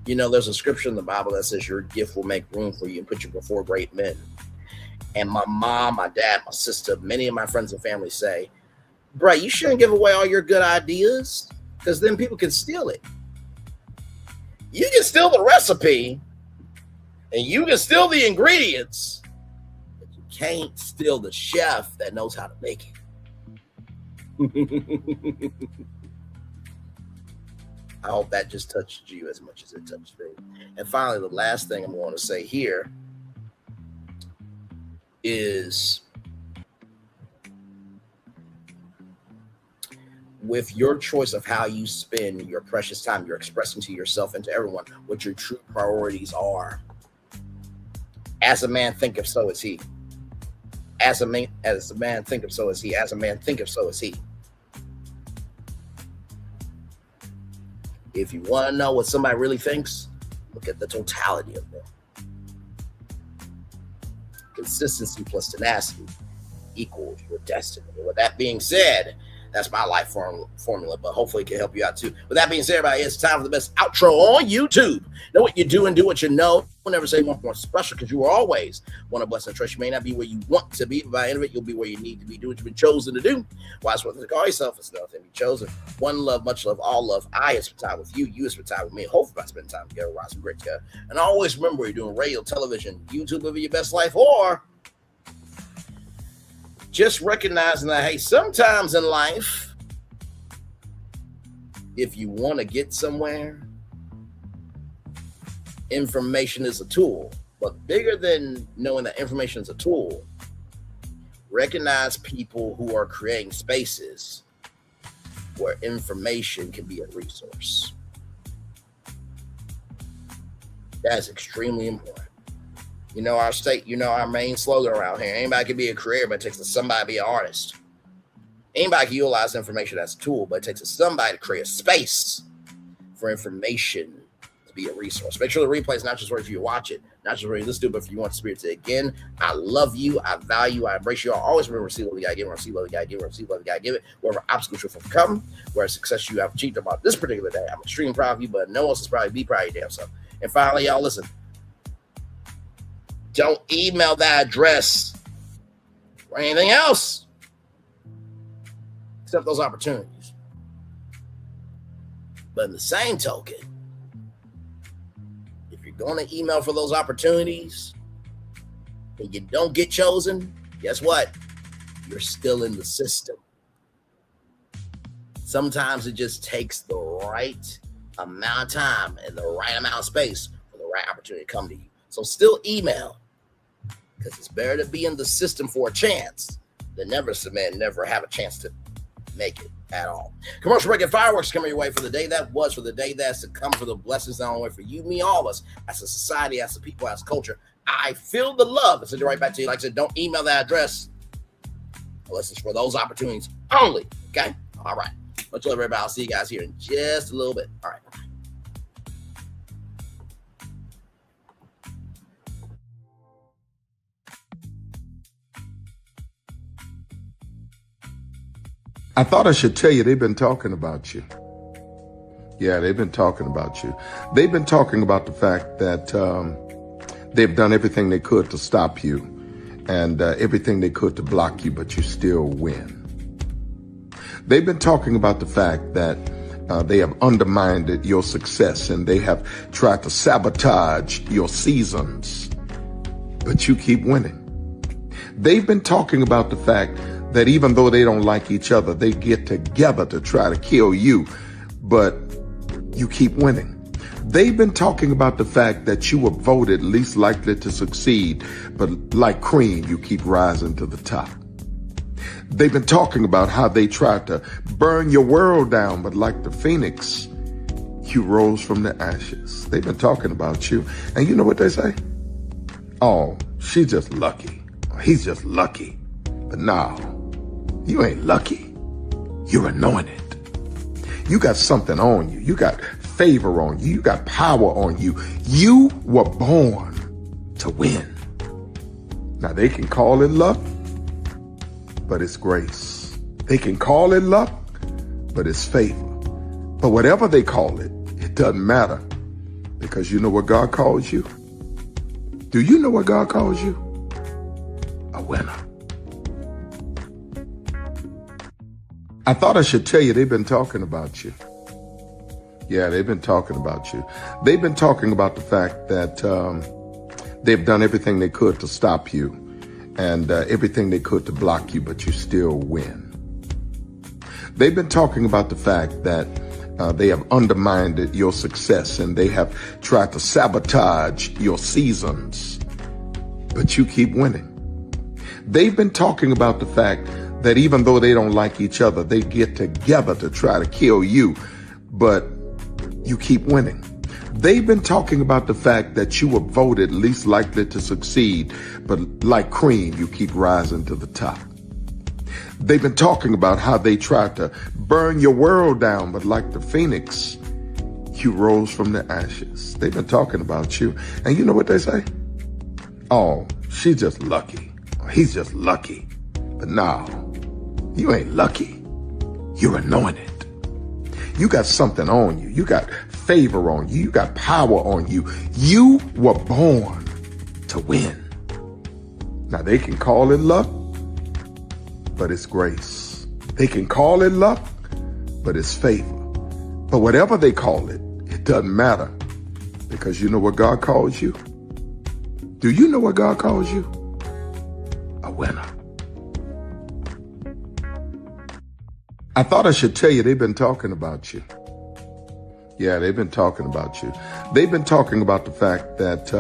You know, there's a scripture in the Bible that says your gift will make room for you and put you before great men. And my mom, my dad, my sister, many of my friends and family say, bro, you shouldn't give away all your good ideas because then people can steal it. You can steal the recipe and you can steal the ingredients, but you can't steal the chef that knows how to make it. I hope that just touched you as much as it touched me. And finally, the last thing I'm going to say here is with your choice of how you spend your precious time, you're expressing to yourself and to everyone what your true priorities are. As a man thinketh, so is he. As a man thinketh, so is he. As a man thinketh, so is he. If you want to know what somebody really thinks, look at the totality of them. Consistency plus tenacity equals your destiny. And with that being said, that's my life formula, but hopefully it can help you out too. With that being said, everybody, it's time for the best outro on YouTube. Know what you do and do what you know. We'll never say one more special because you are always one of blessed and trust. You may not be where you want to be, but by the end of it, you'll be where you need to be. Do what you've been chosen to do. Why it's worth to call yourself. It's nothing to be chosen. One love, much love, all love. I is spend time with you. You is spend time with me. Hopefully, I spend time together. Rise some great together. And always remember, you're doing radio, television, YouTube, living your best life, or just recognizing that, hey, sometimes in life, if you want to get somewhere, information is a tool. But bigger than knowing that information is a tool, recognize people who are creating spaces where information can be a resource. That's extremely important. You know our state, you know our main slogan around here. Anybody can be a creator, but it takes somebody to be an artist. Anybody can utilize information as a tool, but it takes somebody to create a space for information to be a resource. Make sure the replay is not just where you watch it, not just where you listen to it, but if you want Spirit to again. I love you, I value, I embrace you. I always remember receive love you gotta give it, receive love you gotta give it, receive love you gotta give it. Wherever obstacles you overcome, where success you have achieved about this particular day, I'm extremely proud of you, but no one else is proud of you. Be proud of your damn self. And finally, y'all listen. Don't email that address or anything else except those opportunities. But in the same token, if you're going to email for those opportunities and you don't get chosen, guess what? You're still in the system. Sometimes it just takes the right amount of time and the right amount of space for the right opportunity to come to you. So still email, because it's better to be in the system for a chance than never submit and never have a chance to make it at all. Commercial break and fireworks coming your way for the day that was, for the day that's to come, for the blessings not only for you, me, all of us, as a society, as a people, as a culture. I feel the love. I send it right back to you. Like I said, don't email that address unless it's for those opportunities only. Okay? All right. Much love, everybody. I'll see you guys here in just a little bit. All right. I thought I should tell you, they've been talking about you. Yeah, they've been talking about you. They've been talking about the fact that they've done everything they could to stop you and everything they could to block you, but you still win. They've been talking about the fact that they have undermined your success and they have tried to sabotage your seasons, but you keep winning. They've been talking about the fact that even though they don't like each other, they get together to try to kill you, but you keep winning. They've been talking about the fact that you were voted least likely to succeed, but like cream, you keep rising to the top. They've been talking about how they tried to burn your world down, but like the phoenix, you rose from the ashes. They've been talking about you. And you know what they say? Oh, she's just lucky. He's just lucky. But no, you ain't lucky. You're anointed. You got something on you. You got favor on you. You got power on you. You were born to win. Now they can call it luck, but it's grace. They can call it luck, but it's favor. But whatever they call it, it doesn't matter, because you know what God calls you? Do you know what God calls you? A winner. I thought I should tell you, they've been talking about you. Yeah, they've been talking about you. They've been talking about the fact that they've done everything they could to stop you and everything they could to block you, but you still win. They've been talking about the fact that they have undermined your success and they have tried to sabotage your seasons, but you keep winning. They've been talking about the fact that even though they don't like each other, they get together to try to kill you, but you keep winning. They've been talking about the fact that you were voted least likely to succeed, but like cream, you keep rising to the top. They've been talking about how they tried to burn your world down, but like the phoenix, you rose from the ashes. They've been talking about you. And you know what they say? Oh, she's just lucky. He's just lucky. But no, you ain't lucky. You're anointed. You got something on you. You got favor on you. You got power on you. You were born to win. Now they can call it luck, but it's grace. They can call it luck, but it's favor. But whatever they call it, it doesn't matter, because you know what God calls you? Do you know what God calls you? A winner. I thought I should tell you, they've been talking about you. Yeah, they've been talking about you. They've been talking about the fact that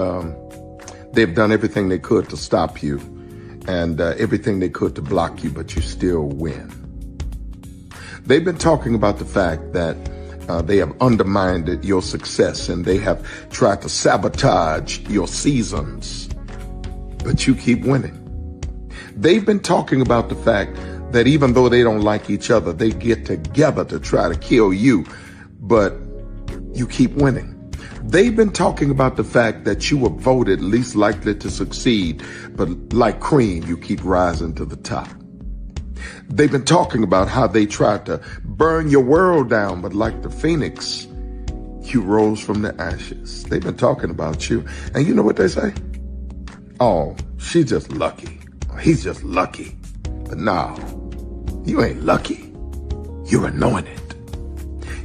they've done everything they could to stop you and everything they could to block you, but you still win. They've been talking about the fact that They have undermined your success, and they have tried to sabotage your seasons. But you keep winning. They've been talking about the fact that even though they don't like each other, they get together to try to kill you, but you keep winning. They've been talking about the fact that you were voted least likely to succeed, but like cream, you keep rising to the top. They've been talking about how they tried to burn your world down, but like the phoenix, you rose from the ashes. They've been talking about you. And you know what they say? Oh, she's just lucky. He's just lucky. But no, you ain't lucky. You're anointed.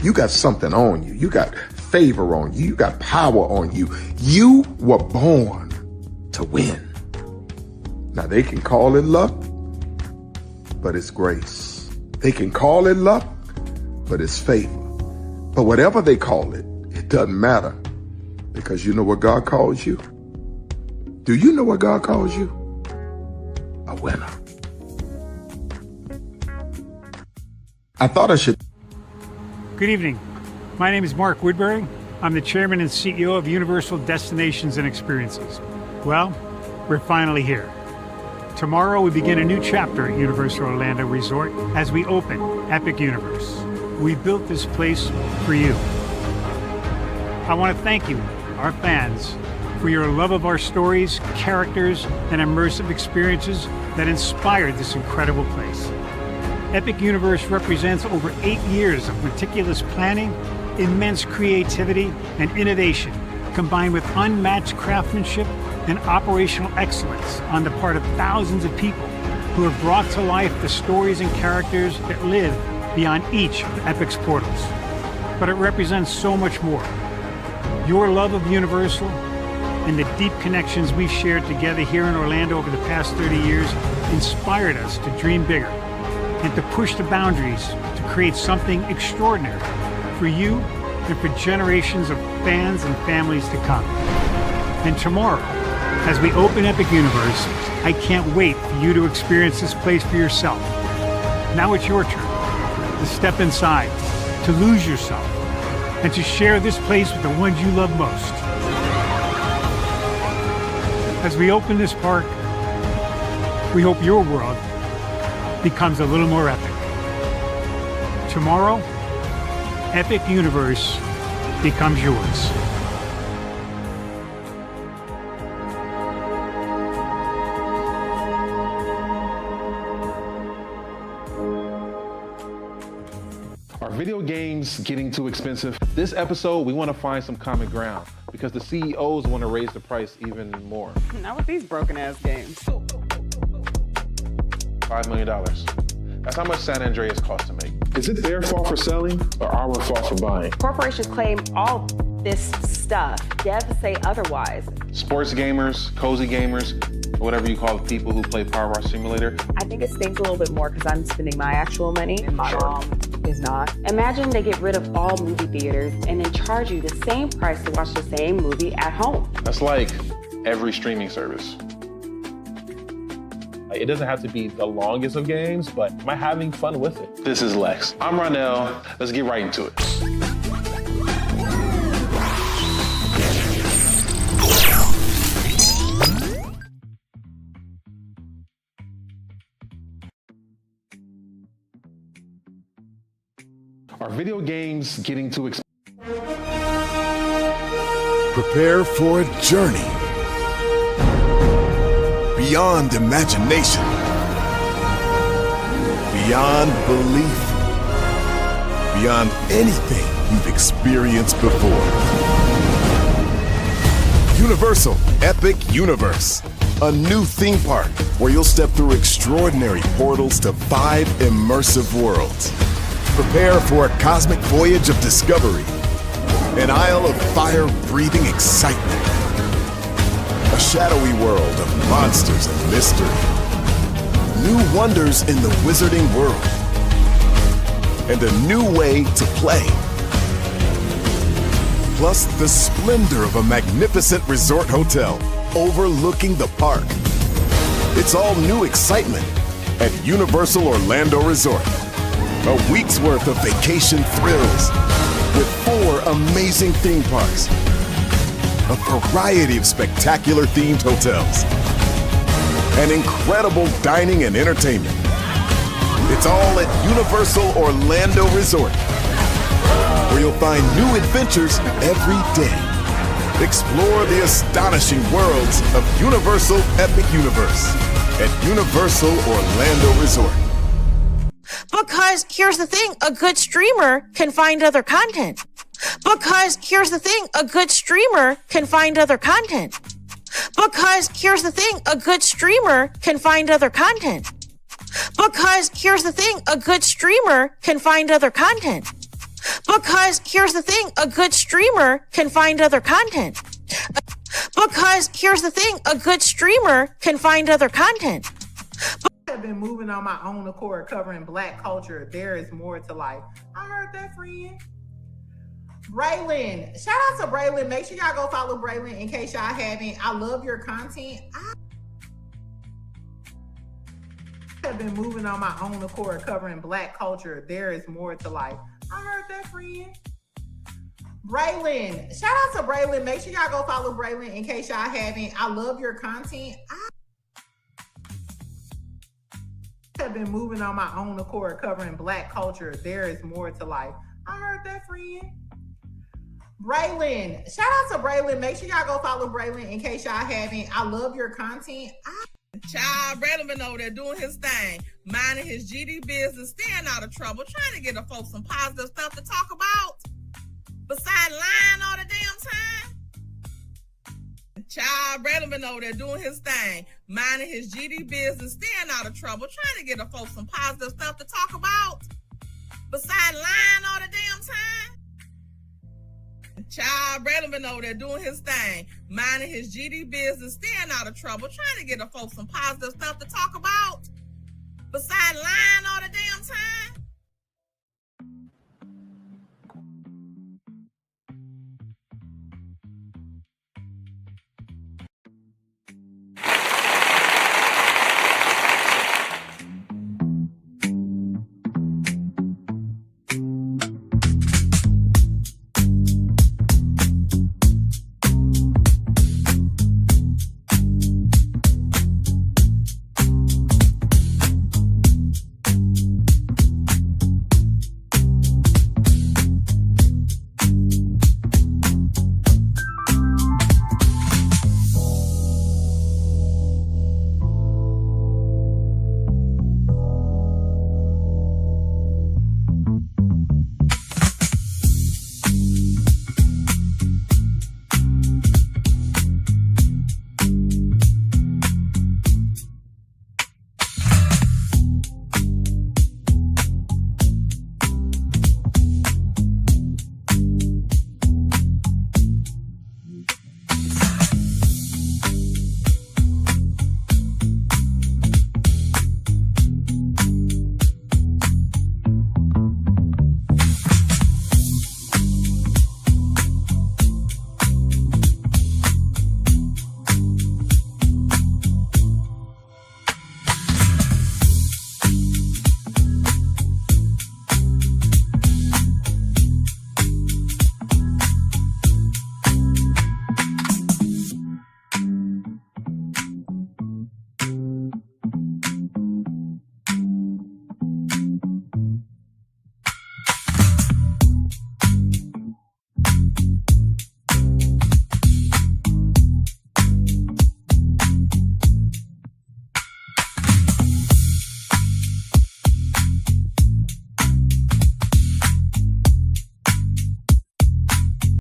You got something on you. You got favor on you. You got power on you. You were born to win. Now they can call it luck, but it's grace. They can call it luck, but it's favor. But whatever they call it, it doesn't matter, because you know what God calls you? Do you know what God calls you? A winner. I thought I should. Good evening. My name is Mark Woodbury. I'm the chairman and CEO of Universal Destinations and Experiences. Well, we're finally here. Tomorrow we begin a new chapter at Universal Orlando Resort as we open Epic Universe. We built this place for you. I want to thank you, our fans, for your love of our stories, characters, and immersive experiences that inspired this incredible place. Epic Universe represents over 8 years of meticulous planning, immense creativity, and innovation, combined with unmatched craftsmanship and operational excellence on the part of thousands of people who have brought to life the stories and characters that live beyond each of Epic's portals. But it represents so much more. Your love of Universal and the deep connections we've shared together here in Orlando over the past 30 years inspired us to dream bigger and to push the boundaries to create something extraordinary for you and for generations of fans and families to come. And tomorrow, as we open Epic Universe, I can't wait for you to experience this place for yourself. Now it's your turn to step inside, to lose yourself, and to share this place with the ones you love most. As we open this park, we hope your world becomes a little more epic. Tomorrow, Epic Universe becomes yours. Are video games getting too expensive? This episode, we want to find some common ground because the CEOs want to raise the price even more. Not with these broken ass games. $5 million. That's how much San Andreas costs to make. Is it their fault for selling or our fault for buying? Corporations claim all this stuff. Devs say otherwise. Sports gamers, cozy gamers, whatever you call the people who play Power Wash Simulator. I think it stings a little bit more because I'm spending my actual money and my mom is not. Imagine they get rid of all movie theaters and then charge you the same price to watch the same movie at home. That's like every streaming service. It doesn't have to be the longest of games, but am I having fun with it? This is Lex. I'm Ronell. Let's get right into it. Are video games getting too expensive? Prepare for a journey beyond imagination, beyond belief, beyond anything you've experienced before. Universal Epic Universe, a new theme park where you'll step through extraordinary portals to 5 immersive worlds. Prepare for a cosmic voyage of discovery, an isle of fire-breathing excitement, a shadowy world of monsters and mystery, new wonders in the wizarding world, and a new way to play. Plus the splendor of a magnificent resort hotel overlooking the park. It's all new excitement at Universal Orlando Resort. A week's worth of vacation thrills, with 4 amazing theme parks, a variety of spectacular themed hotels, and incredible dining and entertainment. It's all at Universal Orlando Resort, where you'll find new adventures every day. Explore the astonishing worlds of Universal Epic Universe at Universal Orlando Resort. Because here's the thing, a good streamer can find other content. Because here's the thing, a good streamer can find other content. Because here's the thing, a good streamer can find other content. Because here's the thing, a good streamer can find other content. Because here's the thing, a good streamer can find other content. Because here's the thing, a good streamer can find other content. I have been moving on my own accord, covering Black culture. There is more to life. I heard that, friend. Braylon, shout out to Braylon. Make sure y'all go follow Braylon in case y'all haven't. I love your content. I have been moving on my own accord, covering Black culture. There is more to life. I heard that, friend. Braylon, shout out to Braylon. Make sure y'all go follow Braylon in case y'all haven't. I love your content. I have been moving on my own accord, covering Black culture. There is more to life. I heard that, friend. Braylon, shout out to Braylon. Make sure y'all go follow Braylon in case y'all haven't. I love your content. Child, Braylon been over there doing his thing, minding his GD business, staying out of trouble, trying to get the folks some positive stuff to talk about. Besides lying all the damn time. Child, Braylon been over there doing his thing, minding his GD business, staying out of trouble, trying to get the folks some positive stuff to talk about. Besides lying all the damn time. Child, Braylon been over there doing his thing, minding his GD business, staying out of trouble, trying to get the folks some positive stuff to talk about. Besides lying all the damn time.